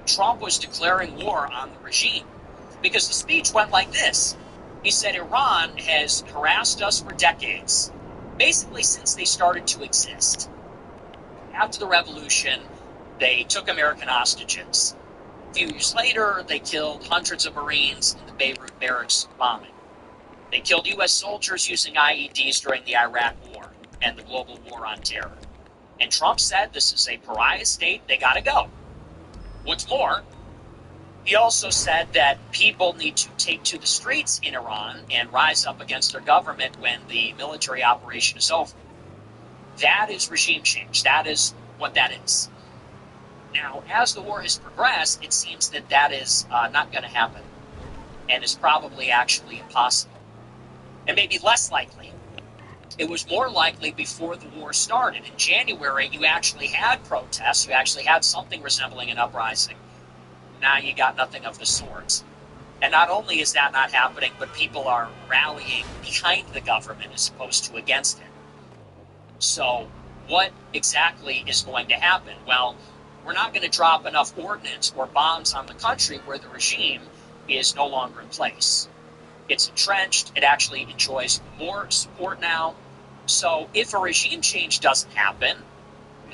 Trump was declaring war on the regime. Because the speech went like this. He said, Iran has harassed us for decades, basically since they started to exist. After the revolution, they took American hostages. A few years later, they killed hundreds of Marines in the Beirut barracks bombing. They killed U.S. soldiers using IEDs during the Iraq War and the global war on terror. And Trump said this is a pariah state, they gotta go. What's more, he also said that people need to take to the streets in Iran and rise up against their government when the military operation is over. That is regime change. That is what that is. Now, as the war has progressed, it seems that that is not going to happen and is probably actually impossible. And maybe less likely. It was more likely before the war started. In January, you actually had protests. You actually had something resembling an uprising. Now you got nothing of the sort. And not only is that not happening, but people are rallying behind the government as opposed to against it. So what exactly is going to happen? Well, we're not going to drop enough ordnance or bombs on the country where the regime is no longer in place. It's entrenched. It actually enjoys more support now. So if a regime change doesn't happen,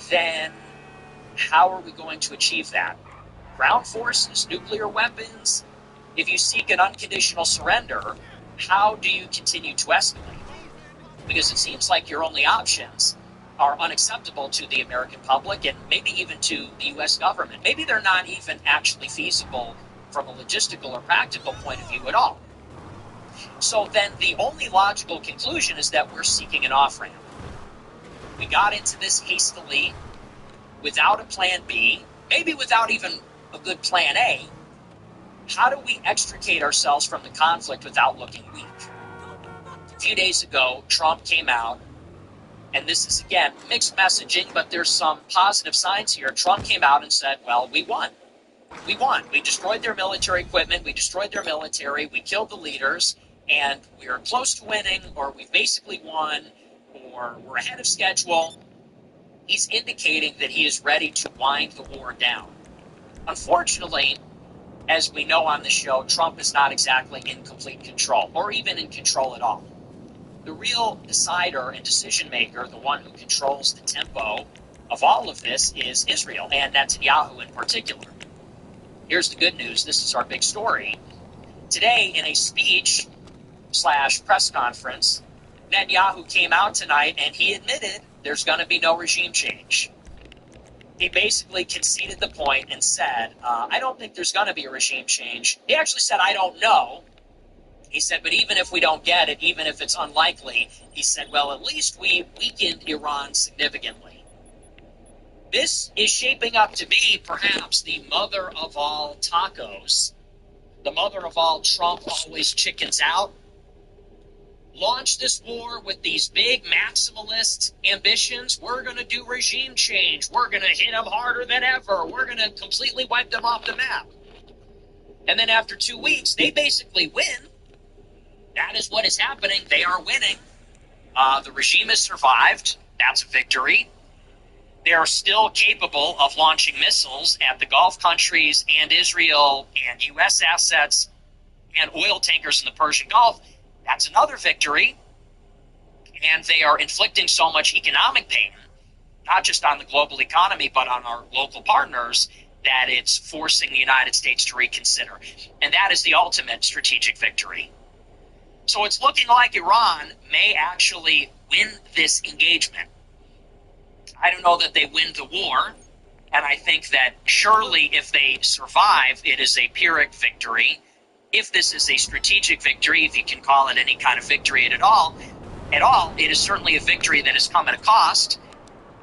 then how are we going to achieve that? Ground forces, nuclear weapons? If you seek an unconditional surrender, how do you continue to escalate? Because it seems like your only options are unacceptable to the American public and maybe even to the U.S. government. Maybe they're not even actually feasible from a logistical or practical point of view at all. So then the only logical conclusion is that we're seeking an off-ramp. We got into this hastily, without a plan B, maybe without even a good plan A. How do we extricate ourselves from the conflict without looking weak? A few days ago, Trump came out, and this is, again, mixed messaging, but there's some positive signs here. Trump came out and said, well, we won. We won. We destroyed their military equipment. We destroyed their military. We killed the leaders, and we're close to winning, or we've basically won, or we're ahead of schedule. He's indicating that he is ready to wind the war down. Unfortunately, as we know on the show, Trump is not exactly in complete control, or even in control at all. The real decider and decision maker, the one who controls the tempo of all of this, is Israel, and Netanyahu in particular. Here's the good news. This is our big story. Today, in a speech/press conference, Netanyahu came out tonight and he admitted there's going to be no regime change. He basically conceded the point and said, I don't think there's going to be a regime change. He actually said, I don't know. He said, but even if we don't get it, even if it's unlikely, he said, well, at least we weakened Iran significantly. This is shaping up to be perhaps the mother of all tacos, the mother of all Trump always chickens out. Launch this war with these big maximalist ambitions. We're going to do regime change. We're going to hit them harder than ever. We're going to completely wipe them off the map. And then after 2 weeks, they basically win. That is what is happening. They are winning. The regime has survived. That's a victory. They are still capable of launching missiles at the Gulf countries and Israel and U.S. assets and oil tankers in the Persian Gulf. That's another victory. And they are inflicting so much economic pain, not just on the global economy, but on our local partners, that it's forcing the United States to reconsider. And that is the ultimate strategic victory. So it's looking like Iran may actually win this engagement. I don't know that they win the war, and I think that surely if they survive, it is a Pyrrhic victory. If this is a strategic victory, if you can call it any kind of victory at all, it is certainly a victory that has come at a cost,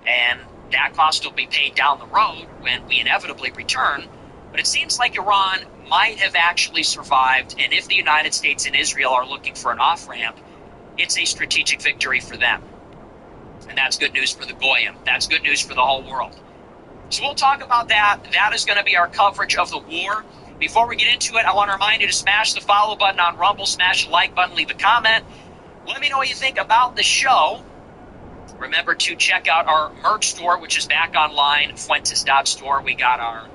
and that cost will be paid down the road when we inevitably return. But it seems like Iran might have actually survived, and if the United States and Israel are looking for an off-ramp, it's a strategic victory for them. And that's good news for the Goyim. That's good news for the whole world. So we'll talk about that. That is going to be our coverage of the war. Before we get into it, I want to remind you to smash the follow button on Rumble, smash the like button, leave a comment. Let me know what you think about the show. Remember to check out our merch store, which is back online, Fuentes.store. We got our,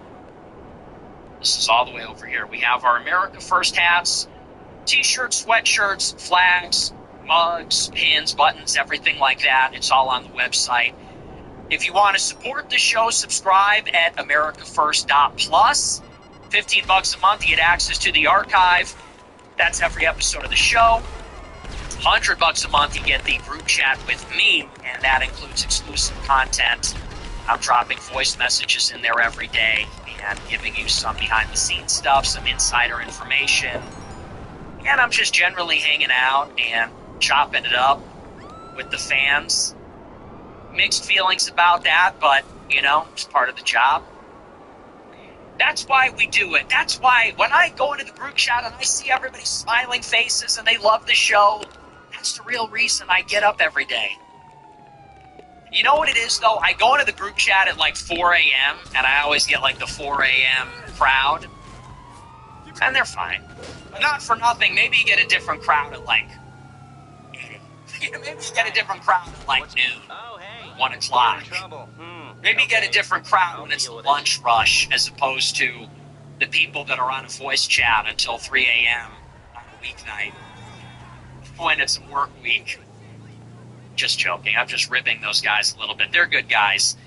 this is all the way over here. We have our America First hats, t-shirts, sweatshirts, flags, mugs, pins, buttons, everything like that. It's all on the website. If you want to support the show, subscribe at AmericaFirst.plus. $15 a month, you get access to the archive. That's every episode of the show. $100 a month, you get the group chat with me, and that includes exclusive content. I'm dropping voice messages in there every day and giving you some behind-the-scenes stuff, some insider information. And I'm just generally hanging out and chopping it up with the fans. Mixed feelings about that, but, you know, it's part of the job. That's why we do it. That's why when I go into the group chat and I see everybody's smiling faces and they love the show, that's the real reason I get up every day. You know what it is, though? I go into the group chat at like 4 a.m., and I always get like the 4 a.m. crowd. And they're fine. But not for nothing, maybe you get a different crowd at like, maybe you get a different crowd at like noon, Oh, hey. 1 o'clock. You're in trouble. Maybe you get a different crowd when it's the lunch rush as opposed to the people that are on a voice chat until 3 a.m. on a weeknight when it's a work week. Just joking. I'm just ribbing those guys a little bit. They're good guys.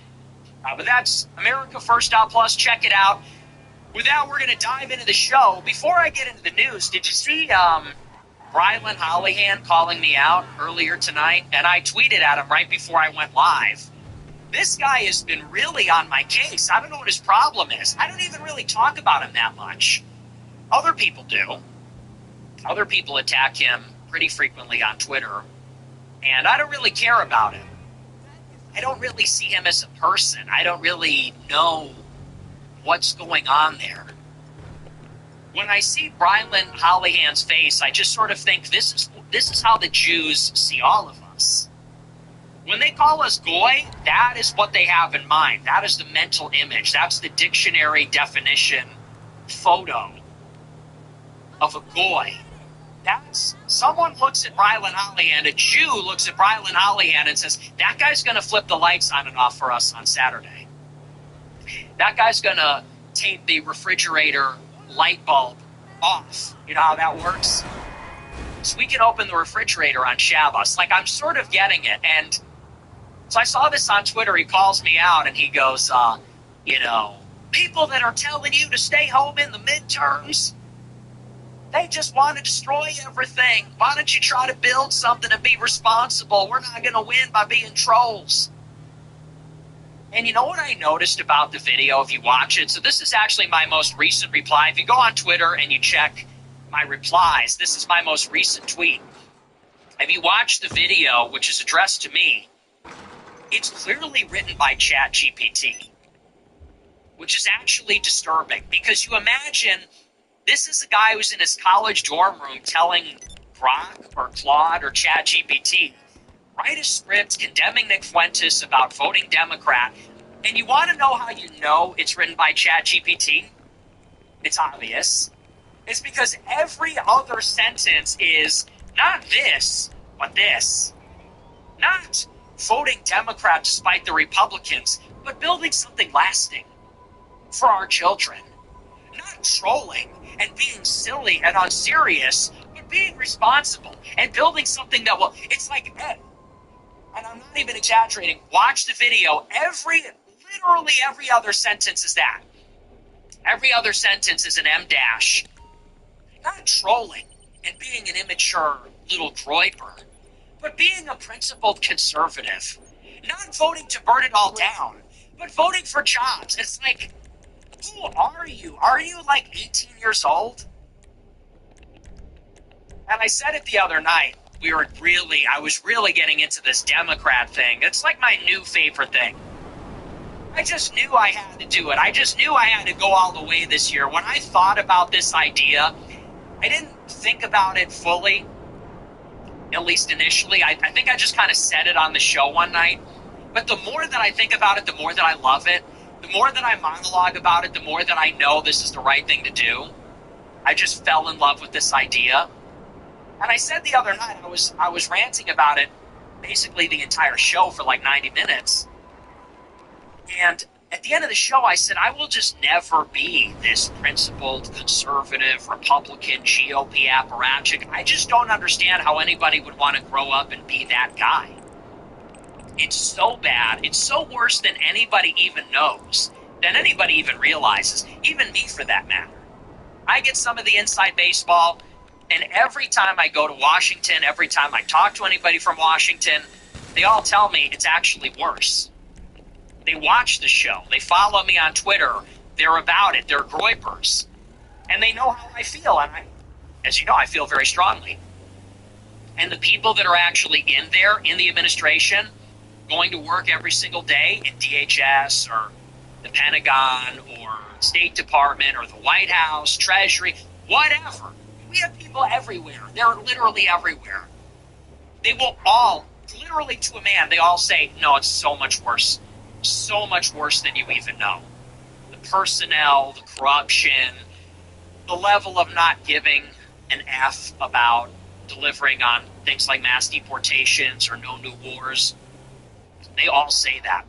But that's America First Out Plus. Check it out. With that, we're going to dive into the show. Before I get into the news, did you see Rylan Hollihan calling me out earlier tonight? And I tweeted at him right before I went live. This guy has been really on my case. I don't know what his problem is. I don't even really talk about him that much. Other people do. Other people attack him pretty frequently on Twitter. And I don't really care about him. I don't really see him as a person. I don't really know what's going on there. When I see Rylan Hollihan's face, I just sort of think this is how the Jews see all of us. When they call us goy, that is what they have in mind. That is the mental image. That's the dictionary definition photo of a goy. That's someone looks at Rylan Hollihan, a Jew looks at Rylan Hollihan and says, that guy's going to flip the lights on and off for us on Saturday. That guy's going to tape the refrigerator light bulb off. You know how that works? So we can open the refrigerator on Shabbos. Like, I'm sort of getting it. And so I saw this on Twitter. He calls me out and he goes, people that are telling you to stay home in the midterms, they just want to destroy everything. Why don't you try to build something and be responsible? We're not going to win by being trolls. And you know what I noticed about the video if you watch it? So this is actually my most recent reply. If you go on Twitter and you check my replies, this is my most recent tweet. If you watch the video, which is addressed to me, it's clearly written by ChatGPT, which is actually disturbing because you imagine this is a guy who's in his college dorm room telling Grok or Claude or ChatGPT, write a script condemning Nick Fuentes about voting Democrat. And you want to know how you know it's written by ChatGPT? It's obvious. It's because every other sentence is not this, but this. Not voting Democrat despite the Republicans, but building something lasting for our children. Not trolling and being silly and unserious, but being responsible and building something that will, it's like, and I'm not even exaggerating, watch the video, literally every other sentence is that. Every other sentence is an M dash. Not trolling and being an immature little groiper, but being a principled conservative. Not voting to burn it all down, but voting for jobs. It's like, who are you? Are you like 18 years old? And I said it the other night. I was really getting into this Democrat thing. It's like my new favorite thing. I just knew I had to do it. I just knew I had to go all the way this year. When I thought about this idea, I didn't think about it fully, at least initially. I think I just kind of said it on the show one night. But the more that I think about it, the more that I love it. The more that I monologue about it, the more that I know this is the right thing to do. I just fell in love with this idea. And I said the other night, I was ranting about it basically the entire show for like 90 minutes. And at the end of the show, I said, I will just never be this principled, conservative, Republican, GOP apparatchik. I just don't understand how anybody would want to grow up and be that guy. It's so bad. It's so worse than anybody even knows, than anybody even realizes, even me for that matter. I get some of the inside baseball, and every time I go to Washington, every time I talk to anybody from Washington, they all tell me it's actually worse. They watch the show. They follow me on Twitter. They're about it. They're groypers. And they know how I feel. And as you know, I feel very strongly. And the people that are actually in there, in the administration, going to work every single day in DHS or the Pentagon or State Department or the White House, Treasury, whatever. We have people everywhere. They're literally everywhere. They will all, literally to a man, they all say, no, it's so much worse. So much worse than you even know. The personnel, the corruption, the level of not giving an F about delivering on things like mass deportations or no new wars. They all say that.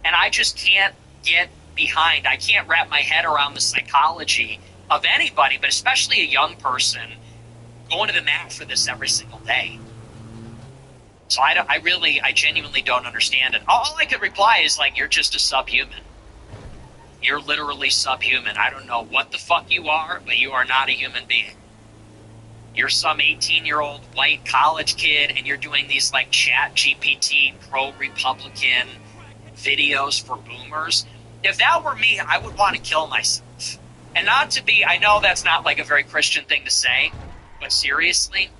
And I just can't get behind, I can't wrap my head around the psychology of anybody, but especially a young person, going to the mat for this every single day. So I genuinely don't understand it. All I could reply is like, you're just a subhuman. You're literally subhuman. I don't know what the fuck you are, but you are not a human being. You're some 18-year-old white college kid, and you're doing these like Chat GPT pro-Republican videos for boomers. If that were me, I would want to kill myself. And not to be, I know that's not like a very Christian thing to say, but seriously,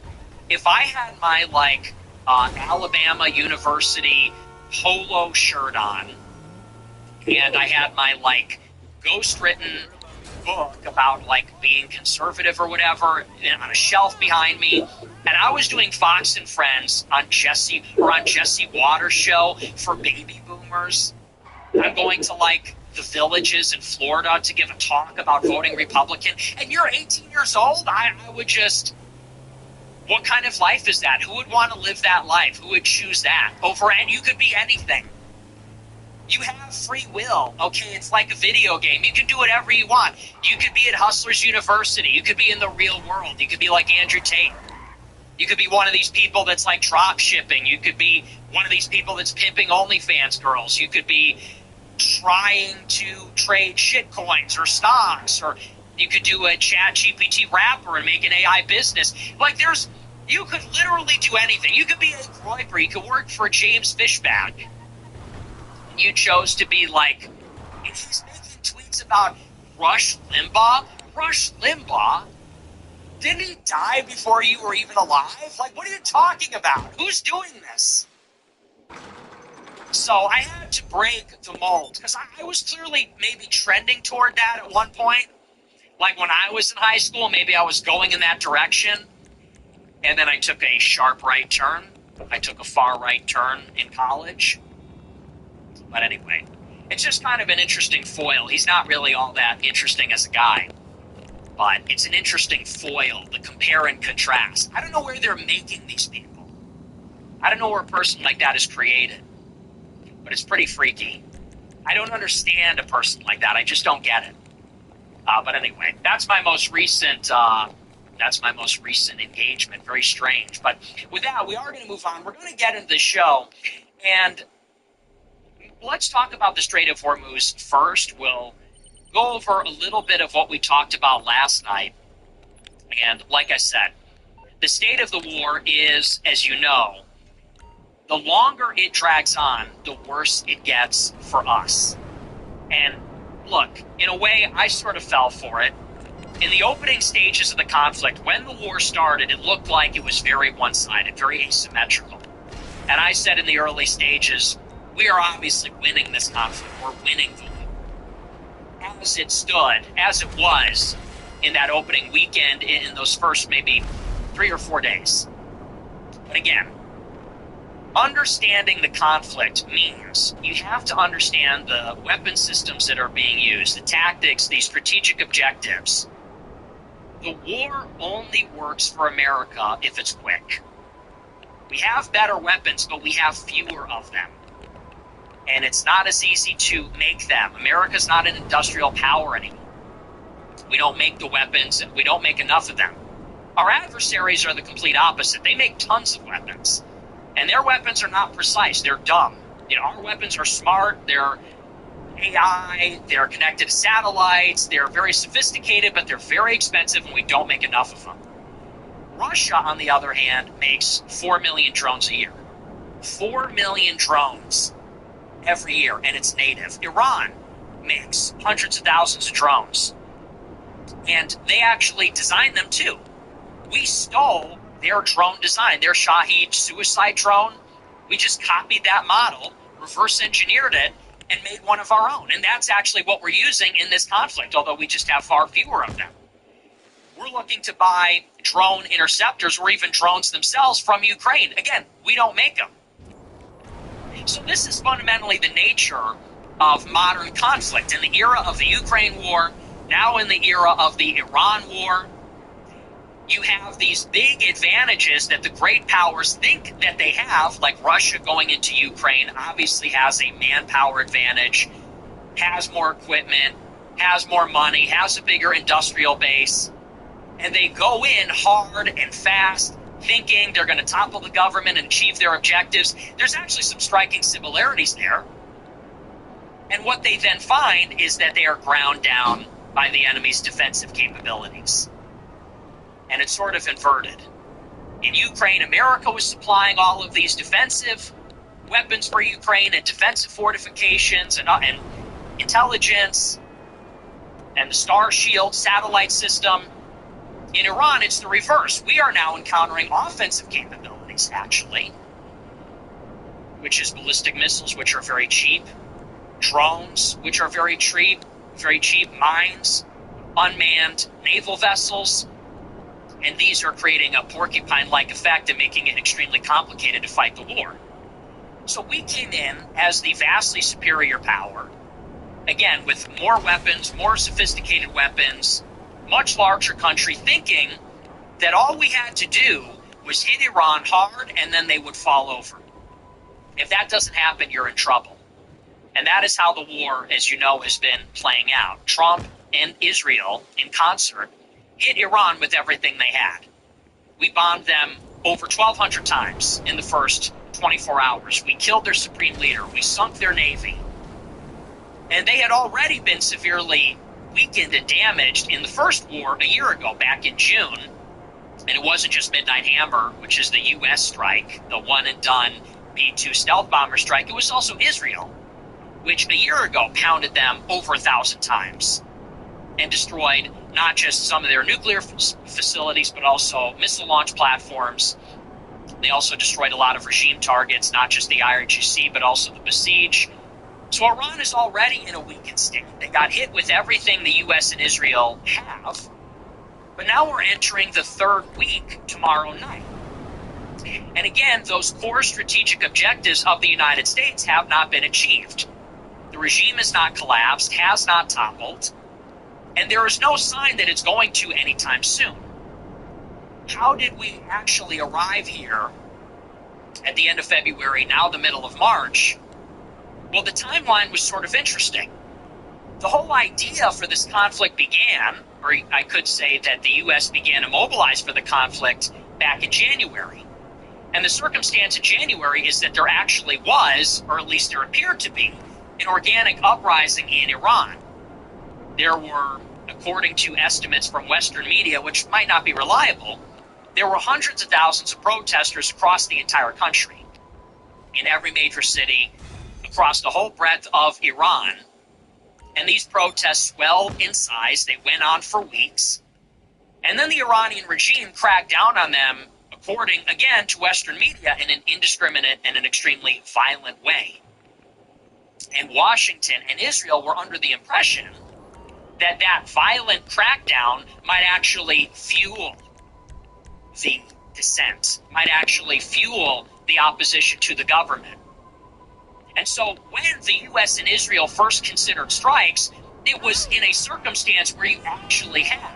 if I had my like Alabama University polo shirt on, and I had my like ghost-written book about like being conservative or whatever on a shelf behind me, and I was doing Fox and Friends on Jesse Waters' show for baby boomers, I'm going to like the villages in Florida to give a talk about voting Republican, and you're 18 years old, I would just, what kind of life is that? Who would want to live that life? Who would choose that over? And you could be anything. You have free will, okay? It's like a video game. You can do whatever you want. You could be at Hustlers University. You could be in the real world. You could be like Andrew Tate. You could be one of these people that's like drop shipping. You could be one of these people that's pimping OnlyFans girls. You could be trying to trade shit coins or stocks, or you could do a Chat GPT wrapper and make an AI business. Like you could literally do anything. You could be a Groyper. You could work for James Fishback. You chose to be like, if he's making tweets about Rush Limbaugh. Rush Limbaugh? Didn't he die before you were even alive? Like, what are you talking about? Who's doing this? So I had to break the mold, because I was clearly maybe trending toward that at one point. Like when I was in high school, maybe I was going in that direction, and then I took a sharp right turn. I took a far right turn in college. But anyway, it's just kind of an interesting foil. He's not really all that interesting as a guy, but it's an interesting foil, the compare and contrast. I don't know where they're making these people. I don't know where a person like that is created, but it's pretty freaky. I don't understand a person like that. I just don't get it. But anyway, that's my most recent engagement. Very strange. But with that, we are going to move on. We're going to get into the show, and let's talk about the Strait of Hormuz first. We'll go over a little bit of what we talked about last night. And like I said, the state of the war is, as you know, the longer it drags on, the worse it gets for us. And look, in a way, I sort of fell for it. In the opening stages of the conflict, when the war started, it looked like it was very one-sided, very asymmetrical. And I said in the early stages, we are obviously winning this conflict. We're winning the war. As it stood, as it was in that opening weekend, in those first maybe 3 or 4 days. But again, understanding the conflict means you have to understand the weapon systems that are being used, the tactics, the strategic objectives. The war only works for America if it's quick. We have better weapons, but we have fewer of them. And it's not as easy to make them. America's not an industrial power anymore. We don't make the weapons, and we don't make enough of them. Our adversaries are the complete opposite. They make tons of weapons. And their weapons are not precise. They're dumb. You know, our weapons are smart. They're AI. They're connected to satellites. They're very sophisticated, but they're very expensive, and we don't make enough of them. Russia, on the other hand, makes 4 million drones a year. 4 million drones every year, and it's native. Iran makes hundreds of thousands of drones, and they actually designed them too. We stole their drone design, their Shahed suicide drone. We just copied that model, reverse engineered it, and made one of our own. And that's actually what we're using in this conflict, although we just have far fewer of them. We're looking to buy drone interceptors or even drones themselves from Ukraine. Again, we don't make them. So this is fundamentally the nature of modern conflict. In the era of the Ukraine war, now in the era of the Iran war, you have these big advantages that the great powers think that they have, like Russia going into Ukraine obviously has a manpower advantage, has more equipment, has more money, has a bigger industrial base, and they go in hard and fast, thinking they're going to topple the government and achieve their objectives. There's actually some striking similarities there. And what they then find is that they are ground down by the enemy's defensive capabilities. And it's sort of inverted. In Ukraine, America was supplying all of these defensive weapons for Ukraine and defensive fortifications and intelligence and the Star Shield satellite system. In Iran, it's the reverse. We are now encountering offensive capabilities, actually, which is ballistic missiles, which are very cheap, drones, which are very cheap, mines, unmanned naval vessels, and these are creating a porcupine-like effect and making it extremely complicated to fight the war. So we came in as the vastly superior power, again, with more weapons, more sophisticated weapons, much larger country, thinking that all we had to do was hit Iran hard and then they would fall over. If that doesn't happen, you're in trouble. And that is how the war, as you know, has been playing out. Trump and Israel, in concert, hit Iran with everything they had. We bombed them over 1,200 times in the first 24 hours. We killed their supreme leader. We sunk their navy. And they had already been severely weakened and damaged in the first war a year ago, back in June. And it wasn't just Midnight Hammer, which is the U.S. strike, the one-and-done B-2 stealth bomber strike. It was also Israel, which a year ago pounded them over 1,000 times and destroyed not just some of their nuclear facilities, but also missile launch platforms. They also destroyed a lot of regime targets, not just the IRGC, but also the Basij. So Iran is already in a weakened state. They got hit with everything the U.S. and Israel have. But now we're entering the third week tomorrow night. And again, those core strategic objectives of the United States have not been achieved. The regime has not collapsed, has not toppled, and there is no sign that it's going to anytime soon. How did we actually arrive here at the end of February, now the middle of March? Well, the timeline was sort of interesting. The whole idea for this conflict began, or I could say that the U.S. began to mobilize for the conflict back in January. And the circumstance in January is that there actually was, or at least there appeared to be, an organic uprising in Iran. There were, according to estimates from Western media, which might not be reliable, there were hundreds of thousands of protesters across the entire country, in every major city, across the whole breadth of Iran. And these protests swelled in size. They went on for weeks. And then the Iranian regime cracked down on them, according, again, to Western media, in an indiscriminate and an extremely violent way. And Washington and Israel were under the impression that that violent crackdown might actually fuel the dissent, might actually fuel the opposition to the government. And so when the U.S. and Israel first considered strikes, it was in a circumstance where you actually had,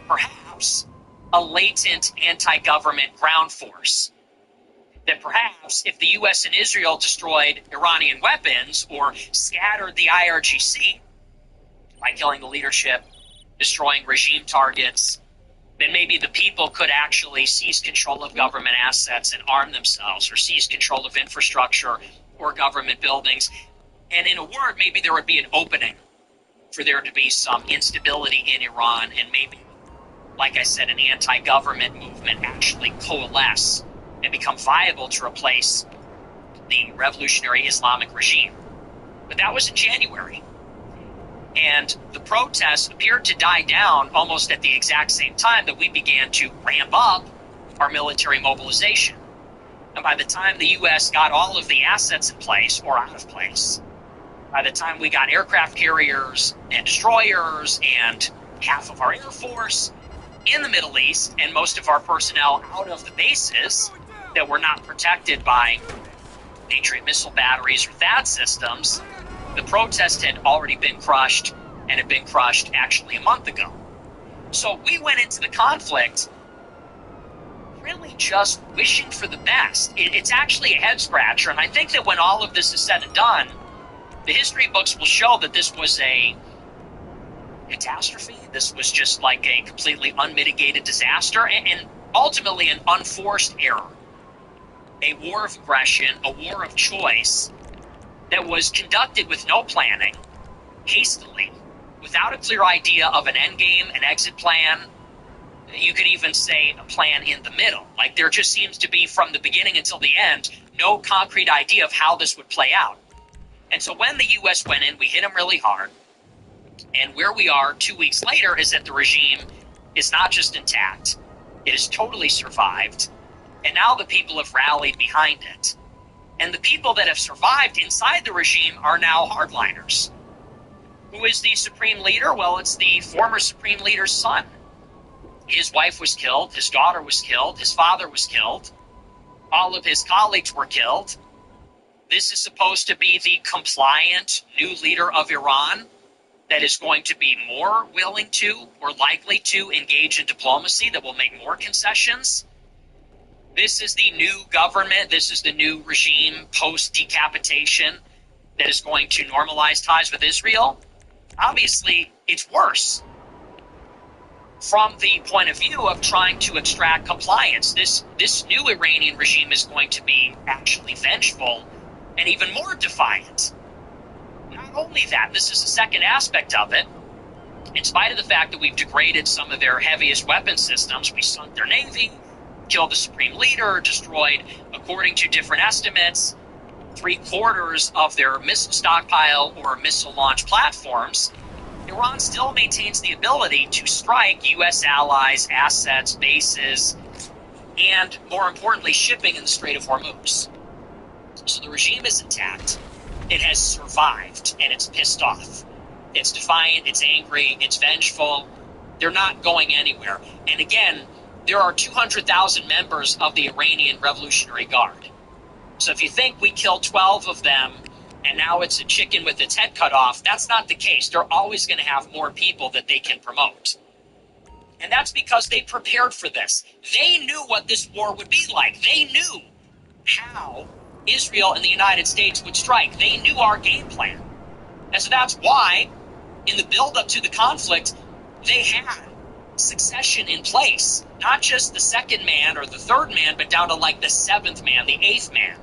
perhaps, a latent anti-government ground force. That perhaps if the U.S. and Israel destroyed Iranian weapons or scattered the IRGC by killing the leadership, destroying regime targets, then maybe the people could actually seize control of government assets and arm themselves, or seize control of infrastructure or government buildings. And in a word, maybe there would be an opening for there to be some instability in Iran, and maybe, like I said, an anti-government movement actually coalesce and become viable to replace the revolutionary Islamic regime. But that was in January. And the protests appeared to die down almost at the exact same time that we began to ramp up our military mobilization. And by the time the U.S. got all of the assets in place, or out of place, by the time we got aircraft carriers and destroyers and half of our Air Force in the Middle East, and most of our personnel out of the bases that were not protected by Patriot missile batteries or THAAD systems, the protest had already been crushed and had been crushed actually a month ago. So we went into the conflict really just wishing for the best. It's actually a head scratcher, and I think that when all of this is said and done, the history books will show that this was a catastrophe. This was just like a completely unmitigated disaster, and ultimately an unforced error. A war of aggression, a war of choice that was conducted with no planning, hastily, without a clear idea of an endgame, an exit plan. You could even say a plan in the middle. Like there just seems to be, from the beginning until the end, no concrete idea of how this would play out. And so when the U.S. went in, we hit them really hard. And where we are 2 weeks later is that the regime is not just intact, it has totally survived. And now the people have rallied behind it. And the people that have survived inside the regime are now hardliners. Who is the supreme leader? Well, it's the former supreme leader's son. His wife was killed, his daughter was killed, his father was killed, all of his colleagues were killed. This is supposed to be the compliant new leader of Iran that is going to be more willing to or likely to engage in diplomacy, that will make more concessions. This is the new government, this is the new regime post-decapitation that is going to normalize ties with Israel. Obviously, it's worse. From the point of view of trying to extract compliance, this new Iranian regime is going to be actually vengeful and even more defiant. Not only that, this is the second aspect of it. In spite of the fact that we've degraded some of their heaviest weapon systems, we sunk their navy, killed the supreme leader, destroyed, according to different estimates, 3/4 of their missile stockpile or missile launch platforms, Iran still maintains the ability to strike U.S. allies, assets, bases, and, more importantly, shipping in the Strait of Hormuz. So the regime is intact. It has survived, and it's pissed off. It's defiant, it's angry, it's vengeful. They're not going anywhere. And again, there are 200,000 members of the Iranian Revolutionary Guard. So if you think we killed 12 of them and now it's a chicken with its head cut off, that's not the case. They're always going to have more people that they can promote. And that's because they prepared for this. They knew what this war would be like. They knew how Israel and the United States would strike. They knew our game plan. And so that's why, in the build-up to the conflict, they had succession in place. Not just the second man or the third man, but down to like the seventh man, the eighth man.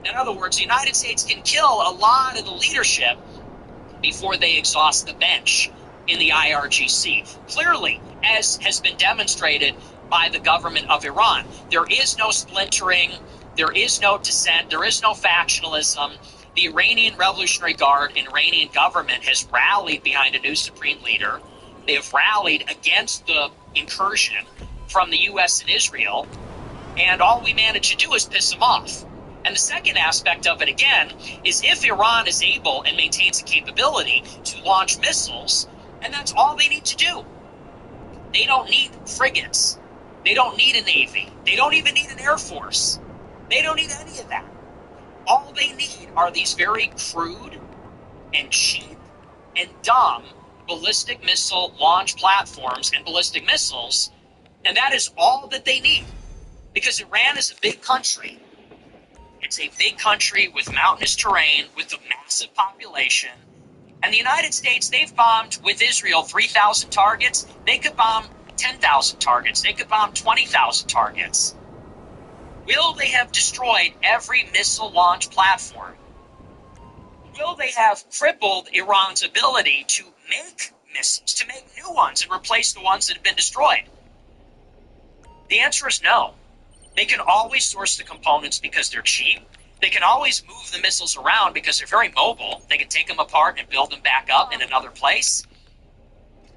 In other words, the United States can kill a lot of the leadership before they exhaust the bench in the IRGC. Clearly, as has been demonstrated by the government of Iran, there is no splintering, there is no dissent, there is no factionalism. The Iranian Revolutionary Guard and Iranian government has rallied behind a new supreme leader. They have rallied against the incursion from the U.S. and Israel, and all we manage to do is piss them off. And the second aspect of it, again, is if Iran is able and maintains the capability to launch missiles, and that's all they need to do. They don't need frigates. They don't need a navy. They don't even need an air force. They don't need any of that. All they need are these very crude and cheap and dumb ballistic missile launch platforms and ballistic missiles, and that is all that they need. Because Iran is a big country. It's a big country with mountainous terrain, with a massive population. And the United States, they've bombed with Israel 3,000 targets. They could bomb 10,000 targets. They could bomb 20,000 targets. Will they have destroyed every missile launch platform? Will they have crippled Iran's ability to make missiles, to make new ones and replace the ones that have been destroyed? The answer is no. They can always source the components because they're cheap. They can always move the missiles around because they're very mobile. They can take them apart and build them back up in another place.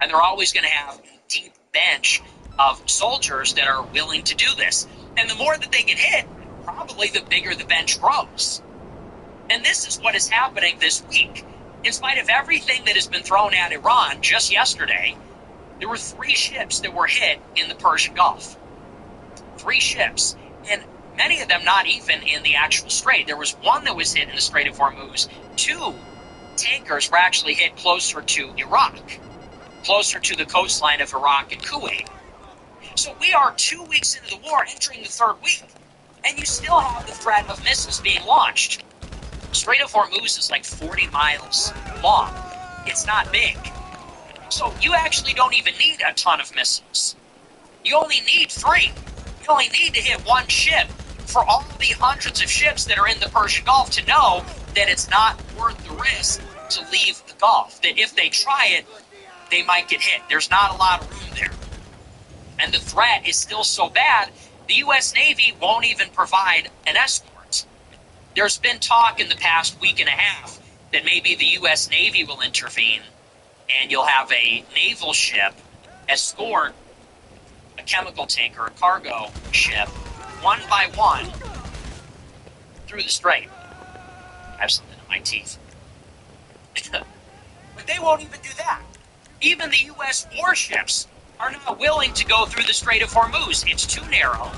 And they're always going to have a deep bench of soldiers that are willing to do this. And the more that they get hit, probably the bigger the bench grows. And this is what is happening this week. In spite of everything that has been thrown at Iran, just yesterday, there were 3 ships that were hit in the Persian Gulf. 3 ships, and many of them not even in the actual strait. There was one that was hit in the Strait of Hormuz. 2 tankers were actually hit closer to Iraq, closer to the coastline of Iraq and Kuwait. So we are 2 weeks into the war, entering the third week, and you still have the threat of missiles being launched. Strait of Hormuz is like 40 miles long. It's not big. So you actually don't even need a ton of missiles. You only need 3. You only need to hit one ship for all the hundreds of ships that are in the Persian Gulf to know that it's not worth the risk to leave the Gulf. That if they try it, they might get hit. There's not a lot of room there. And the threat is still so bad, the U.S. Navy won't even provide an escort. There's been talk in the past week and a half that maybe the U.S. Navy will intervene and you'll have a naval ship escort a chemical tanker, a cargo ship, one by one through the strait. I have something in my teeth. But they won't even do that. Even the U.S. warships are not willing to go through the Strait of Hormuz. It's too narrow.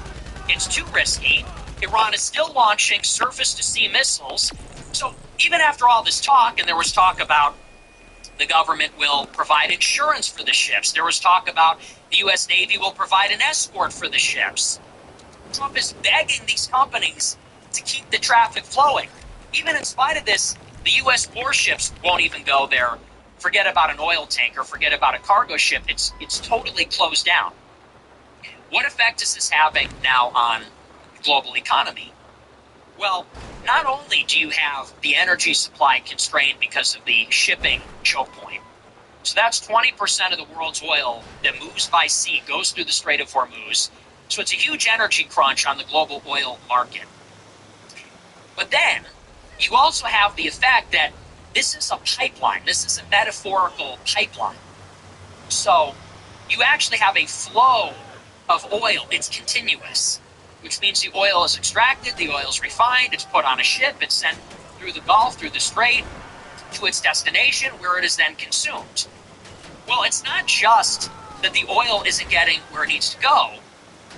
It's too risky. Iran is still launching surface-to-sea missiles. So even after all this talk, and there was talk about the government will provide insurance for the ships. There was talk about the U.S. Navy will provide an escort for the ships. Trump is begging these companies to keep the traffic flowing. Even in spite of this, the U.S. warships won't even go there. Forget about an oil tanker. Forget about a cargo ship. It's totally closed down. What effect is this having now on the global economy? Well, not only do you have the energy supply constrained because of the shipping choke point, so that's 20% of the world's oil that moves by sea, goes through the Strait of Hormuz, so it's a huge energy crunch on the global oil market. But then, you also have the effect that this is a pipeline, this is a metaphorical pipeline. So, you actually have a flow of oil, it's continuous. Which means the oil is extracted, the oil is refined, it's put on a ship, it's sent through the Gulf, through the Strait, to its destination, where it is then consumed. Well, it's not just that the oil isn't getting where it needs to go,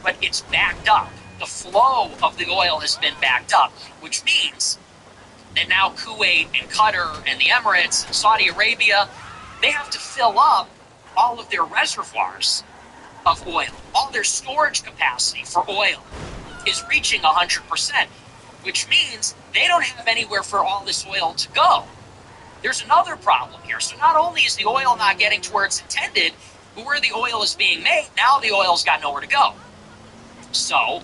but it's backed up. The flow of the oil has been backed up, which means that now Kuwait and Qatar and the Emirates and Saudi Arabia, they have to fill up all of their reservoirs of oil. All their storage capacity for oil is reaching 100%, which means they don't have anywhere for all this oil to go. There's another problem here. So not only is the oil not getting to where it's intended, but where the oil is being made, now the oil's got nowhere to go. So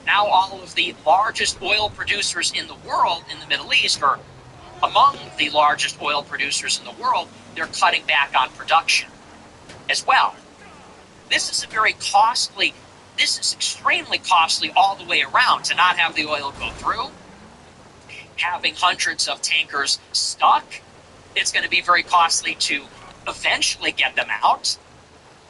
now all of the largest oil producers in the world in the Middle East, or among the largest oil producers in the world, they're cutting back on production as well. This is extremely costly all the way around to not have the oil go through. Having hundreds of tankers stuck, it's going to be very costly to eventually get them out.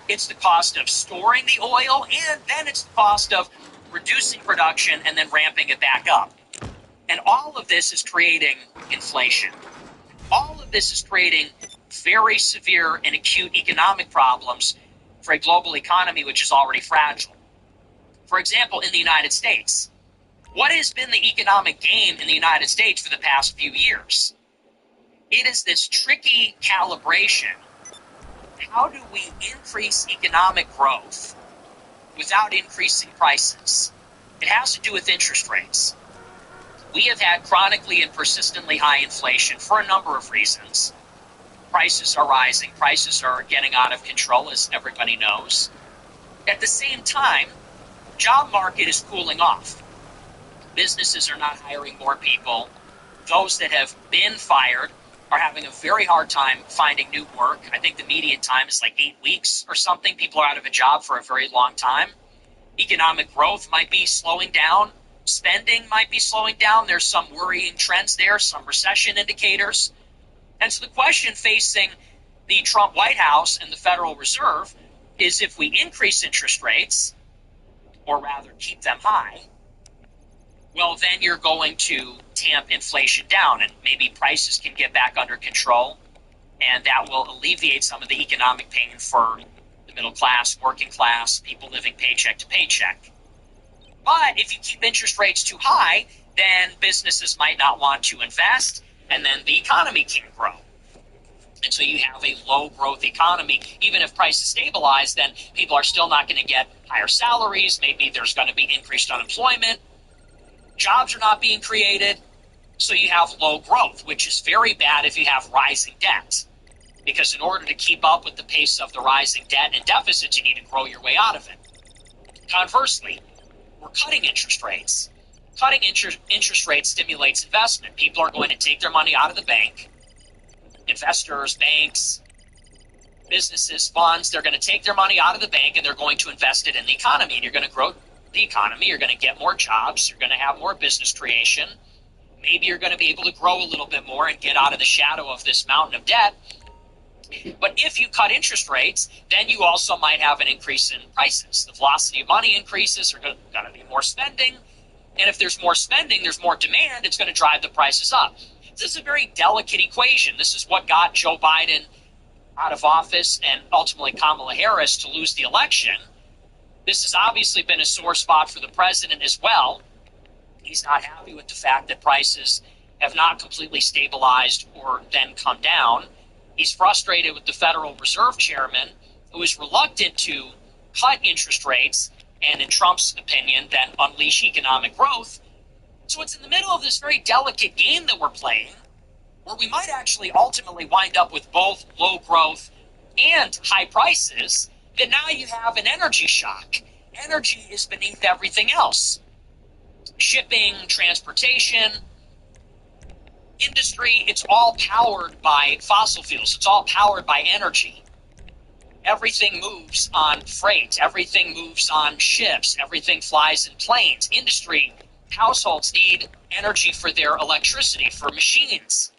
It's the cost of storing the oil, and then it's the cost of reducing production and then ramping it back up. And all of this is creating inflation. All of this is creating very severe and acute economic problems for a global economy which is already fragile. For example, in the United States, what has been the economic game in the United States for the past few years? It is this tricky calibration. How do we increase economic growth without increasing prices? It has to do with interest rates. We have had chronically and persistently high inflation for a number of reasons. Prices are rising. Prices are getting out of control, as everybody knows. At the same time, job market is cooling off. Businesses are not hiring more people. Those that have been fired are having a very hard time finding new work. I think the median time is like 8 weeks or something. People are out of a job for a very long time. Economic growth might be slowing down. Spending might be slowing down. There's some worrying trends there, some recession indicators. And so the question facing the Trump White House and the Federal Reserve is, if we increase interest rates, or rather keep them high, well, then you're going to tamp inflation down, and maybe prices can get back under control, and that will alleviate some of the economic pain for the middle class, working class, people living paycheck to paycheck. But if you keep interest rates too high, then businesses might not want to invest, and then the economy can't grow. And so you have a low growth economy. Even if prices stabilize, then people are still not going to get higher salaries. Maybe there's going to be increased unemployment. Jobs are not being created. So you have low growth, which is very bad if you have rising debt. Because in order to keep up with the pace of the rising debt and deficits, you need to grow your way out of it. Conversely, we're cutting interest rates. Cutting interest rates stimulates investment. People are going to take their money out of the bank. Investors, banks, businesses, funds, they're going to take their money out of the bank and they're going to invest it in the economy. And you're going to grow the economy. You're going to get more jobs. You're going to have more business creation. Maybe you're going to be able to grow a little bit more and get out of the shadow of this mountain of debt. But if you cut interest rates, then you also might have an increase in prices. The velocity of money increases. There's going to be more spending. And if there's more spending, there's more demand. It's going to drive the prices up. This is a very delicate equation. This is what got Joe Biden out of office and ultimately Kamala Harris to lose the election. This has obviously been a sore spot for the president as well. He's not happy with the fact that prices have not completely stabilized or then come down. He's frustrated with the Federal Reserve Chairman, who is reluctant to cut interest rates and, in Trump's opinion, then unleash economic growth. So it's in the middle of this very delicate game that we're playing, where we might actually ultimately wind up with both low growth and high prices, that now you have an energy shock. Energy is beneath everything else. Shipping, transportation, industry, it's all powered by fossil fuels. It's all powered by energy. Everything moves on freight. Everything moves on ships. Everything flies in planes. Industry, households need energy for their electricity, for machines.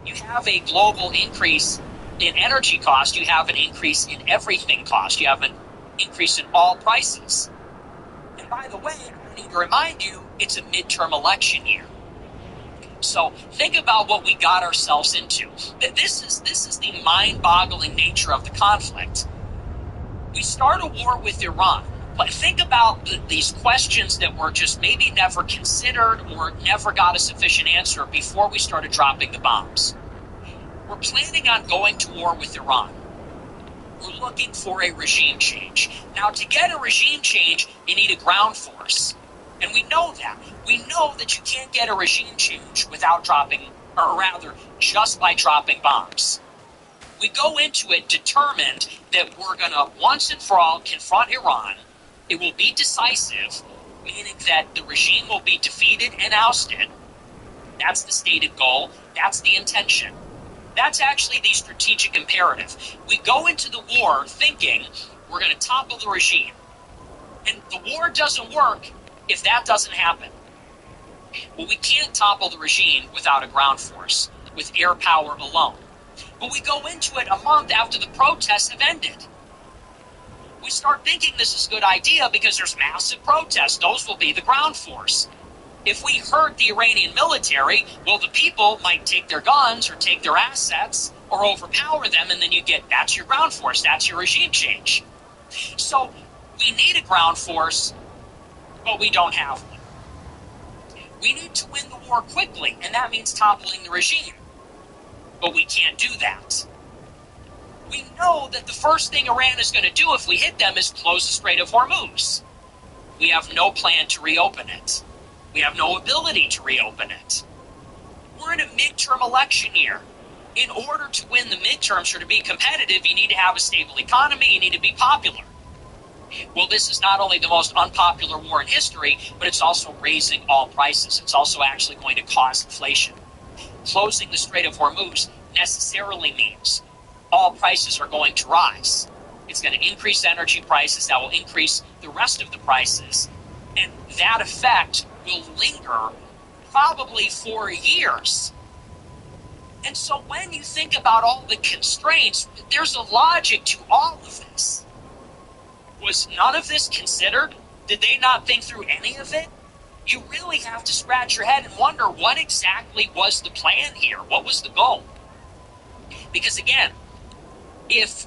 You have a global increase in energy cost. You have an increase in everything cost. You have an increase in all prices. And by the way, I need to remind you, it's a midterm election year. So think about what we got ourselves into. This is the mind-boggling nature of the conflict. We start a war with Iran, but think about these questions that were just maybe never considered or never got a sufficient answer before we started dropping the bombs. We're planning on going to war with Iran. We're looking for a regime change. Now, to get a regime change, you need a ground force. And we know that. We know that you can't get a regime change without dropping, or rather, just by dropping bombs. We go into it determined that we're going to, once and for all, confront Iran. It will be decisive, meaning that the regime will be defeated and ousted. That's the stated goal. That's the intention. That's actually the strategic imperative. We go into the war thinking we're going to topple the regime. And the war doesn't work if that doesn't happen. Well, we can't topple the regime without a ground force, with air power alone. But we go into it a month after the protests have ended. We start thinking this is a good idea because there's massive protests. Those will be the ground force. If we hurt the Iranian military, well, the people might take their guns or take their assets or overpower them, and then that's your ground force. That's your regime change. So we need a ground force, but we don't have one. We need to win the war quickly, and that means toppling the regime. But we can't do that. We know that the first thing Iran is going to do if we hit them is close the Strait of Hormuz. We have no plan to reopen it. We have no ability to reopen it. We're in a midterm election year. In order to win the midterms or to be competitive, you need to have a stable economy, you need to be popular. Well, this is not only the most unpopular war in history, but it's also raising all prices. It's also actually going to cause inflation. Closing the Strait of Hormuz necessarily means all prices are going to rise. It's going to increase energy prices. That will increase the rest of the prices. And that effect will linger probably for years. And so when you think about all the constraints, there's a logic to all of this. Was none of this considered? Did they not think through any of it? You really have to scratch your head and wonder what exactly was the plan here? What was the goal? Because again, if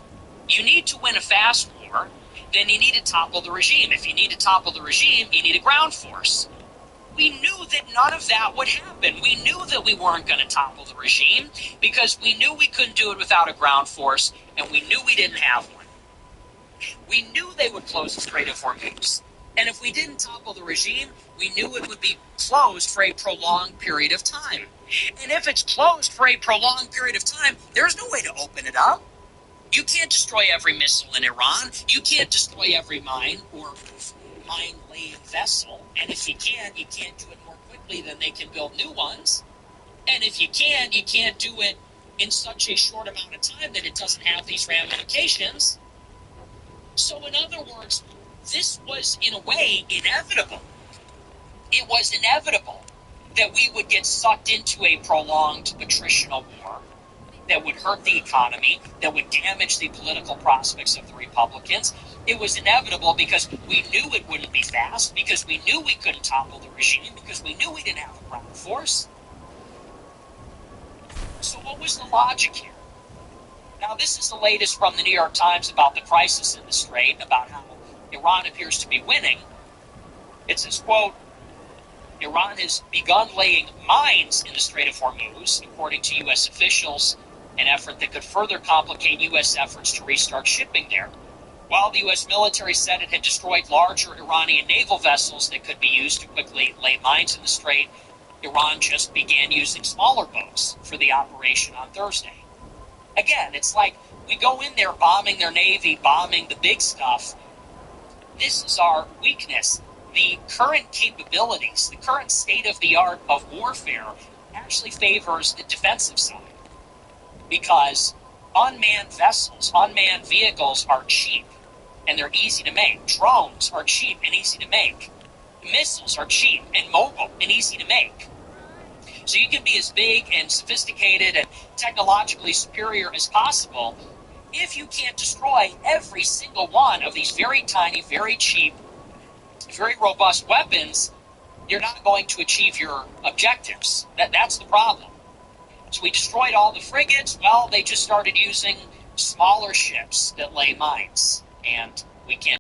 you need to win a fast war, then you need to topple the regime. If you need to topple the regime, you need a ground force. we knew that none of that would happen. We knew that we weren't going to topple the regime because we knew we couldn't do it without a ground force, and we knew we didn't have one. We knew they would close the Strait of Hormuz. And if we didn't topple the regime, we knew it would be closed for a prolonged period of time. And if it's closed for a prolonged period of time, there's no way to open it up. You can't destroy every missile in Iran. You can't destroy every mine or mine-laying vessel. And if you can't do it more quickly than they can build new ones. And if you can't do it in such a short amount of time that it doesn't have these ramifications. So in other words, this was, in a way, inevitable. It was inevitable that we would get sucked into a prolonged attritional war that would hurt the economy, that would damage the political prospects of the Republicans. It was inevitable because we knew it wouldn't be fast, because we knew we couldn't topple the regime, because we knew we didn't have a ground force. So what was the logic here? Now, this is the latest from the New York Times about the crisis in the Strait, about how Iran appears to be winning. It says, quote, Iran has begun laying mines in the Strait of Hormuz, according to U.S. officials, an effort that could further complicate U.S. efforts to restart shipping there. While the U.S. military said it had destroyed larger Iranian naval vessels that could be used to quickly lay mines in the strait, Iran just began using smaller boats for the operation on Thursday. Again, it's like we go in there bombing their navy, bombing the big stuff. This is our weakness. The current capabilities, the current state-of-the-art of warfare actually favors the defensive side because unmanned vessels, unmanned vehicles are cheap and they're easy to make. Drones are cheap and easy to make. Missiles are cheap and mobile and easy to make. So you can be as big and sophisticated and technologically superior as possible. If you can't destroy every single one of these very tiny, very cheap, very robust weapons, you're not going to achieve your objectives. That's the problem. So we destroyed all the frigates. Well, they just started using smaller ships that lay mines, and we can't